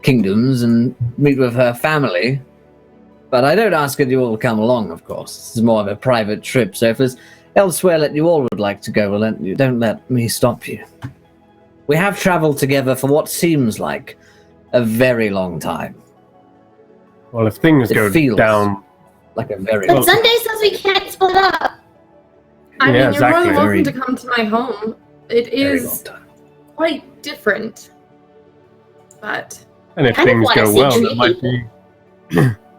S1: kingdoms and meet with her family. But I don't ask that you all come along, of course. This is more of a private trip, so if there's elsewhere that you all would like to go, well, don't let me stop you. We have traveled together for what seems like a very long time.
S4: Well, if things go down...
S1: like a very
S8: But Sunday says we can't split up.
S5: I mean, you're more than welcome to come to my home. It is quite different. But...
S4: And if things go well, there might be...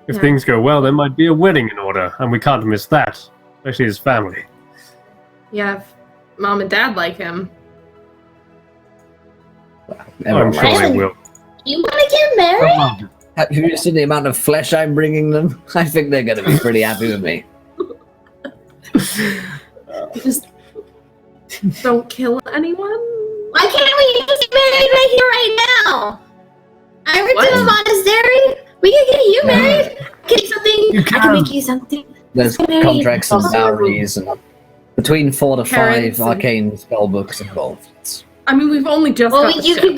S4: If things go well, there might be a wedding in order, and we can't miss that, especially his family.
S5: Yeah, if Mom and Dad like him.
S1: Well,
S4: I'm sure they will.
S8: You want to get married?
S1: Have you seen the amount of flesh I'm bringing them? I think they're going to be pretty happy with me.
S5: Just don't kill anyone.
S8: Why can't we just get married right here, right now? I worked in a monastery. We can get you married. Get something. I can make you something.
S1: There's contracts and dowries and between 4 to 5
S5: Parents
S1: arcane spell books involved.
S5: I mean, we've only just
S8: Well,
S5: got the
S8: you
S5: ship.
S8: could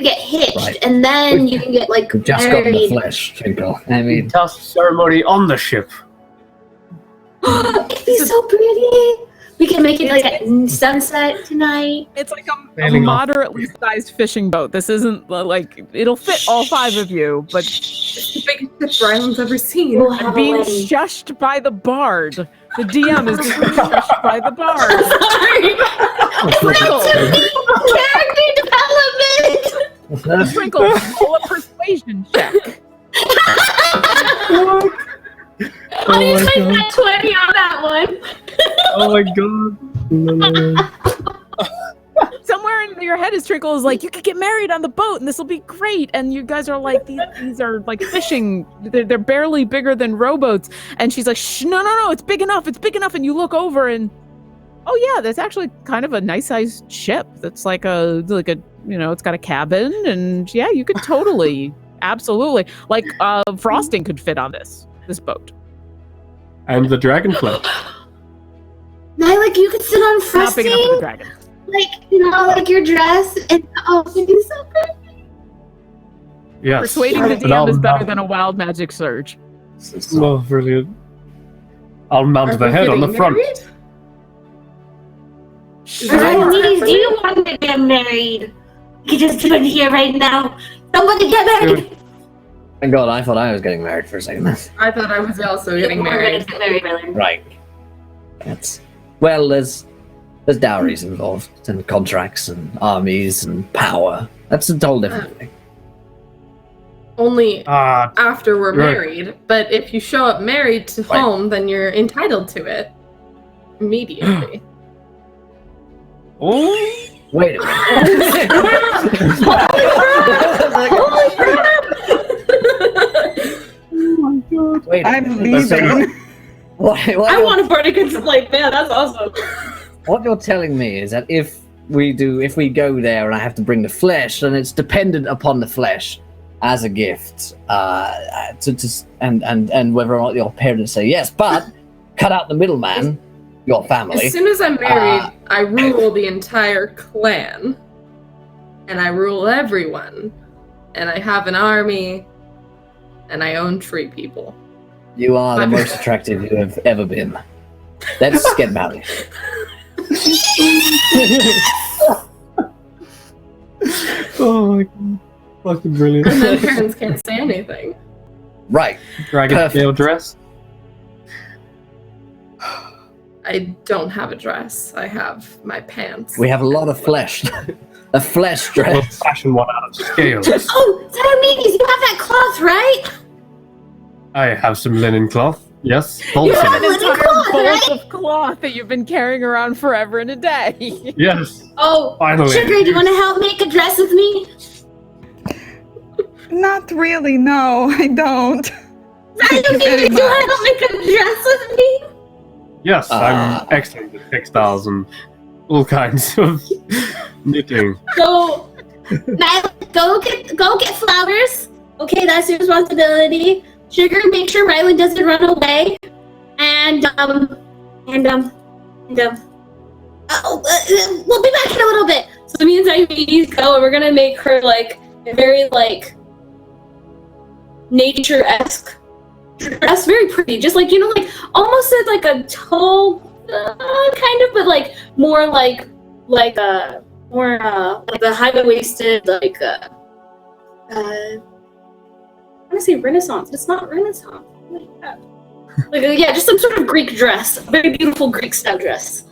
S8: get hitched,
S1: Right.
S8: and then you can get like
S1: We've just got the
S8: married.
S1: flesh, Twinkle. I mean,
S4: Task ceremony on the ship.
S8: It'd be so pretty. We can make it like at sunset tonight.
S2: It's like a
S4: Sailing off.
S2: moderately sized fishing boat. This isn't like it'll fit all 5 of you, but
S5: It's the biggest ship Ryland's ever seen.
S8: We'll have
S2: being
S8: a wedding.
S2: shushed by the bard. The DM is being shushed by the bard. Twinkle,
S8: Character development.
S2: Twinkle, roll a persuasion check.
S8: How do you take that 20 on that one?
S4: Oh my god.
S2: Somewhere in your head is Twinkle is like, you could get married on the boat and this will be great. And you guys are like, these are like fishing. They're barely bigger than rowboats. And she's like, shh, no, it's big enough. It's big enough. And you look over and, oh yeah, that's actually kind of a nice sized ship. That's like a, it's got a cabin and yeah, you could totally, absolutely. Like frosting could fit on this boat.
S4: And the dragonfly.
S8: Now, like you could sit on
S2: Not big enough for the
S8: frosting,
S2: dragon.
S8: like your dress, and it'd be so good.
S4: Yes.
S2: Persuading the
S4: But
S2: DM
S4: I'll
S2: is better
S4: mount-
S2: than a wild magic surge.
S4: Oh, brilliant. I'll mount
S5: Are
S4: the
S5: we
S4: head on the
S5: getting
S4: front.
S5: married?
S8: Ladies, do you want to get married? You can just do it here right now. Somebody get married.
S1: thank God, I thought I was getting married for a second.
S5: I thought I was also getting
S8: We're
S5: married.
S8: gonna get married, Rylan.
S1: Right. There's dowries involved, and contracts, and armies, and power. That's a whole different thing.
S5: Only
S4: Ah,
S5: after we're
S4: Right.
S5: married. But if you show up married to
S1: Right.
S5: home, then you're entitled to it immediately.
S4: oh.
S1: Wait a minute. Wait a
S3: I'm
S1: minute. So
S3: leaving.
S5: I want a party like man, that's awesome.
S1: what you're telling me is that if we go there and I have to bring the flesh, then it's dependent upon the flesh as a gift, and whether or not your parents say yes. But cut out the middleman, your family.
S5: As soon as I'm married, I rule the entire clan. And I rule everyone. And I have an army. And I own tree people.
S1: You are the most attractive you have ever been. Let's get married.
S4: Oh my god. Fucking brilliant.
S5: And then parents can't say anything.
S1: Right.
S4: Dragon
S1: Perfect.
S4: scale dress.
S5: I don't have a dress. I have my pants.
S1: We have a lot of flesh. A flesh
S4: We'll
S1: dress.
S4: fashion one out of scale.
S8: Oh, Diomedes, you have that cloth, right?
S4: I have some linen cloth. Yes.
S2: You
S4: Bolts in
S2: have
S4: it.
S2: an
S8: Linen
S2: entire
S8: cloth,
S2: bolt
S8: right?
S2: of cloth that you've been carrying around forever and a day.
S4: Yes.
S8: Oh,
S4: Finally.
S8: Sugar, do you want to help make a dress with me?
S3: Not really, no, I don't. Thank you very
S8: Do you want
S3: much.
S8: to help make a dress with me?
S4: Yes, I'm excellent at textiles and all kinds of knitting.
S8: So, Nyla, go get flowers. Okay, that's your responsibility. Sugar, make sure Rylan doesn't run away. And we'll be back in a little bit. So me and Diomedes go, and we're gonna make her like a very like nature-esque dress, very pretty, just like like almost like a tall kind of, but like more like the high-waisted like I want to say Renaissance. It's not Renaissance. Like yeah, just some sort of Greek dress, a very beautiful Greek style dress,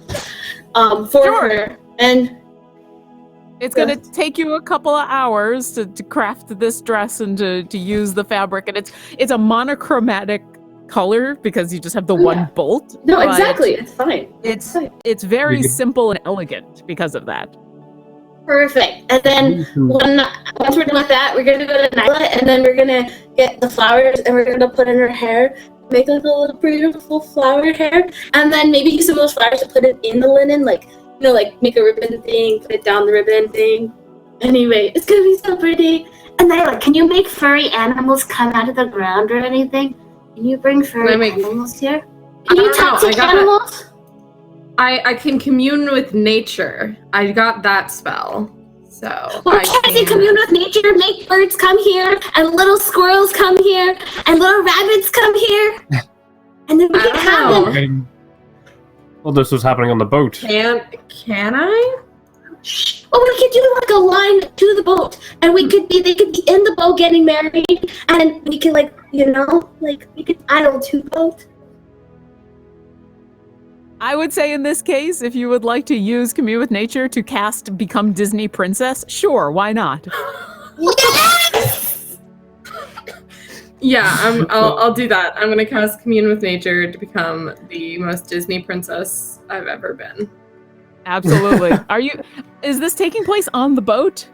S8: for
S2: Sure.
S8: her. And
S2: It's going to take you a couple of hours to craft this dress and to use the fabric. And it's a monochromatic color because you just have the
S8: Oh,
S2: one
S8: yeah.
S2: bolt.
S8: no,
S2: but
S8: exactly, it's fine.
S2: It's very
S4: We could-
S2: simple and elegant because of that.
S8: Perfect. And then once we're done with that, we're gonna go to Nyla, and then we're gonna get the flowers, and we're gonna put in her hair, make like a little beautiful flowered hair, and then maybe use some of those flowers to put it in the linen, like like make a ribbon thing, put it down the ribbon thing. Anyway, it's gonna be so pretty. And then like, can you make furry animals come out of the ground or anything? Can you bring furry animals here? Can you toxic animals?
S5: I can commune with nature. I got that spell. So
S8: well, can't you commune with nature? Make birds come here, and little squirrels come here, and little rabbits come here, and then we can have them.
S4: Well, this was happening on the boat.
S5: Can I?
S8: Shh. Well, we could do like a line to the boat, and they could be in the boat getting married, and we can we could idle to boat.
S2: I would say in this case, if you would like to use Commune with Nature to cast Become Disney Princess, sure, why not?
S8: Yes!
S5: Yeah, I'll do that. I'm gonna cast Commune with Nature to become the most Disney princess I've ever been.
S2: Absolutely. Is this taking place on the boat?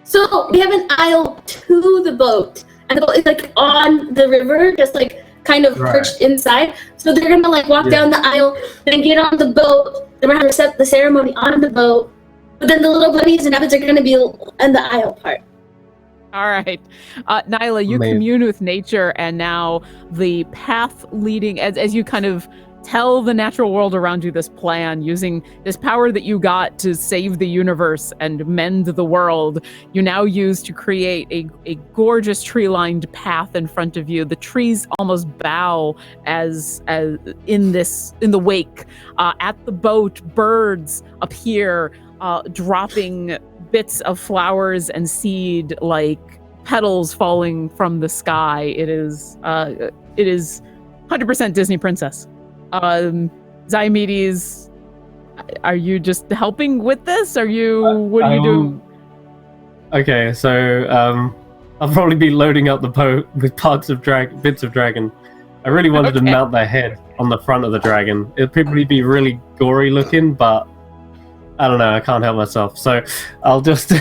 S8: So we have an aisle to the boat, and the boat is like on the river, just like kind of perched inside. So they're gonna like walk down the aisle, then get on the boat. Then we're gonna set the ceremony on the boat. But then the little bunnies and rabbits are gonna be in the aisle part.
S2: All right. Nyla, you commune with nature, and now the path leading, as you kind of tell the natural world around you this plan, using this power that you got to save the universe and mend the world, you now use to create a gorgeous tree-lined path in front of you. The trees almost bow as in the wake. At the boat, birds appear, dropping bits of flowers and seed like petals falling from the sky. It is 100% Disney princess. Diomedes, are you just helping with this? What are you doing?
S4: Okay, so I'll probably be loading up the boat with bits of dragon. I really wanted to mount their head on the front of the dragon. It'll probably be really gory looking, but I don't know, I can't help myself. So I'll just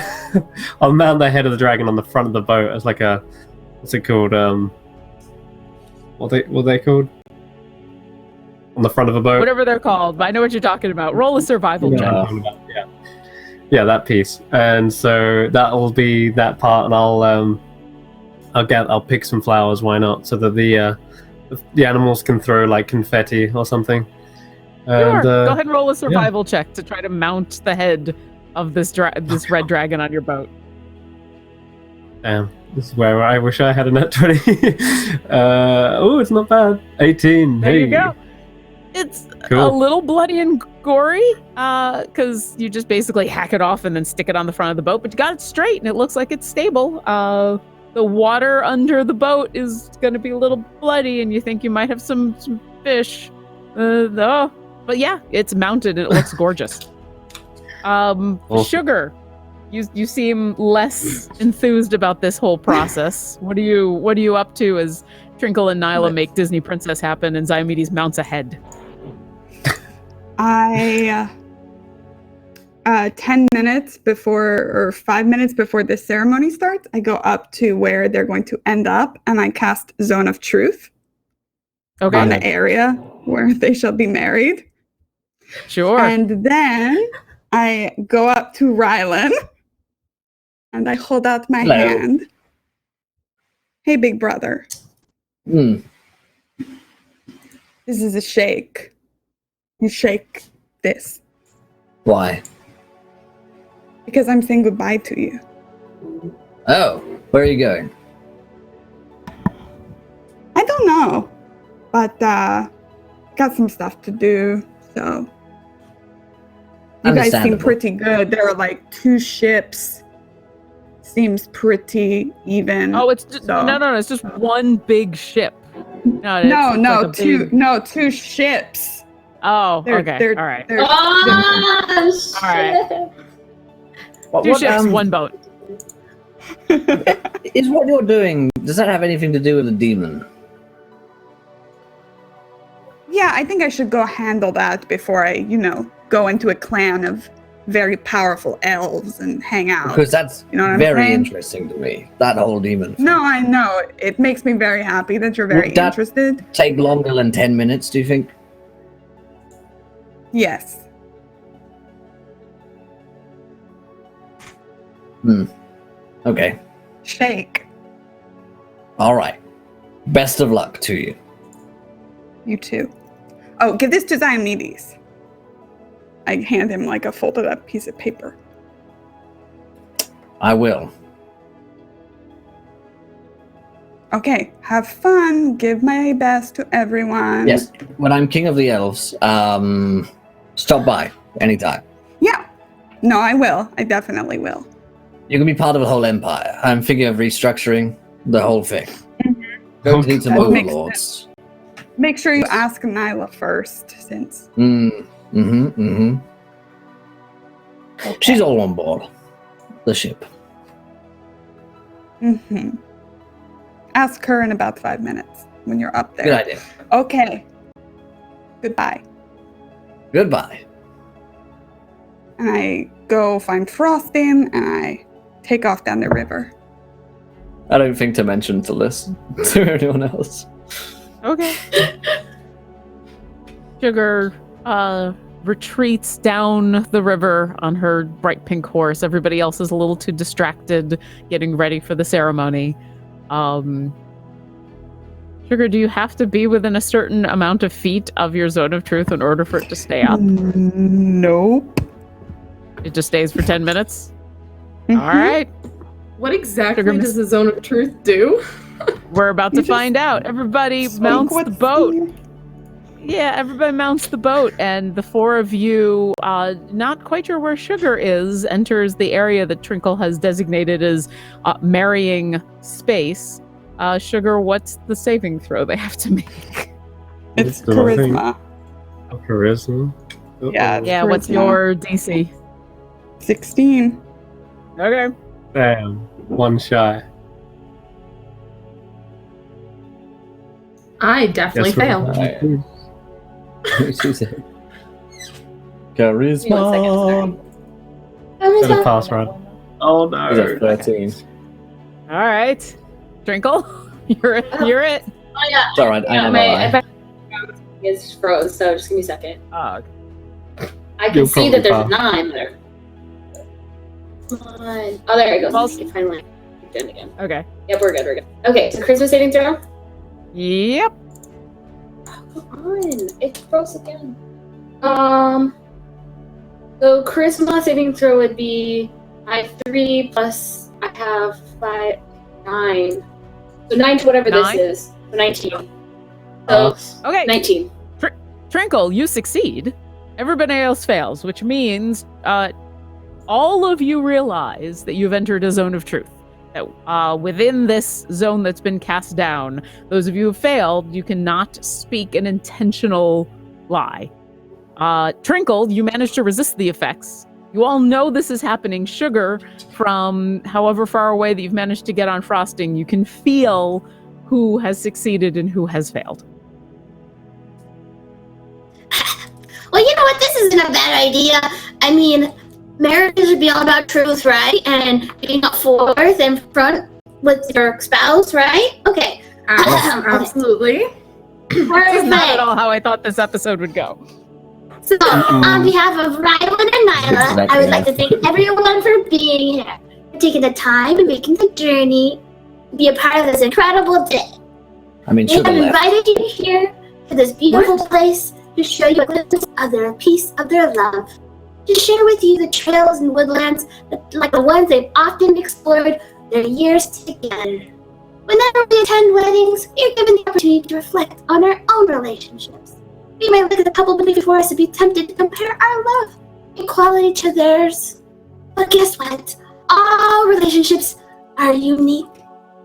S4: I'll mount the head of the dragon on the front of the boat as like a, what's it called? What are they called? On the front of a boat.
S2: Whatever they're called, but I know what you're talking about. Roll a survival check.
S4: Yeah, that piece. And so that'll be that part, and I'll pick some flowers. Why not? So that the animals can throw like confetti or something.
S2: Sure. Go ahead and roll a survival check to try to mount the head of this red dragon on your boat.
S4: Damn. This is where I wish I had a nat 20. It's not bad. 18.
S2: There you go. It's a little bloody and gory, because you just basically hack it off and then stick it on the front of the boat, but you got it straight and it looks like it's stable. The water under the boat is going to be a little bloody, and you think you might have some fish. But yeah, it's mounted and it looks gorgeous. Sugar, you seem less enthused about this whole process. What are you up to as Trinkle and Nyla make Disney Princess happen and Diomedes mounts ahead?
S3: 10 minutes before, or 5 minutes before this ceremony starts, I go up to where they're going to end up, and I cast Zone of Truth on the area where they shall be married.
S2: Sure.
S3: And then I go up to Rylan, and I hold out my hand. Hey, big brother. This is a shake. You shake this.
S1: Why?
S3: Because I'm saying goodbye to you.
S1: Oh, where are you going?
S3: I don't know, but got some stuff to do, so. You guys seem pretty good. There are like 2 ships. Seems pretty even.
S2: Oh, it's just, no, it's just one big ship.
S3: No, 2 ships.
S2: Oh, okay. All right.
S8: Oh,
S2: all right. 2 ships, 1 boat.
S1: Is what you're doing, does that have anything to do with a demon?
S3: Yeah, I think I should go handle that before I, go into a clan of very powerful elves and hang out.
S1: Because that's very interesting to me, that whole demon thing.
S3: No, I know. It makes me very happy that you're very interested.
S1: Take longer than 10 minutes, do you think?
S3: Yes.
S1: Okay.
S3: Shake.
S1: All right. Best of luck to you.
S3: You too. Oh, give this to Diomedes. I hand him like a folded up piece of paper.
S1: I will.
S3: Okay, have fun. Give my best to everyone.
S1: Yes. When I'm king of the elves, stop by anytime.
S3: Yeah. No, I will. I definitely will.
S1: You can be part of the whole empire. I'm thinking of restructuring the whole thing.
S3: Mm-hmm.
S1: Going to need some
S3: That makes
S1: overlords.
S3: Make sure you ask Nyla first, since.
S1: Okay. She's all on board the ship.
S3: Ask her in about 5 minutes when you're up there.
S1: Good idea.
S3: Okay. Goodbye.
S1: Goodbye.
S3: And I go find Frosting and I take off down the river.
S1: I don't think to mention to listen to anyone else.
S2: Okay. Sugar retreats down the river on her bright pink horse. Everybody else is a little too distracted getting ready for the ceremony. Sugar, do you have to be within a certain amount of feet of your zone of truth in order for it to stay up?
S3: Nope.
S2: It just stays for 10 minutes? All right.
S5: What exactly does the zone of truth do?
S2: We're about to find out. Everybody mounts the boat. Yeah, everybody mounts the boat, and the four of you, not quite sure where Sugar is, enters the area that Trinkle has designated as marrying space. Sugar, what's the saving throw they have to make?
S3: It's charisma.
S4: Charisma?
S3: Yeah.
S2: Yeah, what's your DC?
S3: 16.
S2: Okay.
S4: Damn, one shy.
S5: I definitely fail.
S1: Charisma.
S4: Is it a pass run? Oh no.
S1: Is that 13?
S2: All right. Trinkle, you're it.
S8: Oh yeah.
S1: It's all right. I know
S8: my is froze, so just give me a second.
S2: Oh,
S8: I can see that there's a 9 there. Oh, there it goes.
S2: Well,
S8: finally done again.
S2: okay.
S8: Yep, we're good. Okay, so Christmas saving throw.
S2: Yep.
S8: Oh, come on, it froze again. So charisma saving throw would be I have 3 plus I have 5, 9. So 9 to whatever
S2: 9?
S8: this is. So 19. So
S2: Okay.
S8: 19.
S2: Trinkle, you succeed. Everybody else fails, which means all of you realize that you've entered a zone of truth. That within this zone that's been cast down, those of you who failed, you cannot speak an intentional lie. Trinkle, you managed to resist the effects. You all know this is happening. Sugar, from however far away that you've managed to get on Frosting, you can feel who has succeeded and who has failed.
S9: Well, you know what? This isn't a bad idea. I mean, marriage should be all about truth, right? And being up forth and front with your spouse, right? Okay.
S5: Absolutely.
S2: This is not at all how I thought this episode would go.
S9: So, on behalf of Rylan and Nyla, I would like to thank everyone for being here, for taking the time and making the journey to be a part of this incredible day.
S1: I mean,
S9: They have invited you here to this beautiful place to show you a glimpse of their piece of their love, to share with you the trails and woodlands like the ones they've often explored their years together. Whenever we attend weddings, we are given the opportunity to reflect on our own relationships. We may look at the couple before us and be tempted to compare our love and quality to theirs. But guess what? All relationships are unique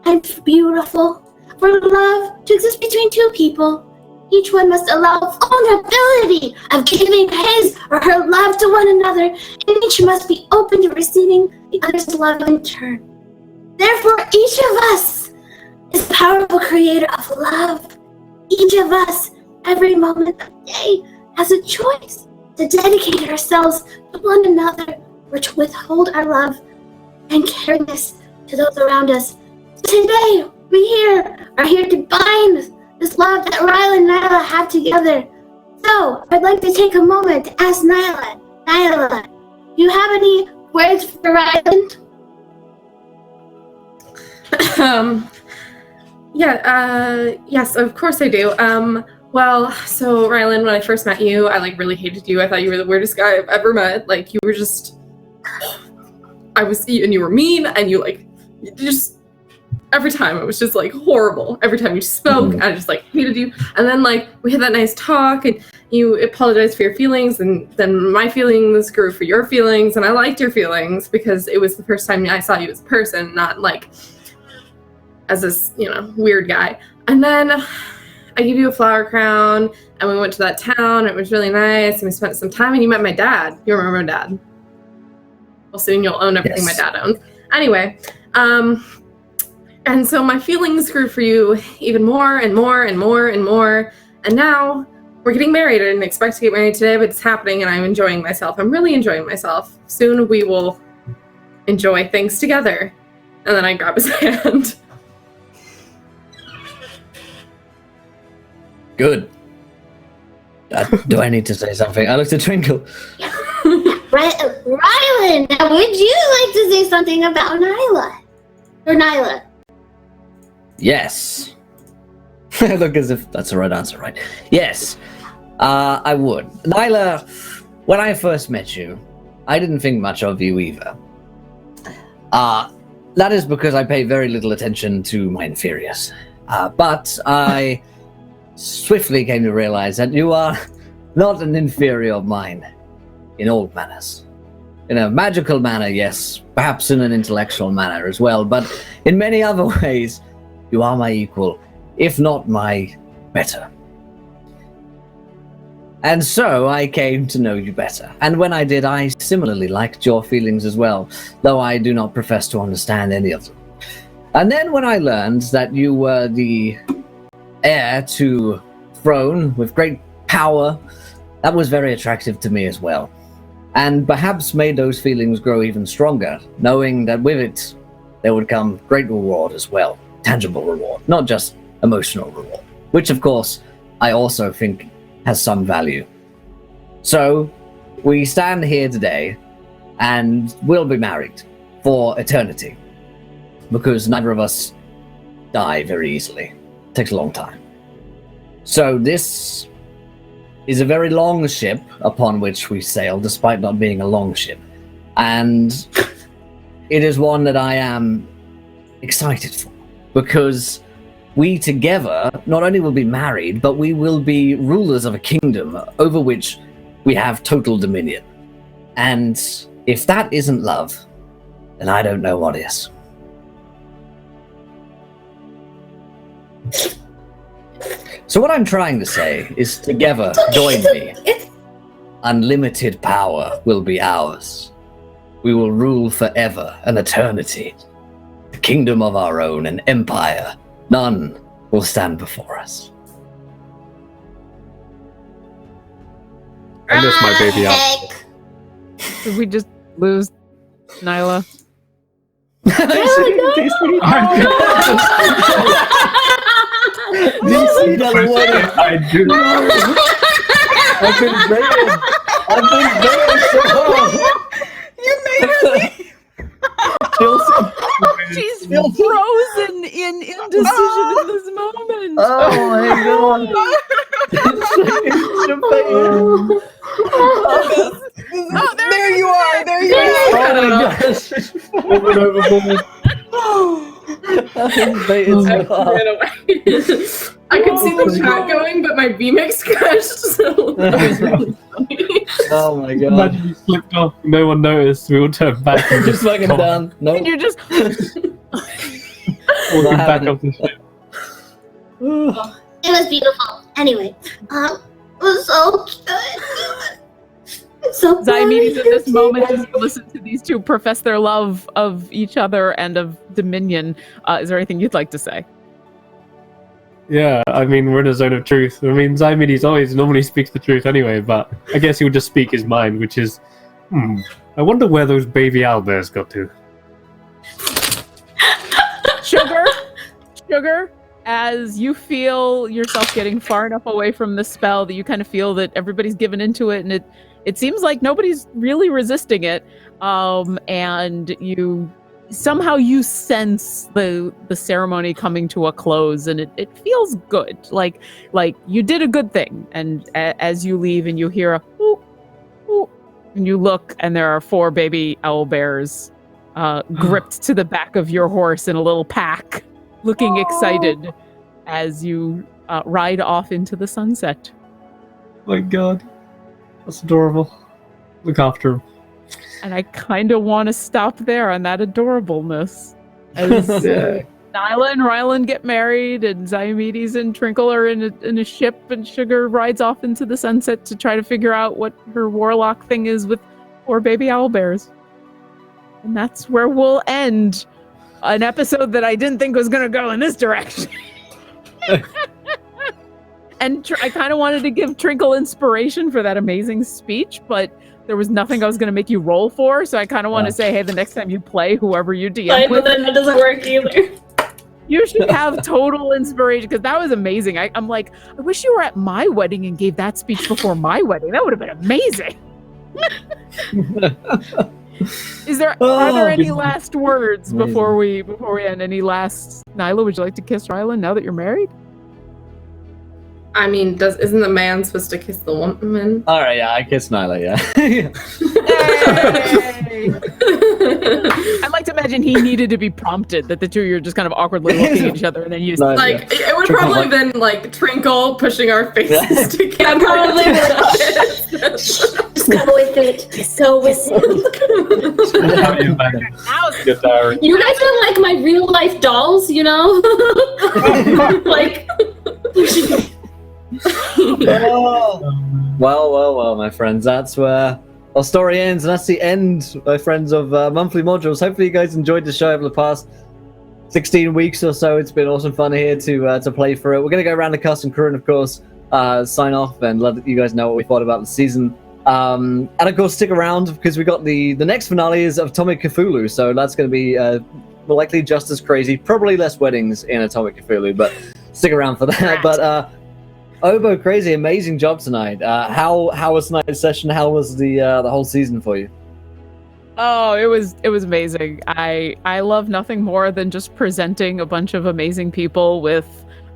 S9: and beautiful. For love to exist between two people, each one must allow vulnerability of giving his or her love to one another, and each must be open to receiving the other's love in turn. Therefore, each of us is a powerful creator of love. Each of us, every moment of the day, has a choice to dedicate ourselves to one another or to withhold our love and caringness to those around us. So today, we are here to bind this love that Rylan and Nyla have together. So, I'd like to take a moment to ask Nyla, do you have any words for Rylan?
S5: Yes, of course I do. Well, so Rylan, when I first met you, I really hated you. I thought you were the weirdest guy I've ever met. You were just, and you were mean, and you just, every time it was just horrible. Every time you spoke, I just hated you. And then we had that nice talk, and you apologized for your feelings, and then my feelings grew for your feelings, and I liked your feelings because it was the first time I saw you as a person, not as this, weird guy. And then I gave you a flower crown, and we went to that town. It was really nice, and we spent some time, and you met my dad. You remember my dad? Well, soon you'll own everything my dad owns. Anyway, and so my feelings grew for you even more and more and more and more, and now we're getting married. I didn't expect to get married today, but it's happening, and I'm enjoying myself. I'm really enjoying myself. Soon we will enjoy things together. And then I grab his hand.
S1: Good. Do I need to say something? I looked at Twinkle.
S9: Rylan, now would you like to say something about Nyla? Or Nyla?
S1: Yes. Look as if that's the right answer, right? Yes, I would. Nyla, when I first met you, I didn't think much of you either. That is because I pay very little attention to my inferiors. But I swiftly came to realize that you are not an inferior of mine in all manners. In a magical manner, yes, perhaps in an intellectual manner as well, but in many other ways, you are my equal, if not my better. And so I came to know you better. And when I did, I similarly liked your feelings as well, though I do not profess to understand any of them. And then when I learned that you were the heir to throne with great power, that was very attractive to me as well. And perhaps made those feelings grow even stronger, knowing that with it, there would come great reward as well. Tangible reward, not just emotional reward, which of course I also think has some value. So we stand here today and we'll be married for eternity because neither of us die very easily. It takes a long time. So this is a very long ship upon which we sail, despite not being a long ship. And it is one that I am excited for, because we together not only will be married, but we will be rulers of a kingdom over which we have total dominion. And if that isn't love, then I don't know what is. So what I'm trying to say is together, join me. Unlimited power will be ours. We will rule forever, an eternity. A kingdom of our own, an empire. None will stand before us.
S4: I miss my baby out.
S2: Did we just lose Nyla?
S1: DC doesn't want it.
S4: I do.
S1: I've been very so hard.
S3: You made her leave.
S2: She's frozen in indecision in this moment.
S1: Oh my god.
S3: There you are. There you are.
S1: Oh my gosh.
S4: Overboard.
S5: I could see the chat going, but my VMix crashed, so that was really funny.
S1: Oh my god.
S4: Imagine you slipped off, no one noticed, we all turned back and
S1: Just fucking done. No.
S2: And you're just
S4: walking back up the ship.
S9: It was beautiful. Anyway, it was so good. So
S2: Diomedes in this moment, as you listen to these two profess their love of each other and of Dominion, is there anything you'd like to say?
S4: Yeah, I mean, we're in a zone of truth. I mean, Diomedes always normally speaks the truth anyway, but I guess he'll just speak his mind, which is, I wonder where those baby owlbears got to.
S2: Sugar, as you feel yourself getting far enough away from the spell that you kind of feel that everybody's given into it, and it seems like nobody's really resisting it, and you somehow you sense the ceremony coming to a close, and it feels good. Like you did a good thing. And as you leave and you hear a whoop, whoop, and you look, and there are 4 baby owl bears gripped to the back of your horse in a little pack, looking excited as you ride off into the sunset.
S4: My God, that's adorable. Look after him.
S2: And I kind of want to stop there on that adorableness. As Nyla and Rylan get married, and Diomedes and Trinkle are in a ship, and Sugar rides off into the sunset to try to figure out what her warlock thing is with 4 baby owlbears. And that's where we'll end an episode that I didn't think was going to go in this direction. And I kind of wanted to give Trinkle inspiration for that amazing speech, but there was nothing I was going to make you roll for, so I kind of want to say, hey, the next time you play, whoever you DM with,
S8: but then that doesn't work either.
S2: you should have total inspiration, because that was amazing. I'm like, I wish you were at my wedding and gave that speech before my wedding. That would have been amazing. Are there any last words before we end? Any last, Nyla, would you like to kiss Rylan now that you're married?
S5: I mean, isn't the man supposed to kiss the woman?
S1: All right, yeah, I kiss Nyla, yeah.
S2: Hey! I'd like to imagine he needed to be prompted, that the two of you are just kind of awkwardly looking at each other, and then you
S1: Nice,
S5: like, it would probably have been like Trinkle pushing our faces together.
S8: Probably just go with it. Just go with it.
S4: How you manage your diary?
S8: You guys are like my real life dolls, you know? Like.
S1: Well, my friends, that's where our story ends, and that's the end, my friends, of monthly modules. Hopefully you guys enjoyed the show over the past 16 weeks or so. It's been awesome fun here to play through it. We're going to go around the cast and crew and, of course, sign off and let you guys know what we thought about the season. And, of course, stick around, because we got the next finale is of Atomic Cthulhu, so that's going to be more likely just as crazy. Probably less weddings in Atomic Cthulhu, but stick around for that. But Obo, crazy, amazing job tonight. How was tonight's session? How was the whole season for you?
S2: Oh, it was amazing. I love nothing more than just presenting a bunch of amazing people with,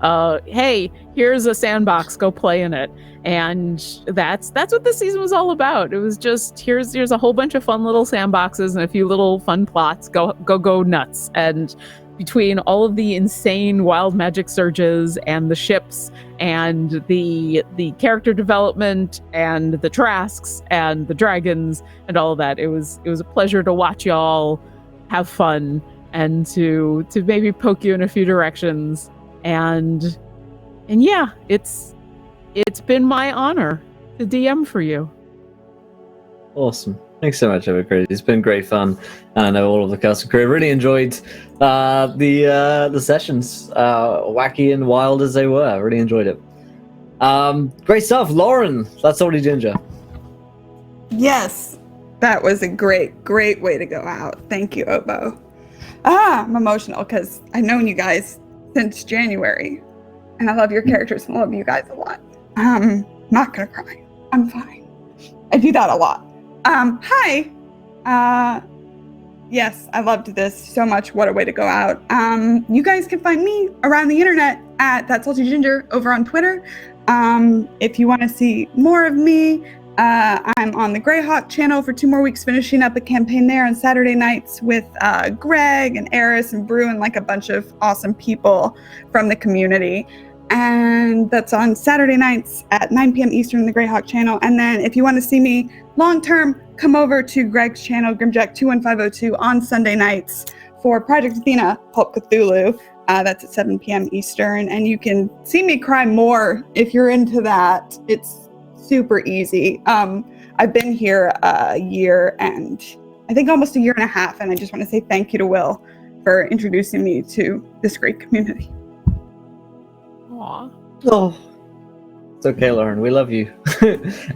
S2: hey, here's a sandbox, go play in it. And that's what this season was all about. It was just here's a whole bunch of fun little sandboxes and a few little fun plots. Go nuts. And between all of the insane wild magic surges and the ships and the character development and the Trasks and the dragons and all of that, it was a pleasure to watch y'all have fun and to maybe poke you in a few directions. And yeah, it's been my honor to DM for you.
S1: Awesome. Thanks so much, Evercrazy. It's been great fun. I know all of the cast and crew really enjoyed the sessions, wacky and wild as they were. I really enjoyed it. Great stuff. Lauren, that's already Ginger.
S3: Yes, that was a great way to go out. Thank you, Obo. I'm emotional because I've known you guys since January, and I love your characters and love you guys a lot. Not gonna cry. I'm fine. I do that a lot. Hi. Yes, I loved this so much. What a way to go out. You guys can find me around the internet at That Salty Ginger over on Twitter. If you want to see more of me, I'm on the Greyhawk channel for 2 more weeks, finishing up a campaign there on Saturday nights with Greg and Eris and Brew and like a bunch of awesome people from the community. And that's on Saturday nights at 9 p.m. Eastern on the Greyhawk channel. And then if you want to see me long-term, come over to Greg's channel, Grimjack21502, on Sunday nights for Project Athena, Pulp Cthulhu. That's at 7 p.m. Eastern. And you can see me cry more if you're into that. It's super easy. I've been here a year and I think almost a year and a half. And I just want to say thank you to Will for introducing me to this great community.
S2: Aww.
S1: Oh, it's okay, Lauren. We love you.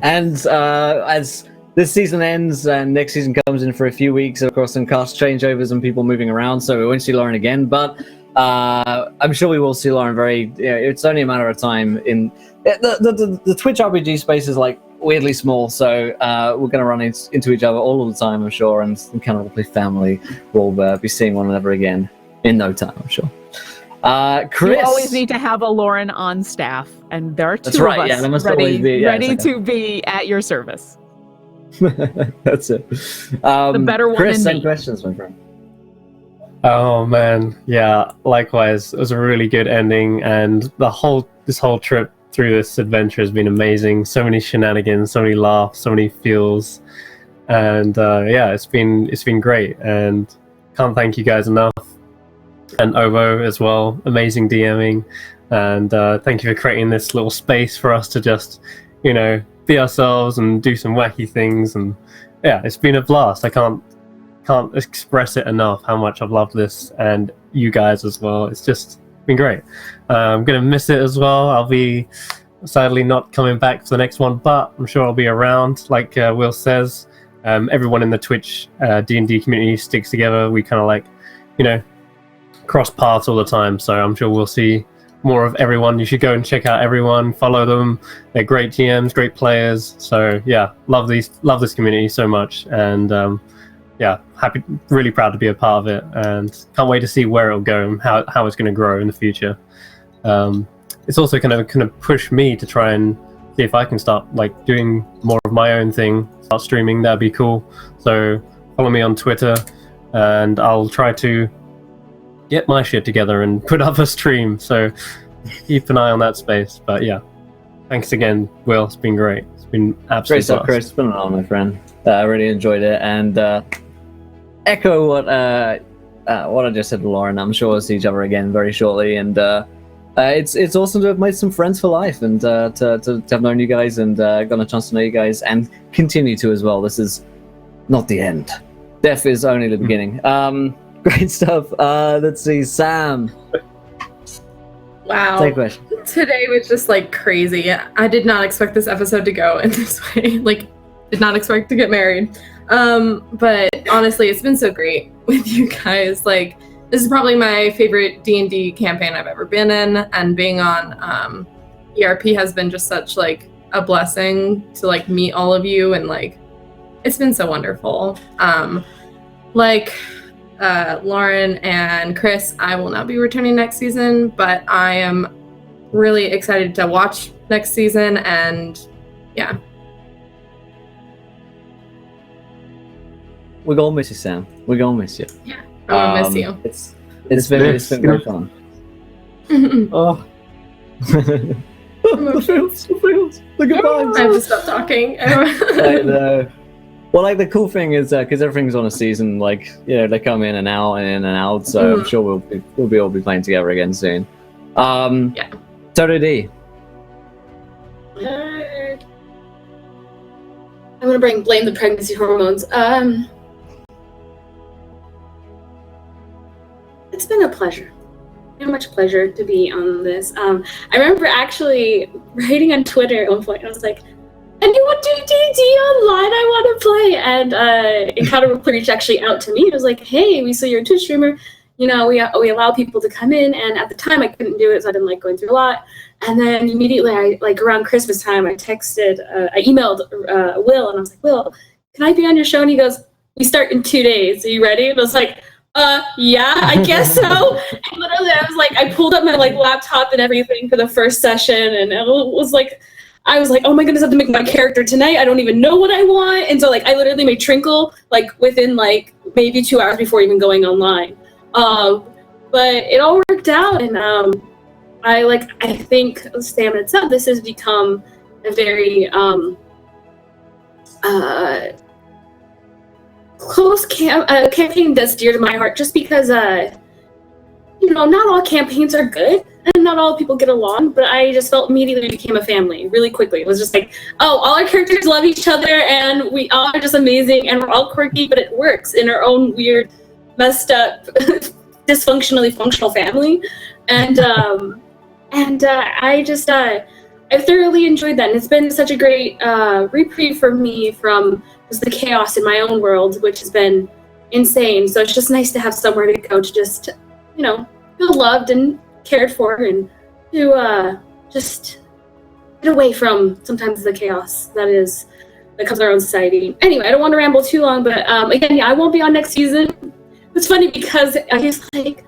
S1: And as this season ends and next season comes in for a few weeks, of course, some cast changeovers and people moving around, so we won't see Lauren again. But I'm sure we will see Lauren very. It's only a matter of time. In the Twitch RPG space is like weirdly small, so we're going to run into each other all the time, I'm sure, and kind of like family. We'll be seeing one another again in no time, I'm sure. Chris,
S2: you always need to have a Lauren on staff, and there are two
S1: That's right,
S2: of us
S1: yeah, there must always be, yeah,
S2: ready to be at your service.
S1: That's it.
S2: The better one
S1: Chris,
S2: than
S1: same
S2: me.
S1: questions, my friend.
S4: Oh man, yeah. Likewise, it was a really good ending, and this whole trip through this adventure has been amazing. So many shenanigans, so many laughs, so many feels, and yeah, it's been great. And can't thank you guys enough. And Ovo as well, amazing DMing, and thank you for creating this little space for us to just, be ourselves and do some wacky things. And yeah, it's been a blast. I can't express it enough how much I've loved this, and you guys as well. It's just been great. I'm gonna miss it as well. I'll be sadly not coming back for the next one, but I'm sure I'll be around. Like Will says, everyone in the Twitch D&D community sticks together. We kind of cross paths all the time, so I'm sure we'll see more of everyone. You should go and check out everyone, follow them. They're great TMs, great players. So yeah, love this community so much, and yeah, really proud to be a part of it, and can't wait to see where it'll go and how it's going to grow in the future. It's also kind of push me to try and see if I can start doing more of my own thing, start streaming. That'd be cool. So follow me on Twitter, and I'll try to get my shit together and put up a stream, so keep an eye on that space. But yeah, thanks again, Will. It's been great. It's been absolutely
S1: Great stuff, Chris. It's been an honor, my friend. I really enjoyed it, and echo what I just said to Lauren. I'm sure we'll see each other again very shortly, and it's awesome to have made some friends for life, and to have known you guys, and gotten a chance to know you guys, and continue to as well. This is not the end. Death is only the beginning. Great stuff. Let's see, Sam.
S5: Wow.
S1: Take a question.
S5: Today was just crazy. I did not expect this episode to go in this way. Did not expect to get married. But honestly, it's been so great with you guys. This is probably my favorite D&D campaign I've ever been in, and being on ERP has been just such a blessing to meet all of you, and it's been so wonderful. Lauren and Chris, I will not be returning next season, but I am really excited to watch next season, and yeah.
S1: We're gonna miss you, Sam. We're gonna miss you.
S5: Yeah, I'm gonna miss you.
S1: It's been great fun. Oh. the feels, the good vibes.
S5: I have to stop talking.
S1: I know. Well, the cool thing is because everything's on a season, they come in and out, so I'm sure we'll all be playing together again soon.
S5: Yeah.
S1: Toto D.
S8: I'm gonna blame the pregnancy hormones. It's been a pleasure. Very much pleasure to be on this. I remember actually writing on Twitter at one point. I was like, anyone do D&D online? I want to play. And Encounter reached actually out to me. It was like, hey, we saw you're a Twitch streamer. We allow people to come in. And at the time, I couldn't do it, so I didn't like going through a lot. And then immediately, around Christmas time, I emailed Will, and I was like, Will, can I be on your show? And he goes, we start in 2 days. Are you ready? And I was like, yeah, I guess so. And literally, I pulled up my laptop and everything for the first session, and it was I was like, oh my goodness, I have to make my character tonight. I don't even know what I want. And so I literally made Trinkle within maybe 2 hours before even going online. But it all worked out, and I think Sam had said, this has become a very close campaign that's dear to my heart, just because not all campaigns are good and not all people get along, but I just felt immediately became a family really quickly. It was just all our characters love each other, and we all are just amazing, and we're all quirky, but it works in our own weird, messed up, dysfunctionally functional family. And I thoroughly enjoyed that, and it's been such a great reprieve for me from just the chaos in my own world, which has been insane. So it's just nice to have somewhere to go to just, feel loved and cared for, and to just
S7: get away from sometimes the chaos that comes in our own society. Anyway, I don't want to ramble too long, but again, yeah, I won't be on next season. It's funny because I guess like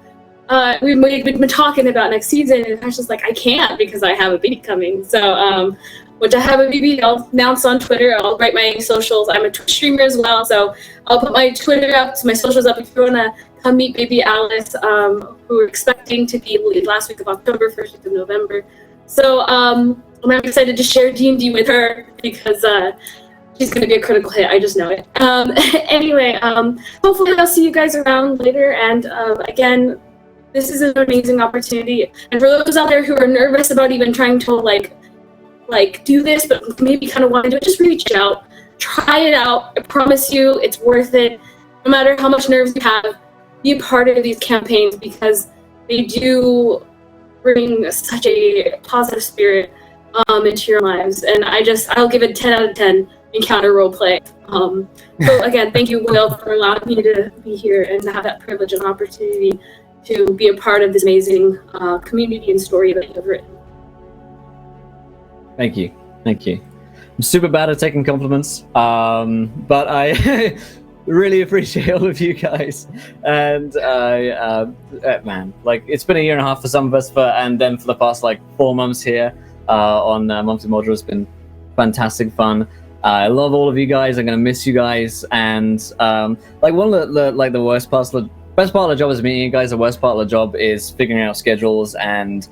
S7: we've been talking about next season, and I was just like, I can't because I have a baby coming. So once I have a baby, I'll announce on Twitter. I'll write my socials. I'm a Twitch streamer as well, so I'll put my Twitter up, my socials up if you wanna come meet baby Alice, who we're expecting to be last week of October, first week of November. So I'm excited to share D&D with her because she's going to be a critical hit. I just know it. Anyway, hopefully I'll see you guys around later. And again, this is an amazing opportunity. And for those out there who are nervous about even trying to like do this, but maybe kind of want to do it, just reach out, try it out. I promise you, it's worth it. No matter how much nerves you have, be a part of these campaigns because they do bring such a positive spirit into your lives. And I'll give it 10 out of 10 encounter roleplay. So again, thank you, Will, for allowing me to be here and have that privilege and opportunity to be a part of this amazing community and story that you have written.
S1: Thank you. I'm super bad at taking compliments, but I really appreciate all of you guys. And man, like it's been a year and a half for some of us, and then for the past like 4 months here on monthly module has been fantastic fun. I love all of you guys. I'm gonna miss you guys. And like one of the worst parts, the best part of the job is meeting you guys. The worst part of the job is figuring out schedules and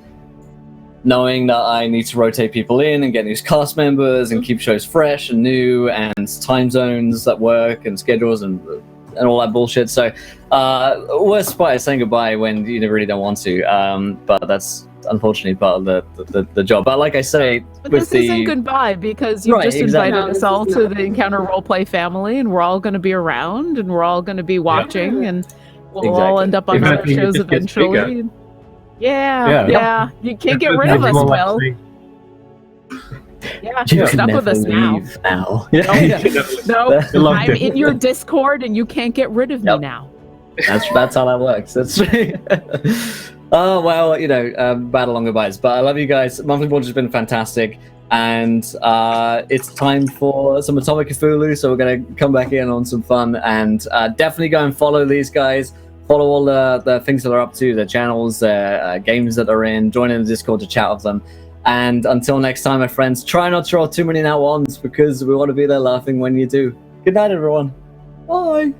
S1: knowing that I need to rotate people in and get new cast members and keep shows fresh and new and time zones that work and schedules and all that bullshit. So worst part is saying goodbye when you really don't want to. But that's unfortunately part of the job. But like I say,
S2: but this isn't goodbye because you just invited us all to the Encounter Roleplay family, and we're all going to be around, and we're all going to be watching, and we'll all end up on other shows eventually. Yeah. You can't get rid of us, Will. Yeah, you're stuck with us now. No, I'm in your Discord, and you can't get rid of me now.
S1: That's how that works. That's oh well, bad along goodbyes. But I love you guys. Monthly Watch has been fantastic, and it's time for some Atomic Cthulhu. So we're gonna come back in on some fun, and definitely go and follow these guys. Follow all the things that they're up to, their channels, their games that they're in. Join in the Discord to chat with them. And until next time, my friends, try not to roll too many nat ones because we want to be there laughing when you do. Good night, everyone. Bye.